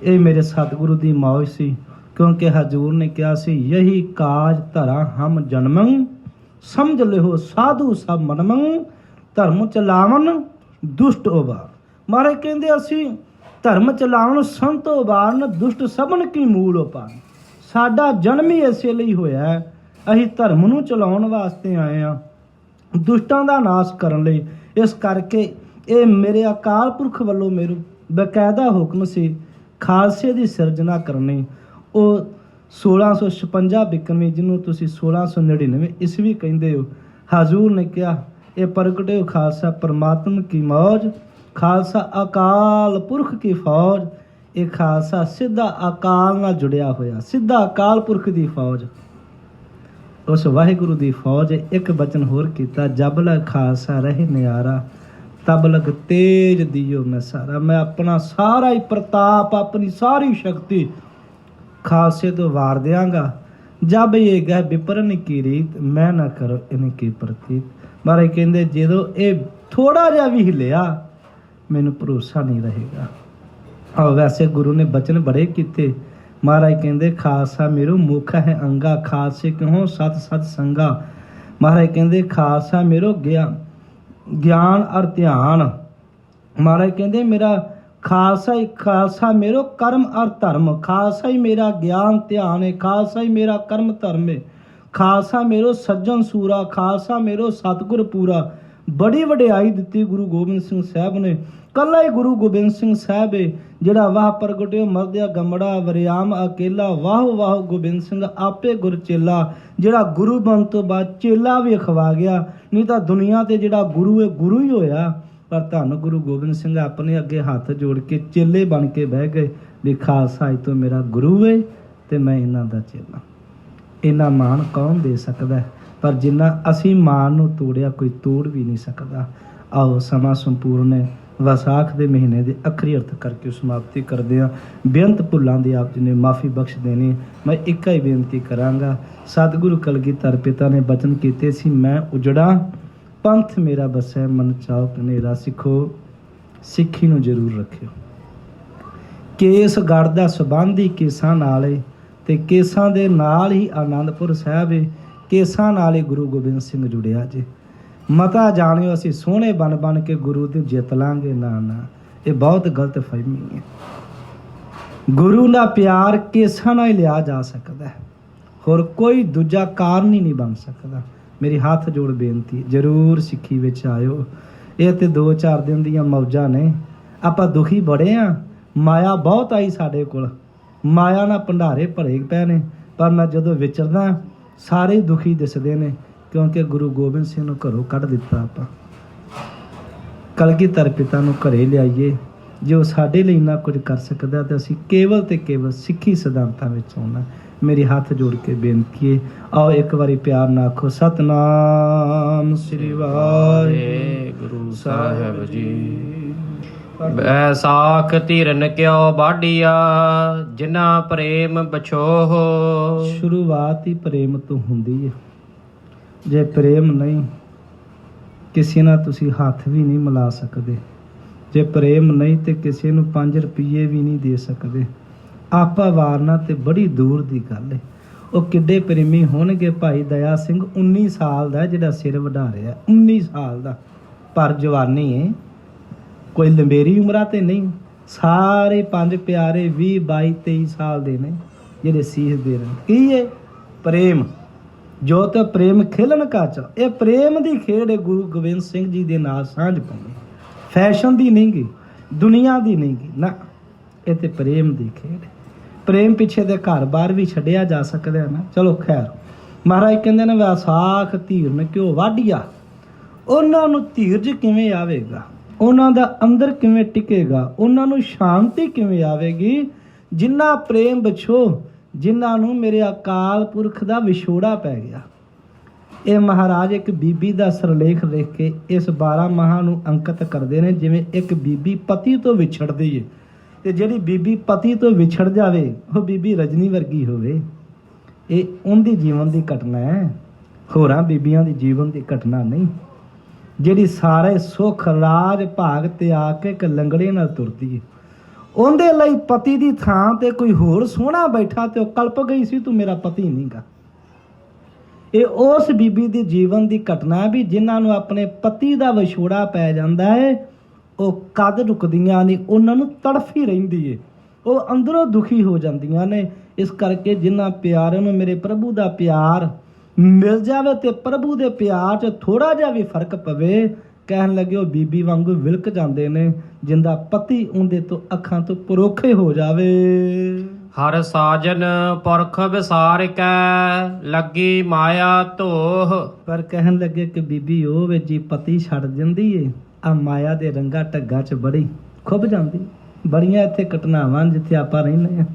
ਇਹ ਮੇਰੇ ਸਤਿਗੁਰੂ ਦੀ ਮੌਜ ਸੀ। ਕਿਉਂਕਿ ਹਜ਼ੂਰ ਨੇ ਕਿਹਾ ਸੀ ਯਹੀ ਕਾਜ ਧਰਾ ਹਮ ਜਨਮੰ, ਸਮਝ ਲਿਓ ਸਾਧੂ ਸਭ ਮਨਮੰ, ਧਰਮ ਚਲਾਵਨ ਦੁਸ਼ਟ ਉਬਾਰ। ਮਹਾਰਾਜ ਕਹਿੰਦੇ ਅਸੀਂ ਧਰਮ ਚਲਾਵਨ ਸੰਤ ਉਬਾਰਨ, ਦੁਸ਼ਟ ਸਭਨ ਕੀ ਮੂਲ ਉਪਾਰ। ਸਾਡਾ ਜਨਮ ਹੀ ਇਸੇ ਲਈ ਹੋਇਆ ਹੈ, ਅਸੀਂ ਧਰਮ ਨੂੰ ਚਲਾਉਣ ਵਾਸਤੇ ਆਏ ਹਾਂ, ਦੁਸ਼ਟਾਂ ਦਾ ਨਾਸ਼ ਕਰਨ ਲਈ। ਇਸ ਕਰਕੇ ਇਹ ਮੇਰੇ ਅਕਾਲ ਪੁਰਖ ਵੱਲੋਂ ਮੈਨੂੰ ਬਕਾਇਦਾ ਹੁਕਮ ਸੀ ਖਾਲਸੇ ਦੀ ਸਿਰਜਣਾ ਕਰਨੀ। ਉਹ 1656 ਬਿਕਰਮੀ, ਜਿਹਨੂੰ ਤੁਸੀਂ 1699 ਈਸਵੀ ਕਹਿੰਦੇ ਹੋ। ਹਜ਼ੂਰ ਨੇ ਕਿਹਾ ਇਹ ਪ੍ਰਗਟਿਓ ਖਾਲਸਾ ਪਰਮਾਤਮਾ ਕੀ ਮੌਜ, ਖਾਲਸਾ ਅਕਾਲ ਪੁਰਖ ਕੀ ਫੌਜ। ਇਹ ਖਾਲਸਾ ਸਿੱਧਾ ਅਕਾਲ ਨਾਲ ਜੁੜਿਆ ਹੋਇਆ, ਸਿੱਧਾ ਅਕਾਲ ਪੁਰਖ ਦੀ ਫੌਜ, ਉਸ ਵਾਹਿਗੁਰੂ ਦੀ ਫੌਜ। ਇੱਕ ਬਚਨ ਹੋਰ ਕੀਤਾ, ਜਬ ਲਗ ਖਾਲਸਾ ਰਹੇ ਨਿਆਰਾ, ਤਬ ਲਗ ਤੇਜ ਦਿਓ ਮੈਂ ਸਾਰਾ। ਮੈਂ ਆਪਣਾ ਸਾਰਾ ਹੀ ਪ੍ਰਤਾਪ, ਆਪਣੀ ਸਾਰੀ ਸ਼ਕਤੀ ਖਾਲਸੇ ਤੋਂ ਵਾਰ ਦਿਆਂਗਾ। ਜਬ ਇਹ ਗਹਿ ਵਿਪਰਨ ਕੀ ਰੀਤ, ਮੈਂ ਨਾ ਕਰੋ ਇਨ ਕੀ ਪ੍ਰਤੀਤ। ਮਹਾਰਾਜ ਕਹਿੰਦੇ ਜਦੋਂ ਇਹ ਥੋੜਾ ਜਿਹਾ ਵੀ ਹਿੱਲਿਆ ਮੈਨੂੰ ਭਰੋਸਾ ਨਹੀਂ ਰਹੇਗਾ। ਆਹ ਵੈਸੇ ਗੁਰੂ ਨੇ ਬਚਨ ਬੜੇ ਕੀਤੇ। ਮਹਾਰਾਜ ਕਹਿੰਦੇ ਖਾਲਸਾ ਮੇਰੋ ਮੁਖ ਹੈ ਅੰਗਾ, ਖਾਲਸੇ ਕਿਉਂ ਸਤ ਸਤ ਸੰਗਾ। ਮਹਾਰਾਜ ਕਹਿੰਦੇ ਖਾਲਸਾ ਮੇਰੋ ਗਿਆਨ ਅਰ ਧਿਆਨ। ਮਹਾਰਾਜ ਕਹਿੰਦੇ ਮੇਰਾ ਖਾਲਸਾ ਮੇਰੋ ਕਰਮ ਅਰ ਧਰਮ। ਖਾਲਸਾ ਹੀ ਮੇਰਾ ਗਿਆਨ ਧਿਆਨ ਹੈ, ਖਾਲਸਾ ਹੀ ਮੇਰਾ ਕਰਮ ਧਰਮ ਹੈ। ਖਾਲਸਾ ਮੇਰੋ ਸੱਜਣ ਸੂਰਾ, ਖਾਲਸਾ ਮੇਰੋ ਸਤਿਗੁਰ ਪੂਰਾ। ਬੜੀ ਵਡਿਆਈ ਦਿੱਤੀ ਗੁਰੂ ਗੋਬਿੰਦ ਸਿੰਘ ਸਾਹਿਬ ਨੇ। ਕੱਲਾ ਹੀ ਗੁਰੂ ਗੋਬਿੰਦ ਸਿੰਘ ਸਾਹਿਬ ਏ ਜਿਹੜਾ ਵਾਹ ਪ੍ਰਗਟਿਓ ਮਰਦਿਆ ਗਮੜਾ ਵਰਿਆਮ ਅਕੇਲਾ, ਵਾਹੋ ਵਾਹੋ ਗੋਬਿੰਦ ਸਿੰਘ ਆਪੇ ਗੁਰ ਚੇਲਾ। ਜਿਹੜਾ ਗੁਰੂ ਬਣ ਤੋਂ ਬਾਅਦ ਚੇਲਾ ਵੀ ਅਖਵਾ ਗਿਆ, ਨਹੀਂ ਤਾਂ ਦੁਨੀਆ ਤੇ ਜਿਹੜਾ ਗੁਰੂ ਹੈ ਗੁਰੂ ਹੀ ਹੋਇਆ। ਪਰ ਧੰਨ ਗੁਰੂ ਗੋਬਿੰਦ ਸਿੰਘ ਆਪਣੇ ਅੱਗੇ ਹੱਥ ਜੋੜ ਕੇ ਚੇਲੇ ਬਣ ਕੇ ਬਹਿ ਗਏ ਵੀ ਖਾਲਸਾ ਅੱਜ ਤੋਂ ਮੇਰਾ ਗੁਰੂ ਹੈ ਤੇ ਮੈਂ ਇਹਨਾਂ ਦਾ ਚੇਲਾ। ਇੰਨਾ ਮਾਣ ਕੌਣ ਦੇ ਸਕਦਾ? ਪਰ ਜਿੰਨਾ ਅਸੀਂ ਮਾਣ ਨੂੰ ਤੋੜਿਆ ਕੋਈ ਤੋੜ ਵੀ ਨਹੀਂ ਸਕਦਾ। ਆਓ ਸਮਾਂ ਸੰਪੂਰਨ ਹੈ। ਵਿਸਾਖ ਦੇ ਮਹੀਨੇ ਦੇ ਅਖਰੀ ਅਰਥ ਕਰਕੇ ਸਮਾਪਤੀ ਕਰਦੇ ਹਾਂ। ਬੇਅੰਤ ਭੁੱਲਾਂ ਦੀ ਆਪ ਜੀ ਨੇ ਮਾਫੀ ਬਖਸ਼ ਦੇਣੀ। ਮੈਂ ਇੱਕ ਹੀ ਬੇਨਤੀ ਕਰਾਂਗਾ, ਸਤਿਗੁਰੂ ਕਲਗੀਧਰ ਪਿਤਾ ਨੇ ਬਚਨ ਕੀਤੇ ਸੀ, ਮੈਂ ਉਜੜਾ ਪੰਥ ਮੇਰਾ ਬਸੈ ਮਨ ਚਾਓ ਕਨੇਰਾ। ਸਿੱਖੋ ਸਿੱਖੀ ਨੂੰ ਜ਼ਰੂਰ ਰੱਖਿਓ। ਕੇਸ ਗੜ੍ਹਦਾ ਸੰਬੰਧ ਹੀ ਕੇਸਾਂ ਨਾਲ ਏ ਤੇ ਕੇਸਾਂ ਦੇ ਨਾਲ ਹੀ ਆਨੰਦਪੁਰ ਸਾਹਿਬ ਏ, ਕੇਸਾਂ ਨਾਲ ਹੀ ਗੁਰੂ ਗੋਬਿੰਦ ਸਿੰਘ ਜੁੜਿਆ ਜੇ। ਮਤਾ ਜਾਣਿਓ ਅਸੀਂ ਸੋਹਣੇ ਬਣ ਬਣ ਕੇ ਗੁਰੂ ਦੀ ਜਿੱਤ ਲਾਂਗੇ, ਨਾ ਨਾ, ਇਹ ਬਹੁਤ ਗਲਤ ਫਹਿਮੀ ਹੈ। ਗੁਰੂ ਦਾ ਪਿਆਰ ਕੇਸਾਂ ਨਾਲ ਹੀ ਲਿਆ ਜਾ ਸਕਦਾ ਹੈ, ਹੋਰ ਕੋਈ ਦੂਜਾ ਕਾਰਨ ਹੀ ਨਹੀਂ ਬਣ ਸਕਦਾ। ਮੇਰੀ ਹੱਥ ਜੋੜ ਬੇਨਤੀ, ਜ਼ਰੂਰ ਸਿੱਖੀ ਵਿੱਚ ਆਇਓ। ਇਹ ਤੇ 2-4 ਦਿਨ ਦੀਆਂ ਮੌਜਾਂ ਨੇ। ਆਪਾਂ ਦੁਖੀ ਬੜੇ ਆ, ਮਾਇਆ ਬਹੁਤ ਆਈ ਸਾਡੇ ਕੋਲ, ਮਾਇਆ ਨਾਲ ਭੰਡਾਰੇ ਭਰੇ ਪਏ ਨੇ। ਪਰ ਮੈਂ ਜਦੋਂ ਵਿਚਰਦਾ ਸਾਰੇ ਦੁਖੀ ਦਿਸਦੇ ਨੇ, ਕਿਉਂਕਿ ਗੁਰੂ ਗੋਬਿੰਦ ਸਿੰਘ ਨੂੰ ਘਰੋਂ ਕੱਢ ਦਿੱਤਾ। ਆਪਾਂ ਕਲਗੀਧਰ ਪਿਤਾ ਨੂੰ ਘਰੇ ਲਿਆਈਏ। ਜੇ ਉਹ ਸਾਡੇ ਲਈ ਇੰਨਾ ਕੁਝ ਕਰ ਸਕਦਾ ਤੇ ਅਸੀਂ ਕੇਵਲ ਤੇ ਕੇਵਲ ਸਿੱਖੀ ਸਿਧਾਂਤਾਂ ਵਿੱਚ ਆਉਣਾ। ਮੇਰੀ ਹੱਥ ਜੋੜ ਕੇ ਬੇਨਤੀ ਹੈ, ਆਓ ਇੱਕ ਵਾਰੀ ਪਿਆਰ ਨਾਲ ਆਖੋ, ਸਤਨਾਮ ਸ੍ਰੀ ਵਾਹਿਗੁਰੂ ਸਾਹਿਬ ਜੀ। ਬੈਸਾਖ ਧੀਰਨ ਕਿਉ ਬਾਢੀਆ, ਜਿਨ੍ਹਾਂ ਪ੍ਰੇਮ ਬਛੋਹ। ਸ਼ੁਰੂਆਤ ਹੀ ਪ੍ਰੇਮ ਤੋਂ ਹੁੰਦੀ ਹੈ। ਜੇ ਪ੍ਰੇਮ ਨਹੀਂ, ਕਿਸੇ ਨਾਲ ਤੁਸੀਂ ਹੱਥ ਵੀ ਨਹੀਂ ਮਿਲਾ ਸਕਦੇ। ਜੇ ਪ੍ਰੇਮ ਨਹੀਂ ਤੇ ਕਿਸੇ ਨੂੰ 5 ਰੁਪਏ ਵੀ ਨਹੀਂ ਦੇ ਸਕਦੇ। ਆਪਾ ਵਾਰਨਾ ਤੇ ਬੜੀ ਦੂਰ ਦੀ ਗੱਲ ਹੈ। ਉਹ ਕਿੱਡੇ ਪ੍ਰੇਮੀ ਹੋਣਗੇ। ਭਾਈ ਦਇਆ ਸਿੰਘ 19 ਸਾਲ ਦਾ ਜਿਹੜਾ ਸਿਰ ਵਢਾ ਰਿਹਾ, 19 ਸਾਲ ਦਾ, ਪਰ ਜਵਾਨੀ ਹੈ, ਕੋਈ ਲੰਬੇਰੀ ਉਮਰਾਂ ਤੇ ਨਹੀਂ। ਸਾਰੇ 5 ਪਿਆਰੇ 20, 22, 23 ਸਾਲ ਦੇ ਨੇ ਜਿਹੜੇ ਸੀਸ ਦੇ ਰਹੇ। ਕੀ ਹੈ? ਪ੍ਰੇਮ। ਜੋ ਤੇ ਪ੍ਰੇਮ ਖੇਲਣ ਕਾਚ, ਇਹ ਪ੍ਰੇਮ ਦੀ ਖੇਡ ਹੈ। ਗੁਰੂ ਗੋਬਿੰਦ ਸਿੰਘ ਜੀ ਦੇ ਨਾਲ ਸਾਂਝ ਪਾਉਣੀ, ਫੈਸ਼ਨ ਦੀ ਨਹੀਂ ਗੀ, ਦੁਨੀਆ ਦੀ ਨਹੀਂ ਗੀ, ਨਾ, ਇਹ ਤੇ ਪ੍ਰੇਮ ਦੀ ਖੇਡ ਹੈ। ਪ੍ਰੇਮ ਪਿੱਛੇ ਦੇ ਘਰ-ਬਾਰ ਵੀ ਛੱਡਿਆ ਜਾ ਸਕਦਾ ਨਾ। ਚਲੋ ਖੈਰ, ਮਹਾਰਾਜ ਕਹਿੰਦੇ ਨੇ ਵਿਸਾਖ ਧੀਰਨ ਕਿਉ ਵਾਢੀਆ। ਉਹਨਾਂ ਨੂੰ ਧੀਰਜ ਕਿਵੇਂ ਆਵੇਗਾ, ਉਹਨਾਂ ਦਾ ਅੰਦਰ ਕਿਵੇਂ ਟਿਕੇਗਾ, ਉਹਨਾਂ ਨੂੰ ਸ਼ਾਂਤੀ ਕਿਵੇਂ ਆਵੇਗੀ? ਜਿਨ੍ਹਾਂ ਪ੍ਰੇਮ ਵਿਛੋ, ਜਿਨ੍ਹਾਂ ਨੂੰ ਮੇਰੇ ਅਕਾਲ ਪੁਰਖ ਦਾ ਵਿਛੋੜਾ ਪੈ ਗਿਆ। ਇਹ ਮਹਾਰਾਜ ਇੱਕ ਬੀਬੀ ਦਾ ਸਿਰਲੇਖ ਲਿਖ ਕੇ ਇਸ 12 ਮਾਹਾਂ ਨੂੰ ਅੰਕਿਤ ਕਰਦੇ ਨੇ। ਜਿਵੇਂ ਇੱਕ ਬੀਬੀ ਪਤੀ ਤੋਂ ਵਿਛੜਦੀ ਏ, ਤੇ ਜਿਹੜੀ ਬੀਬੀ ਪਤੀ ਤੋਂ ਵਿਛੜ ਜਾਵੇ ਉਹ ਬੀਬੀ ਰਜਨੀ ਵਰਗੀ ਹੋਵੇ। ਇਹ ਉਹਦੀ ਜੀਵਨ ਦੀ ਘਟਨਾ ਹੈ, ਹੋਰਾਂ ਬੀਬੀਆਂ ਦੀ ਜੀਵਨ ਦੀ ਘਟਨਾ ਨਹੀਂ। ਜਿਹੜੀ ਸਾਰੇ ਸੁੱਖ ਰਾਜ ਭਾਗ ਤੇ ਆ ਕੇ ਇੱਕ ਲੰਗੜੇ ਨਾਲ ਤੁਰਦੀ ਏ, ਉਹਦੇ ਲਈ ਪਤੀ ਦੀ ਥਾਂ ਤੇ ਕੋਈ ਹੋਰ ਸੋਹਣਾ ਬੈਠਾ ਤੇ ਉਹ ਕਲਪ ਗਈ ਸੀ, ਤੂੰ ਮੇਰਾ ਪਤੀ ਨਹੀਂਗਾ। ਇਹ ਉਸ ਬੀਬੀ ਦੀ ਜੀਵਨ ਦੀ ਘਟਨਾ ਵੀ ਜਿਨ੍ਹਾਂ ਨੂੰ ਆਪਣੇ ਪਤੀ ਦਾ ਵਿਛੋੜਾ ਪੈ ਜਾਂਦਾ ਹੈ, ਉਹ ਕਦ ਰੁਕਦੀਆਂ ਨਹੀਂ, ਉਹਨਾਂ ਨੂੰ ਤੜਫੀ ਰਹਿੰਦੀ ਏ, ਉਹ ਅੰਦਰੋਂ ਦੁਖੀ ਹੋ ਜਾਂਦੀਆਂ ਨੇ। ਇਸ ਕਰਕੇ ਜਿਨ੍ਹਾਂ ਪਿਆਰਿਆਂ ਨੂੰ ਮੇਰੇ ਪ੍ਰਭੂ ਦਾ ਪਿਆਰ ਮਿਲ ਜਾਵੇ ਤੇ ਪ੍ਰਭੂ ਦੇ ਪਿਆਰ 'ਚ ਥੋੜਾ ਜਿਹਾ ਵੀ ਫਰਕ ਪਵੇ, ਕਹਿਣ ਲੱਗੇ ਉਹ ਬੀਬੀ ਵਾਂਗੂ ਵਿਲਕ ਜਾਂਦੇ ਨੇ, ਜਿੰਦਾ ਪਤੀ ਉਹਦੇ ਤੋਂ ਅੱਖਾਂ ਤੋਂ ਪਰੋਖੇ ਹੋ ਜਾਵੇ। ਹਰ ਸਾਜਨ ਪੁਰਖ ਵਿਸਾਰ ਕੈ, ਲੱਗੀ ਮਾਇਆ ਧੋਹ। ਪਰ ਕਹਿਣ ਲੱਗੇ ਕਿ ਬੀਬੀ ਉਹ ਵੇ ਜੀ ਪਤੀ ਛੱਡ ਦਿੰਦੀ ਏ, ਆ ਮਾਇਆ ਦੇ ਰੰਗਾ ਢੱਗਾ 'ਚ ਬੜੀ ਖੁੱਭ ਜਾਂਦੀ। ਬੜੀਆਂ ਇੱਥੇ ਘਟਨਾਵਾਂ ਜਿੱਥੇ ਆਪਾਂ ਰਹਿੰਦੇ ਹਾਂ।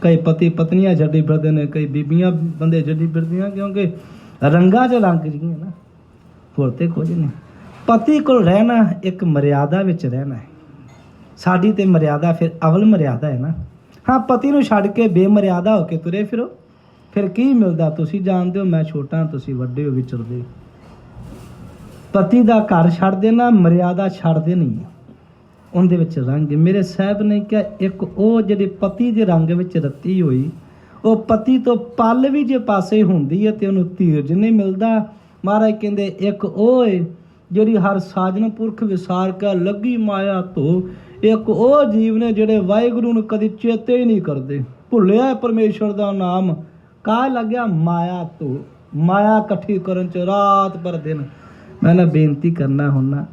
ਕਈ ਪਤੀ ਪਤਨੀਆਂ ਛੱਡੀ ਫਿਰਦੇ ਨੇ, ਕਈ ਬੀਬੀਆਂ ਬੰਦੇ ਛੱਡੀ ਫਿਰਦੀਆਂ, ਕਿਉਂਕਿ ਰੰਗਾਂ 'ਚ ਰੰਗ ਜੀਆਂ ਨਾ, ਹੋਰ ਤੇ ਕੁਝ ਨਹੀਂ। ਪਤੀ ਕੋਲ ਰਹਿਣਾ ਇੱਕ ਮਰਿਆਦਾ ਵਿੱਚ ਰਹਿਣਾ ਹੈ। ਸਾਡੀ ਤੇ ਮਰਿਆਦਾ ਫਿਰ ਅਵਲ ਮਰਿਆਦਾ ਹੈ ਨਾ। ਹਾਂ, ਪਤੀ ਨੂੰ ਛੱਡ ਕੇ ਬੇਮਰਿਆਦਾ ਹੋ ਕੇ ਤੁਰੇ ਫਿਰੋ, ਫਿਰ ਕੀ ਮਿਲਦਾ? ਤੁਸੀਂ ਜਾਣਦੇ ਹੋ, ਮੈਂ ਛੋਟਾ, ਤੁਸੀਂ ਵੱਡੇ ਹੋ, ਵਿਚਰਦੇ। ਪਤੀ ਦਾ ਘਰ ਛੱਡ ਦੇਣਾ, ਮਰਿਆਦਾ ਛੱਡਦੇ ਨਹੀਂ, ਉਹਦੇ ਵਿੱਚ ਰੰਗ। ਮੇਰੇ ਸਾਹਿਬ ਨੇ ਕਿਹਾ ਇੱਕ ਉਹ ਜਿਹੜੀ ਪਤੀ ਦੇ ਰੰਗ ਵਿੱਚ ਰੱਤੀ ਹੋਈ, ਉਹ ਪਤੀ ਤੋਂ ਪਲ ਵੀ ਜੇ ਪਾਸੇ ਹੁੰਦੀ ਹੈ ਤੇ ਉਹਨੂੰ ਧੀਰਜ ਨਹੀਂ ਮਿਲਦਾ। ਮਹਾਰਾਜ ਕਹਿੰਦੇ ਇੱਕ ਉਹ ਏ ਜਿਹੜੀ ਹਰ ਸਾਜਨ ਪੁਰਖ ਵਿਸਾਰ ਕੇ ਲੱਗੀ ਮਾਇਆ ਧੋ। ਇੱਕ ਉਹ ਜੀਵ ਨੇ ਜਿਹੜੇ ਵਾਹਿਗੁਰੂ ਨੂੰ ਕਦੀ ਚੇਤੇ ਹੀ ਨਹੀਂ ਕਰਦੇ, ਭੁੱਲਿਆ ਪਰਮੇਸ਼ਵਰ ਦਾ ਨਾਮ, ਕਾਹ ਲੱਗਿਆ ਮਾਇਆ ਧੋ। ਮਾਇਆ ਇਕੱਠੀ ਕਰਨ 'ਚ ਰਾਤ ਪਰ ਦਿਨ ਮੈਂ ਨਾ ਬੇਨਤੀ ਕਰਨਾ ਹੁੰਨਾ,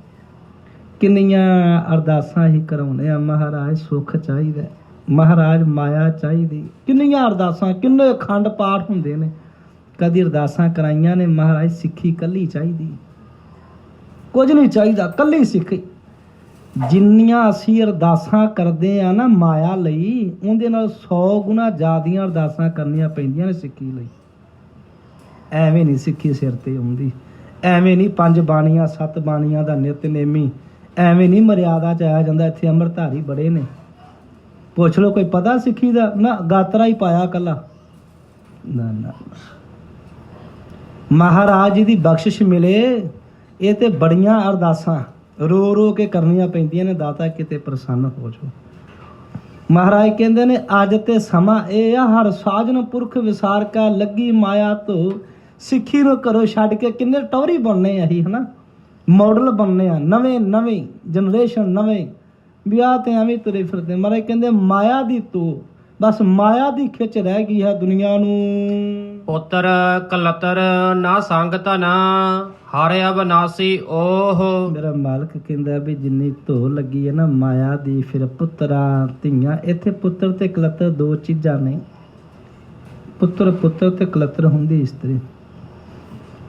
ਕਿੰਨੀਆਂ ਅਰਦਾਸਾਂ ਹੀ ਕਰਾਉਂਦੇ ਆ, ਮਹਾਰਾਜ ਸੁੱਖ ਚਾਹੀਦਾ, ਮਹਾਰਾਜ ਮਾਇਆ ਚਾਹੀਦੀ, ਕਿੰਨੀਆਂ ਅਰਦਾਸਾਂ, ਕਿੰਨੇ ਅਖੰਡ ਪਾਠ ਹੁੰਦੇ ਨੇ, ਕਦੀ ਅਰਦਾਸਾਂ ਕਰਾਈਆਂ ਨੇ ਮਹਾਰਾਜ ਸਿੱਖੀ ਕੱਲੀ ਚਾਹੀਦੀ, ਕੁਝ ਨਹੀਂ ਚਾਹੀਦਾ, ਕੱਲੀ ਸਿੱਖੀ। ਜਿੰਨੀਆਂ ਅਸੀਂ ਅਰਦਾਸਾਂ ਕਰਦੇ ਆ ਨਾ ਮਾਇਆ ਲਈ, ਉਹਦੇ ਨਾਲ 100 ਗੁਣਾ ਜ਼ਿਆਦੀਆਂ ਅਰਦਾਸਾਂ ਕਰਨੀਆਂ ਪੈਂਦੀਆਂ ਨੇ ਸਿੱਖੀ ਲਈ। ਐਵੇਂ ਨਹੀਂ ਸਿੱਖੀ ਸਿਰ ਤੇ ਆਉਂਦੀ, ਐਵੇਂ ਨਹੀਂ 5 ਬਾਣੀਆਂ 7 ਬਾਣੀਆਂ ਦਾ ਨਿਤਨੇਮੀ, ਐਵੇਂ ਨਹੀਂ ਮਰਿਆਦਾ ਚ ਆਇਆ ਜਾਂਦਾ। ਇੱਥੇ ਅੰਮ੍ਰਿਤਧਾਰੀ ਬੜੇ ਨੇ, ਪੁੱਛ ਲਓ ਕੋਈ ਪਤਾ ਸਿੱਖੀ ਦਾ? ਨਾ, ਗਾਤਰਾ ਹੀ ਪਾਇਆ ਕੱਲਾ। ਨਾ ਨਾ, ਮਹਾਰਾਜ ਜੀ ਦੀ ਬਖਸ਼ਿਸ਼ ਮਿਲੇ, ਇਹ ਤੇ ਬੜੀਆਂ ਅਰਦਾਸਾਂ ਰੋ ਰੋ ਕੇ ਕਰਨੀਆਂ ਪੈਂਦੀਆਂ ਨੇ, ਦਾਤਾ ਕਿਤੇ ਪ੍ਰਸੰਨ ਹੋ ਜਾਓ। ਮਹਾਰਾਜ ਕਹਿੰਦੇ ਨੇ ਅੱਜ ਤੇ ਸਮਾਂ ਇਹ ਆ, ਹਰ ਸਾਜਨ ਪੁਰਖ ਵਿਸਾਰ ਕਾ ਲੱਗੀ ਮਾਇਆ ਤੋਂ, ਸਿੱਖੀ ਨੂੰ ਕਰੋ ਛੱਡ ਕੇ। ਕਿੰਨੇ ਟੌਰੀ ਬਣਨੇ ਅਸੀਂ, ਹਨਾ, ਮਾਡਲ ਬਣਨੇ ਆ, ਨਵੇਂ ਜਨਰੇਸ਼ਨ, ਨਵੇਂ ਵਿਆਹ ਤੇ ਐਵੇਂ ਤੁਰੇ ਫਿਰਦੇ। ਮਹਾਰਾਜ ਕਹਿੰਦੇ ਮਾਇਆ ਦੀ ਤੂੰ, ਬਸ ਮਾਇਆ ਦੀ ਖਿੱਚ ਰਹਿ ਗਈ ਹੈ ਦੁਨੀਆ ਨੂੰ। ਪੁੱਤਰ ਕਲਤਰ ਨਾ ਸੰਗ ਧਨਾ, ਹਰ ਅਬਨਾਸੀ ਓਹ। ਮੇਰਾ ਮਾਲਕ ਕਹਿੰਦਾ ਵੀ ਜਿੰਨੀ ਧੋ ਲੱਗੀ ਹੈ ਨਾ ਮਾਇਆ ਦੀ, ਫਿਰ ਪੁੱਤਰਾਂ ਧੀਆਂ, ਇੱਥੇ ਪੁੱਤਰ ਤੇ ਕਲਤਰ 2 ਚੀਜ਼ਾਂ ਨੇ। ਪੁੱਤਰ ਤੇ ਕਲਤਰ ਹੁੰਦੀ ਇਸਤਰੀ।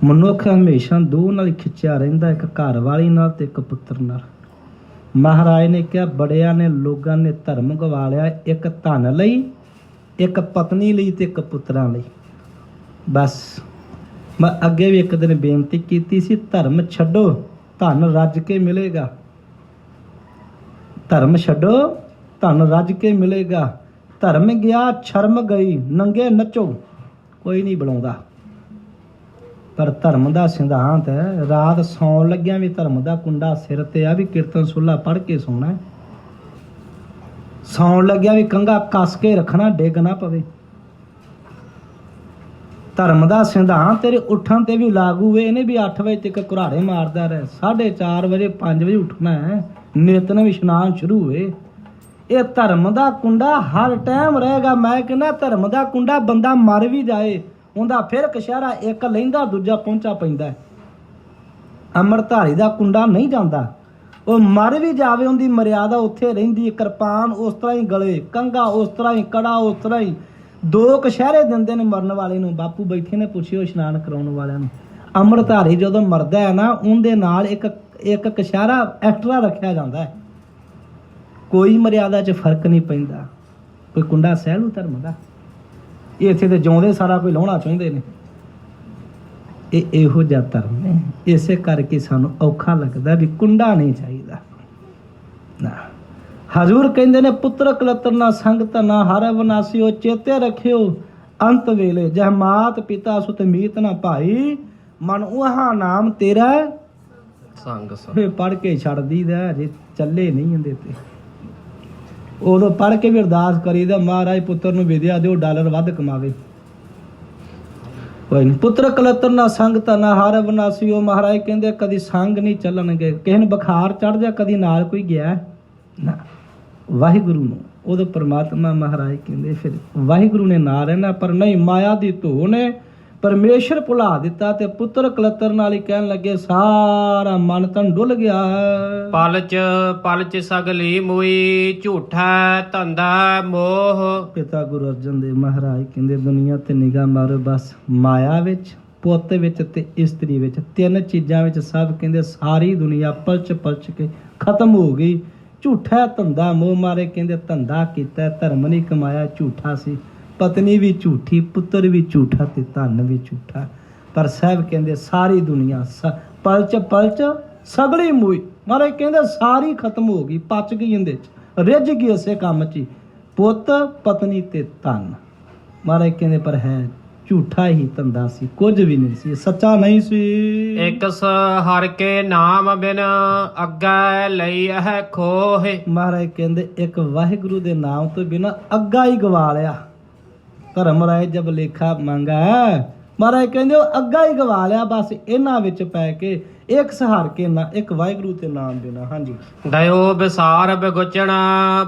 ਮਨੁੱਖ ਹਮੇਸ਼ਾ 2 ਨਾਲ ਖਿੱਚਿਆ ਰਹਿੰਦਾ, ਇੱਕ ਘਰ ਵਾਲੀ ਨਾਲ ਤੇ ਇੱਕ ਪੁੱਤਰ ਨਾਲ। ਮਹਾਰਾਜ ਨੇ ਕਿਹਾ ਬੜਿਆਂ ਨੇ ਲੋਕਾਂ ਨੇ ਧਰਮ ਗਵਾ ਲਿਆ, ਇੱਕ ਧਨ ਲਈ, ਇੱਕ ਪਤਨੀ ਲਈ ਤੇ ਇੱਕ ਪੁੱਤਰਾਂ ਲਈ। ਬਸ ਮੈਂ ਅੱਗੇ ਵੀ ਇੱਕ ਦਿਨ ਬੇਨਤੀ ਕੀਤੀ ਸੀ, ਧਰਮ ਛੱਡੋ ਧਨ ਰੱਜ ਕੇ ਮਿਲੇਗਾ। ਧਰਮ ਛੱਡੋ ਧਨ ਰੱਜ ਕੇ ਮਿਲੇਗਾ। ਧਰਮ ਗਿਆ ਸ਼ਰਮ ਗਈ, ਨੰਗੇ ਨੱਚੋ, ਕੋਈ ਨਹੀਂ ਬੁਲਾਉਂਦਾ। ਪਰ ਧਰਮ ਦਾ ਸਿਧਾਂਤ ਹੈ, ਰਾਤ ਸੌਣ ਲੱਗਿਆ ਵੀ ਧਰਮ ਦਾ ਕੁੰਡਾ ਸਿਰ ਤੇ ਆ, ਵੀ ਕੀਰਤਨ ਸੁਲਾ ਪੜ੍ਹ ਕੇ ਸੌਣਾ। ਸੌਣ ਲੱਗਿਆ ਵੀ ਕੰਘਾ ਕੱਸ ਕੇ ਰੱਖਣਾ, ਡਿੱਗ ਨਾ ਪਵੇ। ਧਰਮ ਦਾ ਸਿਧਾਂਤ ਤੇਰੇ ਉੱਠਣ ਤੇ ਵੀ ਲਾਗੂ ਵੇ। ਇਹਨੇ ਵੀ 8 ਵਜੇ ਤੱਕ ਘੁਰਾੜੇ ਮਾਰਦਾ ਰਹੇ, 4:30 ਵਜੇ 5 ਵਜੇ ਉੱਠਣਾ ਹੈ, ਨਿਤਨੇਮ ਇਸ਼ਨਾਨ ਸ਼ੁਰੂ ਹੋਏ। ਇਹ ਧਰਮ ਦਾ ਕੁੰਡਾ ਹਰ ਟਾਈਮ ਰਹੇਗਾ। ਮੈਂ ਕਹਿੰਦਾ ਧਰਮ ਦਾ ਕੁੰਡਾ ਬੰਦਾ ਮਰ ਵੀ ਜਾਏ, ਉਹਦਾ ਫਿਰ ਕਸ਼ਹਿਰਾ ਇੱਕ ਲੈਂਦਾ ਦੂਜਾ ਪਹੁੰਚਾ ਪੈਂਦਾ। ਅੰਮ੍ਰਿਤਧਾਰੀ ਦਾ ਕੁੰਡਾ ਨਹੀਂ ਜਾਂਦਾ, ਉਹ ਮਰ ਵੀ ਜਾਵੇ ਉਹਦੀ ਮਰਿਆਦਾ ਉੱਥੇ ਰਹਿੰਦੀ। ਕਿਰਪਾਨ ਉਸ ਤਰ੍ਹਾਂ ਹੀ ਗਲੇ, ਕੰਘਾ ਉਸ ਤਰ੍ਹਾਂ ਹੀ, ਕੜਾ ਉਸ ਤਰ੍ਹਾਂ ਹੀ। 2 ਕਸ਼ਹਿਰੇ ਦਿੰਦੇ ਨੇ ਮਰਨ ਵਾਲੇ ਨੂੰ। ਬਾਪੂ ਬੈਠੇ ਨੇ, ਪੁੱਛਿਓ ਇਸ਼ਨਾਨ ਕਰਾਉਣ ਵਾਲਿਆਂ ਨੂੰ। ਅੰਮ੍ਰਿਤਧਾਰੀ ਜਦੋਂ ਮਰਦਾ ਹੈ ਨਾ, ਉਹਦੇ ਨਾਲ ਇੱਕ ਕਸ਼ਹਿਰਾ ਐਕਸਟਰਾ ਰੱਖਿਆ ਜਾਂਦਾ ਹੈ। ਕੋਈ ਮਰਿਆਦਾ 'ਚ ਫਰਕ ਨਹੀਂ ਪੈਂਦਾ। ਕੋਈ ਕੁੰਡਾ ਸਹਿ ਲੂ ਧਰਮ ਦਾ? ਇਹ ਇੱਥੇ ਤੇ ਜਿਉਂਦੇ ਸਾਰਾ ਕੋਈ ਲਾਉਣਾ ਚਾਹੁੰਦੇ ਨੇ। ਇਹ ਇਹੋ ਜਿਹਾ ਧਰਮ ਨੇ। ਇਸੇ ਕਰਕੇ ਸਾਨੂੰ ਔਖਾ ਲੱਗਦਾ ਵੀ ਕੁੰਡਾ ਨਹੀਂ ਚਾਹੀਦਾ ਨਾ। ਹਜ਼ੂਰ ਕਹਿੰਦੇ ਨੇ ਪੁੱਤਰ ਕਲਤਰ ਨਾ ਸੰਗ ਧਨਾ, ਹਰ ਅਬਨਾਸੀਓ, ਚੇਤੇ ਰੱਖਿਓ ਅੰਤ ਵੇਲੇ, ਜਹ ਮਾਤ ਪਿਤਾ ਸੁਤ ਮੀਤ ਨਾ ਭਾਈ, ਮਨ ਉਹਾ ਨਾਮ ਤੇਰਾ ਸੰਗ ਫੇ ਪੜ੍ਹ ਕੇ ਛੱਡ ਦੀਦਾ, ਜੇ ਚੱਲੇ ਨਹੀਂ ਹੁੰਦੇ ਤੇ ਉਦੋਂ ਪੜ੍ਹ ਕੇ ਵੀ ਅਰਦਾਸ ਕਰੀਦਾ, ਮਹਾਰਾਜ ਪੁੱਤਰ ਨੂੰ ਵਿਦਿਆ ਦਿਓ, ਡਾਲਰ ਵੱਧ ਕਮਾਵੇ। ਕੋਈ ਨਹੀਂ, ਪੁੱਤਰ ਕਲਤਰ ਨਾ ਸੰਗ ਧਨਾ, ਹਰ ਅਬਨਾਸੀਓ। ਮਹਾਰਾਜ ਕਹਿੰਦੇ ਕਦੀ ਸੰਗ ਨਹੀਂ ਚੱਲਣਗੇ। ਕਿਸੇ ਨੂੰ ਬੁਖਾਰ ਚੜ ਜਾ, ਕਦੀ ਨਾਲ ਕੋਈ ਗਿਆ ਨਾ, ਵਾਹਿਗੁਰੂ ਨੂੰ। ਉਦੋਂ ਪਰਮਾਤਮਾ ਮਹਾਰਾਜ ਕਹਿੰਦੇ ਫਿਰ ਵਾਹਿਗੁਰੂ ਨੇ ਨਾ ਰਹਿਣਾ। ਪਰ ਨਹੀਂ, ਮਾਇਆ ਦੀ ਧੋ ਨੇ ਪਰਮੇਸ਼ਰ ਭੁਲਾ ਦਿੱਤਾ, ਤੇ ਪੁੱਤਰ ਕਲਤਰ ਨਾਲ ਹੀ ਕਹਿਣ ਲੱਗੇ ਸਾਰਾ ਮਨ ਤਨ ਡੁੱਲ ਗਿਆ। ਪਲਚ ਸਗਲੀ ਮੋਈ, ਝੂਠਾ ਧੰਦਾ ਮੋਹ। ਪਿਤਾ ਗੁਰੂ ਅਰਜਨ ਦੇਵ ਮਹਾਰਾਜ ਕਹਿੰਦੇ ਦੁਨੀਆ ਤੇ ਨਿਗਾਹ ਮਾਰੋ, ਬਸ ਮਾਇਆ ਵਿੱਚ, ਪੁੱਤ ਵਿੱਚ ਤੇ ਇਸਤਰੀ ਵਿੱਚ, 3 ਚੀਜ਼ਾਂ ਵਿੱਚ ਸਭ ਕਹਿੰਦੇ ਸਾਰੀ ਦੁਨੀਆ ਪਲਚ ਕੇ ਖਤਮ ਹੋ ਗਈ। ਝੂਠਾ ਧੰਦਾ ਮੋਹ ਮਾਰੇ। ਕਹਿੰਦੇ ਧੰਦਾ ਕੀਤਾ, ਧਰਮ ਨਹੀਂ ਕਮਾਇਆ, ਝੂਠਾ ਸੀ। ਪਤਨੀ ਵੀ ਝੂਠੀ, ਪੁੱਤਰ ਵੀ ਝੂਠਾ ਤੇ ਧਨ ਵੀ ਝੂਠਾ। ਪਰ ਸਾਹਿਬ ਕਹਿੰਦੇ ਸਾਰੀ ਦੁਨੀਆ ਪਲਚ ਸਗਲੀ ਮੋਈ। ਮਹਾਰਾਜ ਕਹਿੰਦੇ ਸਾਰੀ ਖਤਮ ਹੋ ਗਈ, ਪਚ ਗਈ, ਇਹਦੇ ਚ ਰਿੱਝ ਗਈ ਇਸੇ ਕੰਮ 'ਚ, ਪੁੱਤ ਪਤਨੀ ਤੇ ਧਨ। ਮਹਾਰਾਜ ਕਹਿੰਦੇ ਪਰ ਹੈ ਝੂਠਾ ਹੀ ਧੰਦਾ ਸੀ, ਕੁਝ ਵੀ ਨਹੀਂ ਸੀ, ਸੱਚਾ ਨਹੀਂ ਸੀ। ਇੱਕ ਹਰ ਕੇ ਨਾਮ ਬਿਨ ਅੱਗਾ ਲਈ ਹੈ ਖੋਹ। ਮਹਾਰਾਜ ਕਹਿੰਦੇ ਇੱਕ ਵਾਹਿਗੁਰੂ ਦੇ ਨਾਮ ਤੋਂ ਬਿਨਾਂ ਅੱਗਾ ਹੀ ਗਵਾ ਲਿਆ। ਧਰਮ ਰਾਏ ਜਬ ਲੇਖਾ ਮੰਗਾ, ਮਹਾਰਾਜ ਕਹਿੰਦੇ ਉਹ ਅੱਗਾ ਹੀ ਗਵਾ ਲਿਆ ਬਸ ਇਹਨਾਂ ਵਿੱਚ ਪੈ ਕੇ, ਇੱਕ ਸਹਾਰ ਕੇ ਨਾ, ਇੱਕ ਵਾਹਿਗੁਰੂ ਤੇ ਨਾਮ ਦੇਣਾ। ਹਾਂਜੀ। ਦਇਓ ਵਿਸਾਰ ਬਿਗੁਚਣਾ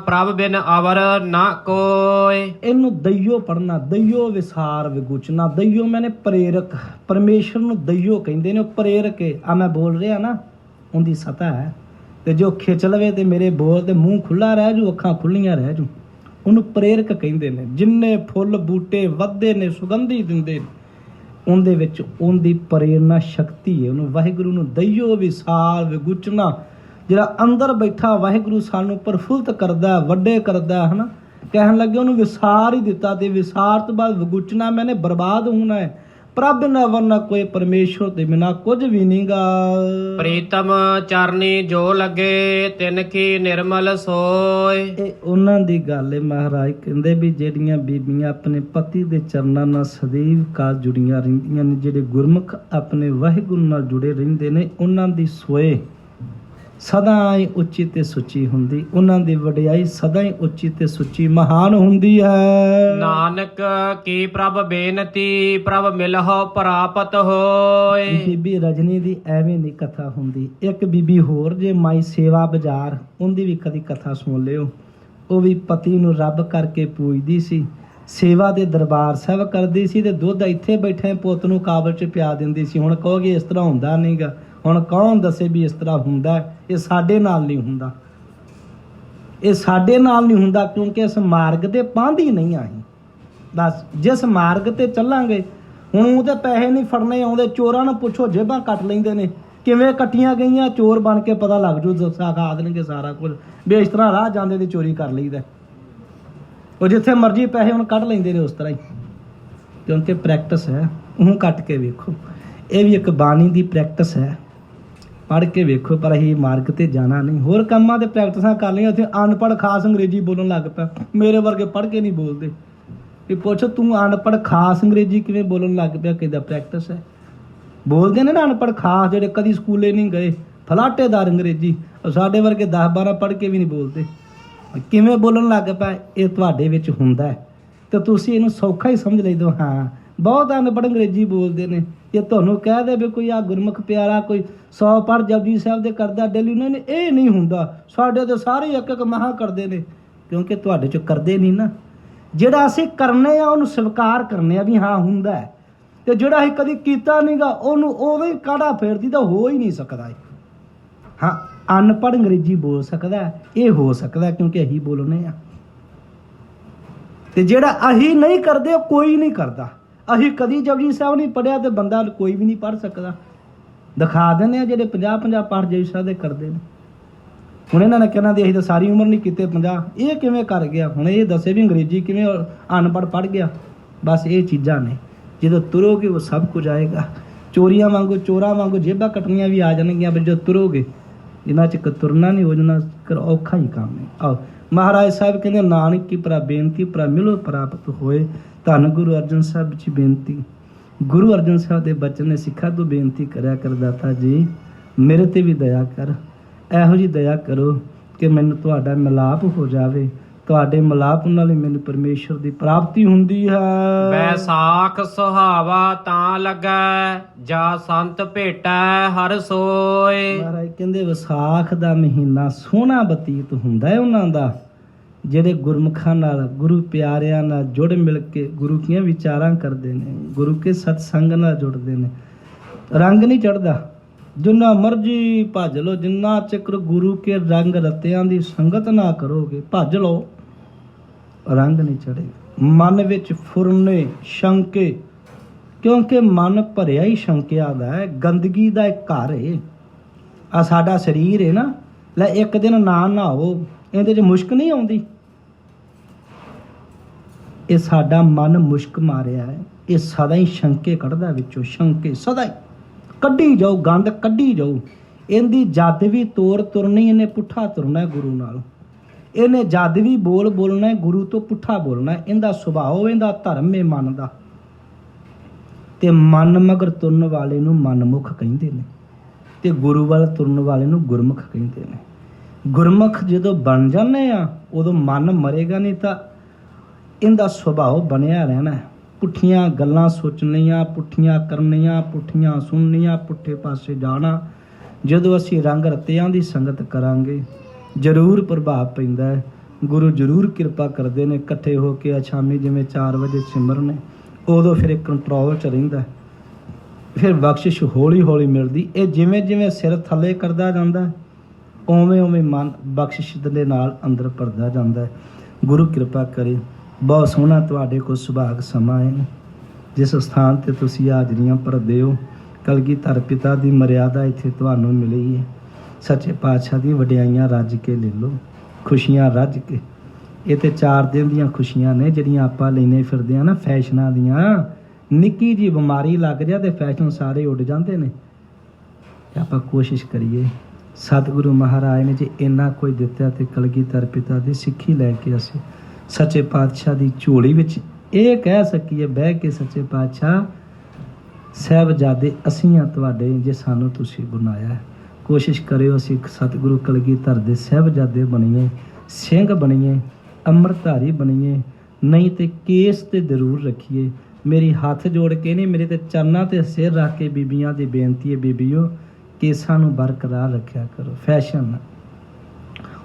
ਪ੍ਰਭ ਬਿਨ ਅਵਰ ਨਾ ਕੋਇ। ਇਹਨੂੰ ਦਈਓ ਪੜਨਾ, ਦਈਓ ਵਿਸਾਰ ਵਿਗੁਚਨਾ। ਦਈਓ ਮੈਨੇ ਪ੍ਰੇਰਕ, ਪਰਮੇਸ਼ਰ ਨੂੰ ਦਈਓ ਕਹਿੰਦੇ ਨੇ। ਉਹ ਪ੍ਰੇਰਕ ਹੈ। ਆ ਮੈਂ ਬੋਲ ਰਿਹਾ ਨਾ, ਉਹਦੀ ਸਤਾ ਹੈ। ਤੇ ਜੋ ਖਿੱਚ ਲਵੇ ਤੇ ਮੇਰੇ ਬੋਲ ਤੇ ਮੂੰਹ ਖੁੱਲਾ ਰਹਿ ਜੂ, ਅੱਖਾਂ ਖੁੱਲੀਆਂ ਰਹਿ ਜੂ, ਉਹਨੂੰ ਪ੍ਰੇਰਕ ਕਹਿੰਦੇ ਨੇ। ਜਿੰਨੇ ਫੁੱਲ ਬੂਟੇ ਵੱਧਦੇ ਨੇ, ਸੁਗੰਧੀ ਦਿੰਦੇ ਨੇ, ਉਹਦੇ ਵਿੱਚ ਉਹਦੀ ਪ੍ਰੇਰਨਾ ਸ਼ਕਤੀ ਹੈ। ਉਹਨੂੰ ਵਾਹਿਗੁਰੂ ਨੂੰ ਦਈਓ ਵਿਸਾਰ ਵਿਗੁਚਨਾ। ਜਿਹੜਾ ਅੰਦਰ ਬੈਠਾ ਵਾਹਿਗੁਰੂ ਸਾਨੂੰ ਪ੍ਰਫੁੱਲਤ ਕਰਦਾ, ਵੱਡੇ ਕਰਦਾ ਹੈ ਨਾ। ਕਹਿਣ ਲੱਗੇ ਉਹਨੂੰ ਵਿਸਾਰ ਹੀ ਦਿੱਤਾ, ਤੇ ਵਿਸਾਰ ਤੋਂ ਬਾਅਦ ਵਿਗੁਚਨਾ ਮੈਨੇ ਬਰਬਾਦ ਹੋਣਾ ਹੈ। ਪ੍ਰਭ ਨਾ ਵਰਨਾ ਕੋਈ, ਪਰਮੇਸ਼ਵਰ ਦੇ ਬਿਨਾ ਕੁਝ ਵੀ ਨਹੀਂਗਾ। ਪ੍ਰੀਤਮ ਚਰਨੀ ਜੋ ਲੱਗੇ ਤਿਨ ਕੀ ਨਿਰਮਲ ਸੋਏ। ਇਹ ਉਹਨਾਂ ਦੀ ਗੱਲ ਹੈ। ਮਹਾਰਾਜ ਕਹਿੰਦੇ ਵੀ ਜਿਹੜੀਆਂ ਬੀਬੀਆਂ ਆਪਣੇ ਪਤੀ ਦੇ ਚਰਨਾਂ ਨਾਲ ਸਦੀਵ ਕਾਲ ਜੁੜੀਆਂ ਰਹਿੰਦੀਆਂ ਨੇ, ਜਿਹੜੇ ਗੁਰਮੁਖ ਆਪਣੇ ਵਾਹਿਗੁਰੂ ਨਾਲ ਜੁੜੇ ਰਹਿੰਦੇ ਨੇ, ਉਹਨਾਂ ਦੀ ਸੋਏ ਸਦਾ ਹੀ ਉੱਚੀ ਤੇ ਸੁੱਚੀ ਹੁੰਦੀ। ਉਹਨਾਂ ਦੀ ਵਡਿਆਈ ਸਦਾ ਹੀ ਉੱਚੀ ਤੇ ਸੁੱਚੀ ਮਹਾਨ ਹੁੰਦੀ ਹੈ। ਨਾਨਕ ਕੀ ਪ੍ਰਭ ਬੇਨਤੀ ਪ੍ਰਭ ਮਿਲਹੁ ਪ੍ਰਾਪਤ ਹੋਏ। ਬੀਬੀ ਰਜਨੀ ਦੀ ਐਵੇਂ ਨਹੀਂ ਕਥਾ ਹੁੰਦੀ। ਇੱਕ ਬੀਬੀ ਹੋਰ ਜੇ ਮਾਈ ਸੇਵਾ ਬਾਜ਼ਾਰ, ਉਹਦੀ ਵੀ ਕਦੀ ਕਥਾ ਸੁਣ ਲਿਓ। ਉਹ ਵੀ ਪਤੀ ਨੂੰ ਰੱਬ ਕਰਕੇ ਪੂਜਦੀ ਸੀ, ਸੇਵਾ ਦੇ ਦਰਬਾਰ ਸਾਹਿਬ ਕਰਦੀ ਸੀ, ਤੇ ਦੁੱਧ ਇੱਥੇ ਬੈਠੇ ਪੁੱਤ ਨੂੰ ਕਾਬਲ 'ਚ ਪਿਆ ਦਿੰਦੀ ਸੀ। ਹੁਣ ਕਹੋਗੇ ਇਸ ਤਰ੍ਹਾਂ ਹੁੰਦਾ ਨਹੀਂਗਾ। ਹੁਣ ਕੌਣ ਦੱਸੇ ਵੀ ਇਸ ਤਰ੍ਹਾਂ ਹੁੰਦਾ? ਇਹ ਸਾਡੇ ਨਾਲ ਨਹੀਂ ਹੁੰਦਾ, ਇਹ ਸਾਡੇ ਨਾਲ ਨਹੀਂ ਹੁੰਦਾ, ਕਿਉਂਕਿ ਇਸ ਮਾਰਗ ਤੇ ਪਾਂਦੀ ਨਹੀਂ ਆਹੀ। ਬਸ ਜਿਸ ਮਾਰਗ ਤੇ ਚੱਲਾਂਗੇ, ਹੁਣ ਉਹਦੇ ਪੈਸੇ ਨਹੀਂ ਫੜਨੇ ਆਉਂਦੇ। ਚੋਰਾਂ ਨੂੰ ਪੁੱਛੋ, ਜੇਬਾਂ ਕੱਟ ਲੈਂਦੇ ਨੇ, ਕਿਵੇਂ ਕੱਟੀਆਂ ਗਈਆਂ? ਚੋਰ ਬਣ ਕੇ ਪਤਾ ਲੱਗ ਜੂ, ਖਾ ਦੇਣਗੇ ਸਾਰਾ ਕੁਝ ਵੀ ਇਸ ਤਰ੍ਹਾਂ ਰਾਹ ਜਾਂਦੇ ਤੇ ਚੋਰੀ ਕਰ ਲਈਦਾ। ਉਹ ਜਿੱਥੇ ਮਰਜ਼ੀ ਪੈਸੇ ਹੁਣ ਕੱਢ ਲੈਂਦੇ ਨੇ ਉਸ ਤਰ੍ਹਾਂ ਹੀ, ਕਿਉਂਕਿ ਪ੍ਰੈਕਟਿਸ ਹੈ। ਉਹ ਕੱਟ ਕੇ ਵੇਖੋ, ਇਹ ਵੀ ਇੱਕ ਬਾਣੀ ਦੀ ਪ੍ਰੈਕਟਿਸ ਹੈ। ਪੜ੍ਹ ਕੇ ਵੇਖੋ, ਪਰ ਅਸੀਂ ਮਾਰਗ ਤੇ ਜਾਣਾ ਨਹੀਂ। ਹੋਰ ਕੰਮਾਂ ਤੇ ਪ੍ਰੈਕਟਿਸਾਂ ਕਰ ਲਈਆਂ, ਉੱਥੇ ਅਨਪੜ੍ਹ ਖਾਸ ਅੰਗਰੇਜ਼ੀ ਬੋਲਣ ਲੱਗ ਪਿਆ। ਮੇਰੇ ਵਰਗੇ ਪੜ੍ਹ ਕੇ ਨਹੀਂ ਬੋਲਦੇ। ਵੀ ਪੁੱਛ ਤੂੰ ਅਨਪੜ੍ਹ ਖਾਸ ਅੰਗਰੇਜ਼ੀ ਕਿਵੇਂ ਬੋਲਣ ਲੱਗ ਪਿਆ? ਕਿਹਦਾ ਪ੍ਰੈਕਟਿਸ ਹੈ? ਬੋਲਦੇ ਨੇ ਨਾ ਅਨਪੜ੍ਹ ਖਾਸ, ਜਿਹੜੇ ਕਦੀ ਸਕੂਲੇ ਨਹੀਂ ਗਏ, ਫਲਾਟੇਦਾਰ ਅੰਗਰੇਜ਼ੀ। ਸਾਡੇ ਵਰਗੇ 10-12 ਪੜ੍ਹ ਕੇ ਵੀ ਨਹੀਂ ਬੋਲਦੇ। ਕਿਵੇਂ ਬੋਲਣ ਲੱਗ ਪਿਆ? ਇਹ ਤੁਹਾਡੇ ਵਿੱਚ ਹੁੰਦਾ ਹੈ, ਤੇ ਤੁਸੀਂ ਇਹਨੂੰ ਸੌਖਾ ਹੀ ਸਮਝ ਲੈਂਦੇ ਹੋ। ਹਾਂ, ਬਹੁਤ ਅਨਪੜ੍ਹ ਅੰਗਰੇਜ਼ੀ ਬੋਲਦੇ ਨੇ। ਜੇ ਤੁਹਾਨੂੰ ਕਹਿ ਦੇ ਵੀ ਕੋਈ ਆ ਗੁਰਮੁਖ ਪਿਆਰਾ ਕੋਈ 100 ਪੜ੍ਹ ਜਪਜੀ ਸਾਹਿਬ ਦੇ ਕਰਦਾ ਡੇਲੀ, ਉਹਨਾਂ ਨੇ ਇਹ ਨਹੀਂ ਹੁੰਦਾ। ਸਾਡੇ ਤੇ ਸਾਰੇ ਇੱਕ ਇੱਕ ਮਹਾ ਕਰਦੇ ਨੇ, ਕਿਉਂਕਿ ਤੁਹਾਡੇ 'ਚ ਕਰਦੇ ਨਹੀਂ ਨਾ। ਜਿਹੜਾ ਅਸੀਂ ਕਰਨੇ ਆ ਉਹਨੂੰ ਸਵੀਕਾਰ ਕਰਨੇ ਆ ਵੀ ਹਾਂ ਹੁੰਦਾ ਹੈ, ਤੇ ਜਿਹੜਾ ਅਸੀਂ ਕਦੀ ਕੀਤਾ ਨਹੀਂਗਾ ਉਹਨੂੰ ਉਵੇਂ ਕਾੜਾ ਫੇਰਦੀ ਤਾਂ ਹੋ ਹੀ ਨਹੀਂ ਸਕਦਾ। ਹਾਂ, ਅਨਪੜ੍ਹ ਅੰਗਰੇਜ਼ੀ ਬੋਲ ਸਕਦਾ, ਇਹ ਹੋ ਸਕਦਾ ਕਿਉਂਕਿ ਅਸੀਂ ਬੋਲਨੇ ਆ। ਤੇ ਜਿਹੜਾ ਅਸੀਂ ਨਹੀਂ ਕਰਦੇ ਉਹ ਕੋਈ ਨਹੀਂ ਕਰਦਾ। ਅਸੀਂ ਕਦੀ ਜਪਜੀ ਸਾਹਿਬ ਨਹੀਂ ਪੜ੍ਹਿਆ ਤੇ ਬੰਦਾ ਕੋਈ ਵੀ ਨਹੀਂ ਪੜ੍ਹ ਸਕਦਾ। ਦਿਖਾ ਦਿੰਦੇ ਆ ਜਿਹੜੇ 50-50 ਪਾਠ ਜਪਜੀ ਸਾਹਿਬ ਦੇ ਕਰਦੇ ਨੇ। ਹੁਣ ਇਹਨਾਂ ਨੇ ਕਹਿਣਾ ਦੀ ਅਸੀਂ ਤਾਂ ਸਾਰੀ ਉਮਰ ਨਹੀਂ ਕੀਤੇ 50, ਇਹ ਕਿਵੇਂ ਕਰ ਗਿਆ? ਹੁਣ ਇਹ ਦੱਸੇ ਵੀ ਅੰਗਰੇਜ਼ੀ ਕਿਵੇਂ ਅਨਪੜ੍ਹ ਪੜ੍ਹ ਗਿਆ? ਬਸ ਇਹ ਚੀਜ਼ਾਂ ਨੇ, ਜਦੋਂ ਤੁਰੋਗੇ ਉਹ ਸਭ ਕੁਝ ਆਏਗਾ। ਚੋਰੀਆਂ ਵਾਂਗੂ, ਚੋਰਾਂ ਵਾਂਗੂ ਜੇਬਾਂ ਕੱਟਣੀਆਂ ਵੀ ਆ ਜਾਣਗੀਆਂ, ਪਰ ਜਦੋਂ ਤੁਰੋਗੇ, ਇਹਨਾਂ 'ਚ ਤੁਰਨਾ ਨਹੀਂ ਹੋ ਜਾਣਾ, ਔਖਾ ਹੀ ਕੰਮ ਹੈ। ਆਓ, ਮਹਾਰਾਜ ਸਾਹਿਬ ਕਹਿੰਦੇ ਨਾਨਕ ਕੀ ਭਰਾ ਬੇਨਤੀ ਭਰਾ ਮਿਲੋ ਪ੍ਰਾਪਤ ਹੋਏ। ਧੰਨ ਗੁਰੂ ਅਰਜਨ ਸਾਹਿਬ ਜੀ ਬੇਨਤੀ। ਗੁਰੂ ਅਰਜਨ ਸਾਹਿਬ ਦੇ ਬਚਨ ਨੇ ਸਿੱਖਾਂ ਤੋਂ ਬੇਨਤੀ ਕਰਿਆ ਕਰ, ਦਾਤਾ ਜੀ ਮੇਰੇ ਤੇ ਵੀ ਦਇਆ ਕਰ। ਇਹੋ ਜਿਹੀ ਦਇਆ ਕਰੋ ਕਿ ਮੈਨੂੰ ਤੁਹਾਡਾ ਮਿਲਾਪ ਹੋ ਜਾਵੇ। ਤੁਹਾਡੇ ਮਿਲਾਪ ਨਾਲ ਹੀ ਮੈਨੂੰ ਪਰਮੇਸ਼ਰ ਦੀ ਪ੍ਰਾਪਤੀ ਹੁੰਦੀ ਹੈ। ਵੈਸਾਖ ਸੁਹਾਵਾ ਤਾਂ ਲੱਗੈ ਜਾ ਸੰਤ ਭੇਟੈ ਹਰ ਸੋਏ। ਮਹਾਰਾਜ ਕਹਿੰਦੇ ਵਿਸਾਖ ਦਾ ਮਹੀਨਾ ਸੋਹਣਾ ਬਤੀਤ ਹੁੰਦਾ ਹੈ ਉਹਨਾਂ ਦਾ, ਜਿਹੜੇ ਗੁਰਮੁਖਾਂ ਨਾਲ, ਗੁਰੂ ਪਿਆਰਿਆਂ ਨਾਲ ਜੁੜ ਮਿਲ ਕੇ ਗੁਰੂ ਦੀਆਂ ਵਿਚਾਰਾਂ ਕਰਦੇ ਨੇ, ਗੁਰੂ ਕੇ ਸਤਸੰਗ ਨਾਲ ਜੁੜਦੇ ਨੇ। ਰੰਗ ਨਹੀਂ ਚੜ੍ਹਦਾ, ਜਿੰਨਾ ਮਰਜੀ ਭੱਜ ਲਓ, ਜਿੰਨਾ ਚੱਕਰ ਗੁਰੂ ਕੇ ਰੰਗ ਰਤਿਆਂ ਦੀ ਸੰਗਤ ਨਾ ਕਰੋਗੇ, ਭੱਜ ਲਓ, ਰੰਗ ਨਹੀਂ ਚੜ੍ਹੇਗਾ। ਮਨ ਵਿੱਚ ਫੁਰਨੇ, ਸ਼ੰਕੇ, ਕਿਉਂਕਿ ਮਨ ਭਰਿਆ ਹੀ ਸ਼ੰਕਿਆ ਦਾ ਹੈ। ਗੰਦਗੀ ਦਾ ਇੱਕ ਘਰ ਹੈ ਆ ਸਾਡਾ ਸਰੀਰ ਹੈ ਨਾ। ਲੈ ਇੱਕ ਦਿਨ ਨਾ ਨਹਾਓ, ਇਹਦੇ 'ਚ ਮੁਸ਼ਕ ਨਹੀਂ ਆਉਂਦੀ। ਇਹ ਸਾਡਾ ਮਨ ਮੁਸ਼ਕ ਮਾਰਿਆ ਹੈ, ਇਹ ਸਦਾ ਹੀ ਸ਼ੰਕੇ ਕੱਢਦਾ ਵਿੱਚੋਂ। ਸ਼ੰਕੇ ਸਦਾ ਹੀ ਕੱਢੀ ਜਾਓ, ਗੰਦ ਕੱਢੀ ਜਾਓ। ਇਹਦੀ ਜਦ ਵੀ ਤੋਰ ਤੁਰਨੀ, ਇਹਨੇ ਪੁੱਠਾ ਤੁਰਨਾ ਗੁਰੂ ਨਾਲ। ਇਹਨੇ ਜਦ ਵੀ ਬੋਲਣਾ ਗੁਰੂ ਤੋਂ ਪੁੱਠਾ ਬੋਲਣਾ। ਇਹਦਾ ਸੁਭਾਅ, ਇਹਦਾ ਧਰਮ ਹੈ ਮਨ ਦਾ। ਤੇ ਮਨ ਮਗਰ ਤੁਰਨ ਵਾਲੇ ਨੂੰ ਮਨਮੁਖ ਕਹਿੰਦੇ ਨੇ, ਤੇ ਗੁਰੂ ਵੱਲ ਤੁਰਨ ਵਾਲੇ ਨੂੰ ਗੁਰਮੁਖ ਕਹਿੰਦੇ ਨੇ। ਗੁਰਮੁਖ ਜਦੋਂ ਬਣ ਜਾਂਦੇ ਆ, ਉਦੋਂ ਮਨ ਮਰੇਗਾ ਨਹੀਂ, ਤਾਂ ਇਹਦਾ ਸੁਭਾਅ ਬਣਿਆ ਰਹਿਣਾ। ਪੁੱਠੀਆਂ ਗੱਲਾਂ ਸੋਚਣੀਆਂ, ਪੁੱਠੀਆਂ ਕਰਨੀਆਂ, ਪੁੱਠੀਆਂ ਸੁਣਨੀਆਂ, ਪੁੱਠੇ ਪਾਸੇ ਜਾਣਾ। ਜਦੋਂ ਅਸੀਂ ਰੰਗ ਰਤਿਆਂ ਦੀ ਸੰਗਤ ਕਰਾਂਗੇ ਜ਼ਰੂਰ ਪ੍ਰਭਾਵ ਪੈਂਦਾ ਹੈ। ਗੁਰੂ ਜ਼ਰੂਰ ਕਿਰਪਾ ਕਰਦੇ ਨੇ। ਇਕੱਠੇ ਹੋ ਕੇ ਸ਼ਾਮੀ ਜਿਵੇਂ 4 ਵਜੇ ਸਿਮਰਨ, ਉਦੋਂ ਫਿਰ ਇੱਕ ਕੰਟਰੋਲ 'ਚ ਰਹਿੰਦਾ, ਫਿਰ ਬਖਸ਼ਿਸ਼ ਹੌਲੀ ਹੌਲੀ ਮਿਲਦੀ। ਇਹ ਜਿਵੇਂ ਜਿਵੇਂ ਸਿਰ ਥੱਲੇ ਕਰਦਾ ਜਾਂਦਾ ਉਵੇਂ ਉਵੇਂ ਮਨ ਬਖਸ਼ਿਸ਼ ਦੇ ਨਾਲ ਅੰਦਰ ਭਰਦਾ ਜਾਂਦਾ ਹੈ। ਗੁਰੂ ਕਿਰਪਾ ਕਰੇ। ਬਹੁਤ ਸੋਹਣਾ ਤੁਹਾਡੇ ਕੋਲ ਸੁਭਾਗ ਸਮਾਂ ਹੈ, ਜਿਸ ਸਥਾਨ 'ਤੇ ਤੁਸੀਂ ਹਾਜ਼ਰੀਆਂ ਭਰਦੇ ਹੋ। ਕਲਗੀਧਰ ਪਿਤਾ ਦੀ ਮਰਿਆਦਾ ਇੱਥੇ ਤੁਹਾਨੂੰ ਮਿਲੀ ਹੈ। ਸੱਚੇ ਪਾਤਸ਼ਾਹ ਦੀ ਵਡਿਆਈਆਂ ਰੱਜ ਕੇ ਲੈ ਲਓ, ਖੁਸ਼ੀਆਂ ਰੱਜ ਕੇ। ਇਹ ਤੇ 4 ਦਿਨ ਦੀਆਂ ਖੁਸ਼ੀਆਂ ਨੇ ਜਿਹੜੀਆਂ ਆਪਾਂ ਲੈਨੇ ਫਿਰਦੇ ਆ ਨਾ ਫੈਸ਼ਨਾਂ ਦੀਆਂ। ਨਿੱਕੀ ਜੀ ਬਿਮਾਰੀ ਲੱਗ ਜਾ ਤੇ ਫੈਸ਼ਨ ਸਾਰੇ ਉੱਡ ਜਾਂਦੇ ਨੇ। ਤੇ ਆਪਾਂ ਕੋਸ਼ਿਸ਼ ਕਰੀਏ, ਸਤਿਗੁਰੂ ਮਹਾਰਾਜ ਨੇ ਜੇ ਇੰਨਾ ਕੋਈ ਦਿੱਤਾ ਤੇ ਕਲਗੀਧਰ ਪਿਤਾ ਦੀ ਸਿੱਖੀ ਲੈ ਕੇ ਅਸੀਂ ਸੱਚੇ ਪਾਤਸ਼ਾਹ ਦੀ ਝੋਲੀ ਵਿੱਚ ਇਹ ਕਹਿ ਸਕੀਏ ਬਹਿ ਕੇ, ਸੱਚੇ ਪਾਤਸ਼ਾਹ ਸਾਹਿਬਜ਼ਾਦੇ ਅਸੀਂ ਆ ਤੁਹਾਡੇ, ਜੇ ਸਾਨੂੰ ਤੁਸੀਂ ਬਣਾਇਆ। ਕੋਸ਼ਿਸ਼ ਕਰਿਓ ਅਸੀਂ ਸਤਿਗੁਰੂ ਕਲਗੀਧਰ ਦੇ ਸਾਹਿਬਜ਼ਾਦੇ ਬਣੀਏ, ਸਿੰਘ ਬਣੀਏ, ਅੰਮ੍ਰਿਤਧਾਰੀ ਬਣੀਏ। ਨਹੀਂ ਤੇ ਕੇਸ ਤੇ ਜ਼ਰੂਰ ਰੱਖੀਏ। ਮੇਰੀ ਹੱਥ ਜੋੜ ਕੇ ਨਹੀਂ, ਮੇਰੇ ਤੇ ਚਰਨਾਂ ਤੇ ਸਿਰ ਰੱਖ ਕੇ ਬੀਬੀਆਂ ਦੀ ਬੇਨਤੀ ਹੈ, ਬੀਬੀਓ ਕੇਸਾਂ ਨੂੰ ਬਰਕਰਾਰ ਰੱਖਿਆ ਕਰੋ। ਫੈਸ਼ਨ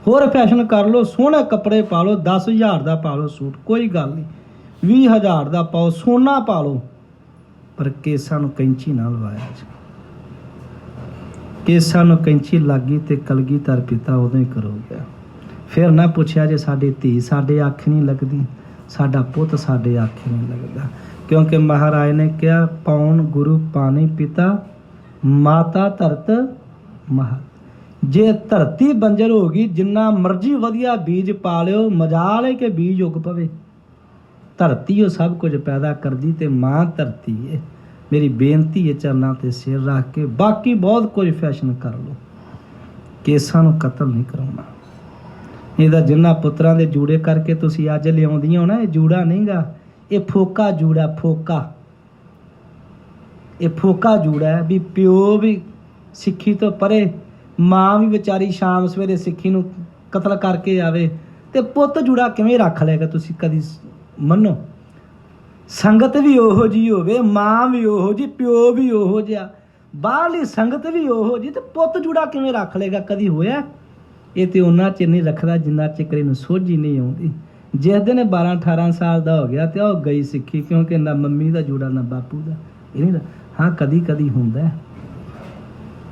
ਹੋਰ ਫੈਸ਼ਨ ਕਰ ਲਓ, ਸੋਹਣੇ ਕੱਪੜੇ ਪਾ ਲਓ, 10,000 ਦਾ ਪਾ ਲਓ ਸੂਟ, ਕੋਈ ਗੱਲ ਨਹੀਂ, 20,000 ਦਾ ਪਾਓ, ਸੋਨਾ ਪਾ ਲਓ, ਪਰ ਕੇਸਾਂ ਨੂੰ ਕੈਂਚੀ ਨਾਲ ਲਵਾਇਆ ਜੀ। ਕੇਸਾਂ ਨੂੰ ਕੈਂਚੀ ਲੱਗੀ ਤੇ ਕਲਗੀਧਰ ਪਿਤਾ ਉਦੋਂ ਹੀ ਕਰੋਗੇ। ਫਿਰ ਨਾ ਪੁੱਛਿਆ ਜੇ ਸਾਡੀ ਧੀ ਸਾਡੇ ਅੱਖ ਨਹੀਂ ਲੱਗਦੀ, ਸਾਡਾ ਪੁੱਤ ਸਾਡੇ ਅੱਖ ਨਹੀਂ ਲੱਗਦਾ। ਕਿਉਂਕਿ ਮਹਾਰਾਜ ਨੇ ਕਿਹਾ ਪੌਣ ਗੁਰੂ ਪਾਣੀ ਪਿਤਾ ਮਾਤਾ ਧਰਤ ਮਹਾ। ਜੇ ਧਰਤੀ ਬੰਜਰ ਹੋ ਗਈ, ਜਿੰਨਾ ਮਰਜ਼ੀ ਵਧੀਆ ਬੀਜ ਪਾ ਲਿਓ, ਮਜਾਲ ਹੈ ਕਿ ਬੀਜ ਉੱਗ ਪਵੇ। ਧਰਤੀ ਉਹ ਸਭ ਕੁਝ ਪੈਦਾ ਕਰਦੀ ਤੇ ਮਾਂ ਧਰਤੀ ਹੈ। ਮੇਰੀ ਬੇਨਤੀ ਹੈ ਚਰਨਾਂ ਤੇ ਸਿਰ ਰੱਖ ਕੇ, ਬਾਕੀ ਬਹੁਤ ਕੁਝ ਫੈਸ਼ਨ ਕਰ ਲਓ, ਕੇਸਾਂ ਨੂੰ ਕਤਲ ਨਹੀਂ ਕਰਾਉਣਾ। ਇਹਦਾ ਜਿੰਨਾ ਪੁੱਤਰਾਂ ਦੇ ਜੂੜੇ ਕਰਕੇ ਤੁਸੀਂ ਅੱਜ ਲਿਆਉਂਦੀਆਂ ਹੋ ਨਾ, ਇਹ ਜੂੜਾ ਨਹੀਂਗਾ, ਇਹ ਫੋਕਾ ਜੂੜਾ। ਫੋਕਾ, ਇਹ ਫੋਕਾ ਜੂੜਾ ਹੈ ਵੀ ਪਿਓ ਵੀ ਸਿੱਖੀ ਤੋਂ ਪਰੇ, ਮਾਂ ਵੀ ਵਿਚਾਰੀ ਸ਼ਾਮ ਸਵੇਰੇ ਸਿੱਖੀ ਨੂੰ ਕਤਲ ਕਰਕੇ ਆਵੇ, ਤੇ ਪੁੱਤ ਜੂੜਾ ਕਿਵੇਂ ਰੱਖ ਲਏਗਾ? ਤੁਸੀਂ ਕਦੀ ਮੰਨੋ, ਸੰਗਤ ਵੀ ਉਹੋ ਜਿਹੀ ਹੋਵੇ, ਮਾਂ ਵੀ ਉਹੋ ਜਿਹੀ, ਪਿਓ ਵੀ ਉਹੋ ਜਿਹਾ, ਬਾਹਰਲੀ ਸੰਗਤ ਵੀ ਉਹੋ ਜਿਹੀ, ਤੇ ਪੁੱਤ ਜੂੜਾ ਕਿਵੇਂ ਰੱਖ ਲਏਗਾ? ਕਦੀ ਹੋਇਆ? ਇਹ ਤੇ ਉਹਨਾਂ ਚਿਰ ਨਹੀਂ ਰੱਖਦਾ ਜਿੰਨਾ ਚਿਰ ਇਹਨੂੰ ਸੋਝੀ ਨਹੀਂ ਆਉਂਦੀ। ਜਿਸ ਦਿਨ 12-18 ਸਾਲ ਦਾ ਹੋ ਗਿਆ ਤੇ ਉਹ ਗਈ ਸਿੱਖੀ, ਕਿਉਂਕਿ ਨਾ ਮੰਮੀ ਦਾ ਜੂੜਾ ਨਾ ਬਾਪੂ ਦਾ। ਇਹ ਨਹੀਂ, ਹਾਂ ਕਦੀ ਕਦੀ ਹੁੰਦਾ।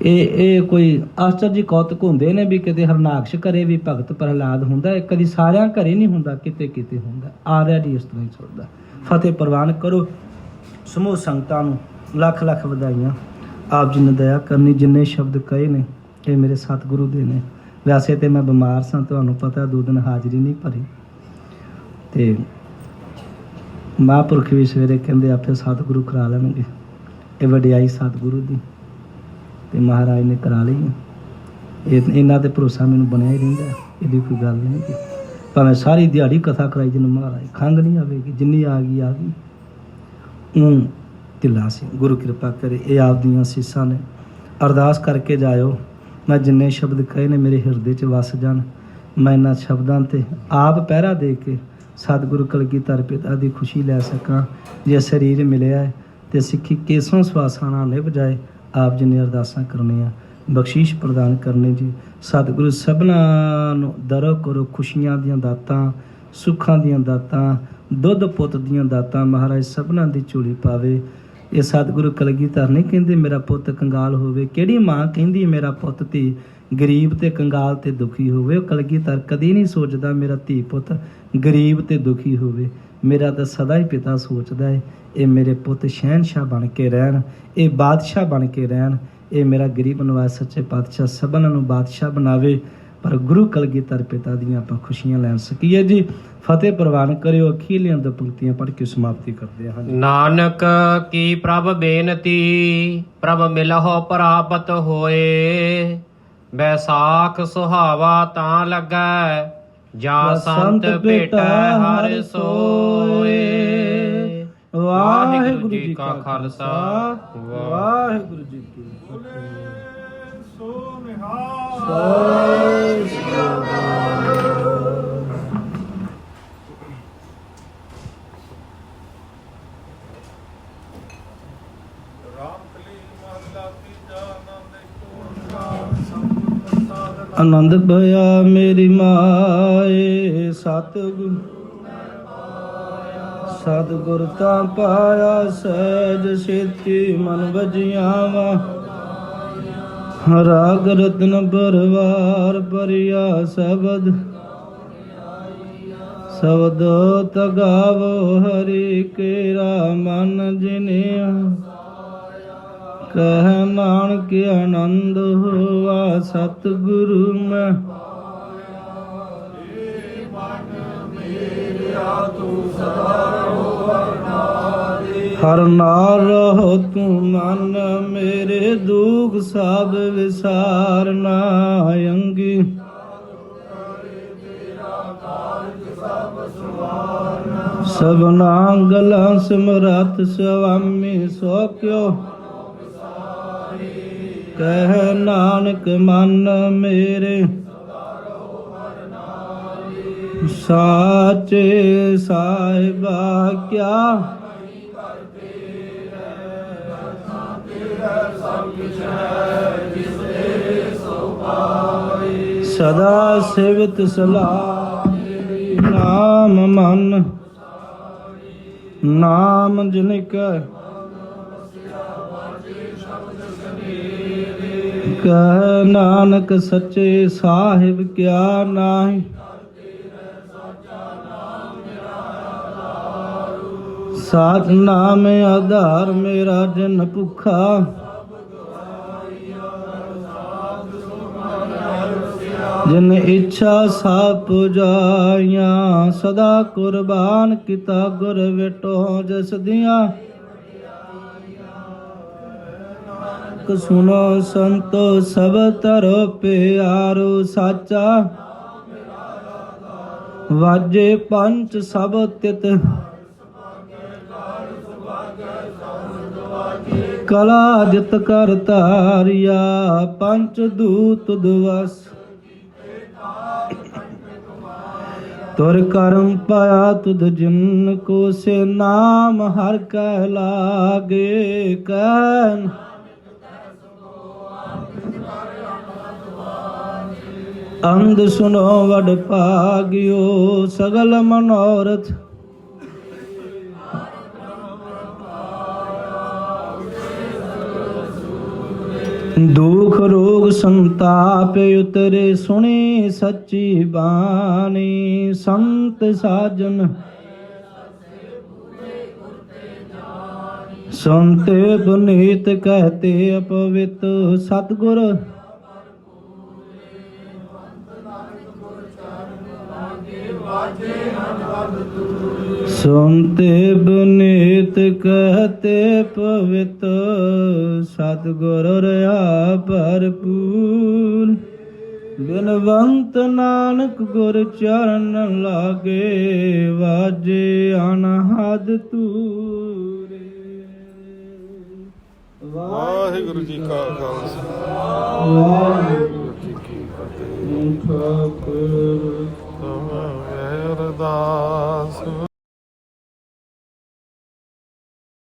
ਇਹ ਕੋਈ ਆਸ਼ਚਰਜੀ ਕੌਤਕ ਹੁੰਦੇ ਨੇ ਵੀ ਕਿਤੇ ਹਰਨਾਕਸ਼ ਘਰੇ ਵੀ ਭਗਤ ਪ੍ਰਹਲਾਦ ਹੁੰਦਾ, ਕਦੀ ਸਾਰਿਆਂ ਘਰੇ ਨਹੀਂ ਹੁੰਦਾ, ਕਿਤੇ ਕਿਤੇ ਹੁੰਦਾ। ਆਲਰੇਡੀ ਇਸ ਤਰ੍ਹਾਂ ਹੀ ਚੱਲਦਾ। ਫਤਿਹ ਪ੍ਰਵਾਨ ਕਰੋ। ਸਮੂਹ ਸੰਗਤਾਂ ਨੂੰ ਲੱਖ ਲੱਖ ਵਧਾਈਆਂ। ਆਪ ਜੀ ਨੇ ਦਇਆ ਕਰਨੀ। ਜਿੰਨੇ ਸ਼ਬਦ ਕਹੇ ਨੇ ਇਹ ਮੇਰੇ ਸਤਿਗੁਰੂ ਦੇ ਨੇ। ਵੈਸੇ ਤੇ ਮੈਂ ਬਿਮਾਰ ਸਾਂ, ਤੁਹਾਨੂੰ ਪਤਾ, 2 ਦਿਨ ਹਾਜ਼ਰੀ ਨਹੀਂ ਭਰੀ, ਤੇ ਮਹਾਂਪੁਰਖ ਵੀ ਸਵੇਰੇ ਕਹਿੰਦੇ ਆਪੇ ਸਤਿਗੁਰੂ ਕਰਾ ਲੈਣਗੇ। ਇਹ ਵਡਿਆਈ ਸਤਿਗੁਰੂ ਦੀ, ਤੇ ਮਹਾਰਾਜ ਨੇ ਕਰਾ ਲਈ। ਇਹਨਾਂ ਤੇ ਭਰੋਸਾ ਮੈਨੂੰ ਬਣਿਆ ਹੀ ਰਹਿੰਦਾ। ਇਹਦੀ ਕੋਈ ਗੱਲ ਨਹੀਂ ਕਿ ਭਾਵੇਂ ਸਾਰੀ ਦਿਹਾੜੀ ਕਥਾ ਕਰਾਈ ਜਿਹਨੂੰ ਮਹਾਰਾਜ, ਖੰਘ ਨਹੀਂ ਆਵੇਗੀ, ਜਿੰਨੀ ਆ ਗਈ ਆ ਗਈ। ਢਿੱਲਾ ਸੀ, ਗੁਰੂ ਕਿਰਪਾ ਕਰੇ। ਇਹ ਆਪ ਦੀਆਂ ਸੀਸਾਂ ਨੇ। ਅਰਦਾਸ ਕਰਕੇ ਜਾਇਓ, ਮੈਂ ਜਿੰਨੇ ਸ਼ਬਦ ਕਹੇ ਨੇ ਮੇਰੇ ਹਿਰਦੇ 'ਚ ਵਸ ਜਾਣ। ਮੈਂ ਇਹਨਾਂ ਸ਼ਬਦਾਂ 'ਤੇ ਆਪ ਪਹਿਰਾ ਦੇ ਕੇ ਸਤਿਗੁਰੂ ਕਲਗੀਧਰ ਪਿਤਾ ਦੀ ਖੁਸ਼ੀ ਲੈ ਸਕਾਂ। ਜੇ ਸਰੀਰ ਮਿਲਿਆ ਤੇ ਸਿੱਖੀ ਕੇਸੋਂ ਸਵਾਸਾਂ ਨਾਲ ਨਿਭ ਜਾਏ। ਆਪ ਜੀ ਨੇ ਅਰਦਾਸਾਂ ਕਰਨੀਆਂ, ਬਖਸ਼ੀਸ਼ ਪ੍ਰਦਾਨ ਕਰਨੀ ਜੀ। ਸਤਿਗੁਰੂ ਸਭਨਾਂ ਨੂੰ ਦਰੋ ਕਰੋ, ਖੁਸ਼ੀਆਂ ਦੀਆਂ ਦਾਤਾਂ, ਸੁੱਖਾਂ ਦੀਆਂ ਦਾਤਾਂ, ਦੁੱਧ ਪੁੱਤ ਦੀਆਂ ਦਾਤਾਂ ਮਹਾਰਾਜ ਸਭਨਾਂ ਦੀ ਝੋਲੀ ਪਾਵੇ। ਇਹ ਸਤਿਗੁਰੂ ਕਲਗੀਧਰ ਨਹੀਂ ਕਹਿੰਦੇ ਮੇਰਾ ਪੁੱਤ ਕੰਗਾਲ ਹੋਵੇ। ਕਿਹੜੀ ਮਾਂ ਕਹਿੰਦੀ ਮੇਰਾ ਪੁੱਤ ਧੀ ਗਰੀਬ ਤੇ ਕੰਗਾਲ ਤੇ ਦੁਖੀ ਹੋਵੇ? ਉਹ ਕਲਗੀਧਰ ਕਦੀ ਨਹੀਂ ਸੋਚਦਾ ਮੇਰਾ ਧੀ ਪੁੱਤ ਗਰੀਬ ਤੇ ਦੁਖੀ ਹੋਵੇ। ਮੇਰਾ ਤਾਂ ਸਦਾ ਹੀ ਪਿਤਾ ਸੋਚਦਾ ਹੈ ਇਹ ਮੇਰੇ ਪੁੱਤ ਸ਼ਹਿਨਸ਼ਾਹ ਬਣ ਕੇ ਰਹਿਣ, ਇਹ ਬਾਦਸ਼ਾਹ ਬਣ ਕੇ ਰਹਿਣ। ਇਹ ਮੇਰਾ ਗਰੀਬ ਨਵਾਜ਼ ਸੱਚੇ ਪਾਤਸ਼ਾਹ ਸਭਨਾਂ ਨੂੰ ਬਾਦਸ਼ਾਹ ਬਣਾਵੇ। ਪਰ ਗੁਰੂ ਕਲਗੀਧਰ ਪਿਤਾ ਦੀਆਂ ਆਪਾਂ ਖੁਸ਼ੀਆਂ ਲੈ ਸਕੀਏ ਜੀ। ਫਤਿਹ ਪ੍ਰਵਾਨ ਕਰਿਓ। ਅਖੀਰਲੀਆਂ 2 ਪੰਕਤੀਆਂ ਪੜ੍ਹ ਕੇ ਸਮਾਪਤੀ ਕਰਦੇ ਹਾਂ। ਨਾਨਕ ਕੀ ਪ੍ਰਭ ਬੇਨਤੀ, ਪ੍ਰਭ ਮਿਲਹੁ ਪ੍ਰਾਪਤ ਹੋਏ। ਬੈਸਾਖ ਸੁਹਾਵਾ ਤਾਂ ਲੱਗੈ, ਜਾਂ ਸੰਤ ਭੇਟੈ ਹਰਿ ਸੋਏ। ਵਾਹਿਗੁਰੂ ਜੀ ਕਾ ਖਾਲਸਾ, ਵਾਹਿਗੁਰੂ ਜੀ ਕੀ ਬੋਲੇ ਸੋ ਨਿਹਾਲ। ਆਨੰਦ ਭਇਆ ਮੇਰੀ ਮਾਏ ਸਤਿਗੁਰ ਸਤਿਗੁਰ ਤਾਂ ਪਾਇਆ ਸਹਿਜ ਛੇਤੀ ਮਨ ਵਜਿਆ ਵਾ ਰਾਗ ਰਤਨ ਪਰਵਾਰ ਪਰਿਆ ਸ਼ਬਦ ਸ਼ਬਦ ਤਗਾਵੋ ਹਰੀ ਕੇਰਾ ਮਨ ਜਿਨਿਆ ਕਹਿ ਨਾਨਕ ਆਨੰਦ ਹੋਆ ਸਤਿਗੁਰੂ ਮੈਂ ਹਰ ਨਾਲ ਰਹੋ ਤੂੰ ਮਨ ਮੇਰੇ ਦੁਖ ਸਭ ਵਿਸਾਰਨਾ ਅੰਗੀ ਸਭਨਾ ਗਲਾਂ ਸਮਰੱਥ ਸੁਆਮੀ ਸੋ ਕਿਉ ਕਹਿ ਨਾਨਕ ਮਨ ਮੇਰੇ ਸਾਚੇ ਸਾਹਿਬਾ ਕਿਆ ਸਦਾ ਸੇਵਤ ਸਲਾਹ ਨਾਮ ਮਨ ਨਾਮ ਜਿਨ ਕੈ ਕਹਿ ਨਾਨਕ ਸੱਚੇ ਸਾਹਿਬ ਕਿਆ ਨਾਹੀ ਸਾਧ ਨਾਮ ਆਧਾਰ ਮੇਰਾ ਜਨ ਭੁਖਾ ਜਿਨ ਇੱਛਾ ਸਭ ਪੁਜਾਈਆਂ ਸਦਾ ਕੁਰਬਾਨ ਕੀਤਾ ਗੁਰ ਵਿਟੋ ਜਿਸ ਦੀਆਂ ਸੁਨੋ ਸੰਤੋ ਸਭ ਤਰੋ ਪਿਆਰੋ ਸਾਚਾ ਵਾਜੇ ਪੰਚ ਸਭ ਤਿਤ ਕਲਾ ਜਿਤ ਕਰ ਧਾਰਿਆ ਪੰਚ ਦੂਤ ਦਿਵਸ ਤੁਰ ਕਰਮ ਪਾਇਆ ਤੁਧ ਜਿਨ ਕੋ ਸੇ ਨਾਮ ਹਰ ਕੈ ਲਾਗੇ ਕਹਿ ਅੰਧ ਸੁਨੋ ਵਡ ਭਾਗਿਓ ਸਗਲ ਮਨੋਰਥ ਦੁਖ ਰੋਗ ਸੰਤਾਪ ਉਤਰੇ ਸੁਣੀ ਸੱਚੀ ਬਾਣੀ ਸੰਤ ਸਾਜਨ ਸੰਤੇ ਪੁਨੀਤ ਕਹਤੇ ਅਪਵਿੱਤ ਸਤਿਗੁਰ ਸੁਨਤੇ ਬਨੀਤ ਕਹਤੇ ਪਵਿੱਤ ਸਤਿਗੁਰ ਰਹਾ ਭਰਪੂਰ ਬਿਨਵੰਤ ਨਾਨਕ ਗੁਰ ਚਰਨ ਲਾਗੇ ਵਾਜੇ ਅਨਹਦ ਤੂਰੇ। ਵਾਹਿਗੁਰੂ ਜੀ ਕਾ ਖਾਲਸਾ ਵਾਹਿਗੁਰੂ ਜੀ ਕੀ ਫਤਿਹ। ਠਾਕੁਰ ਤੁਮ ਅਰਦਾਸ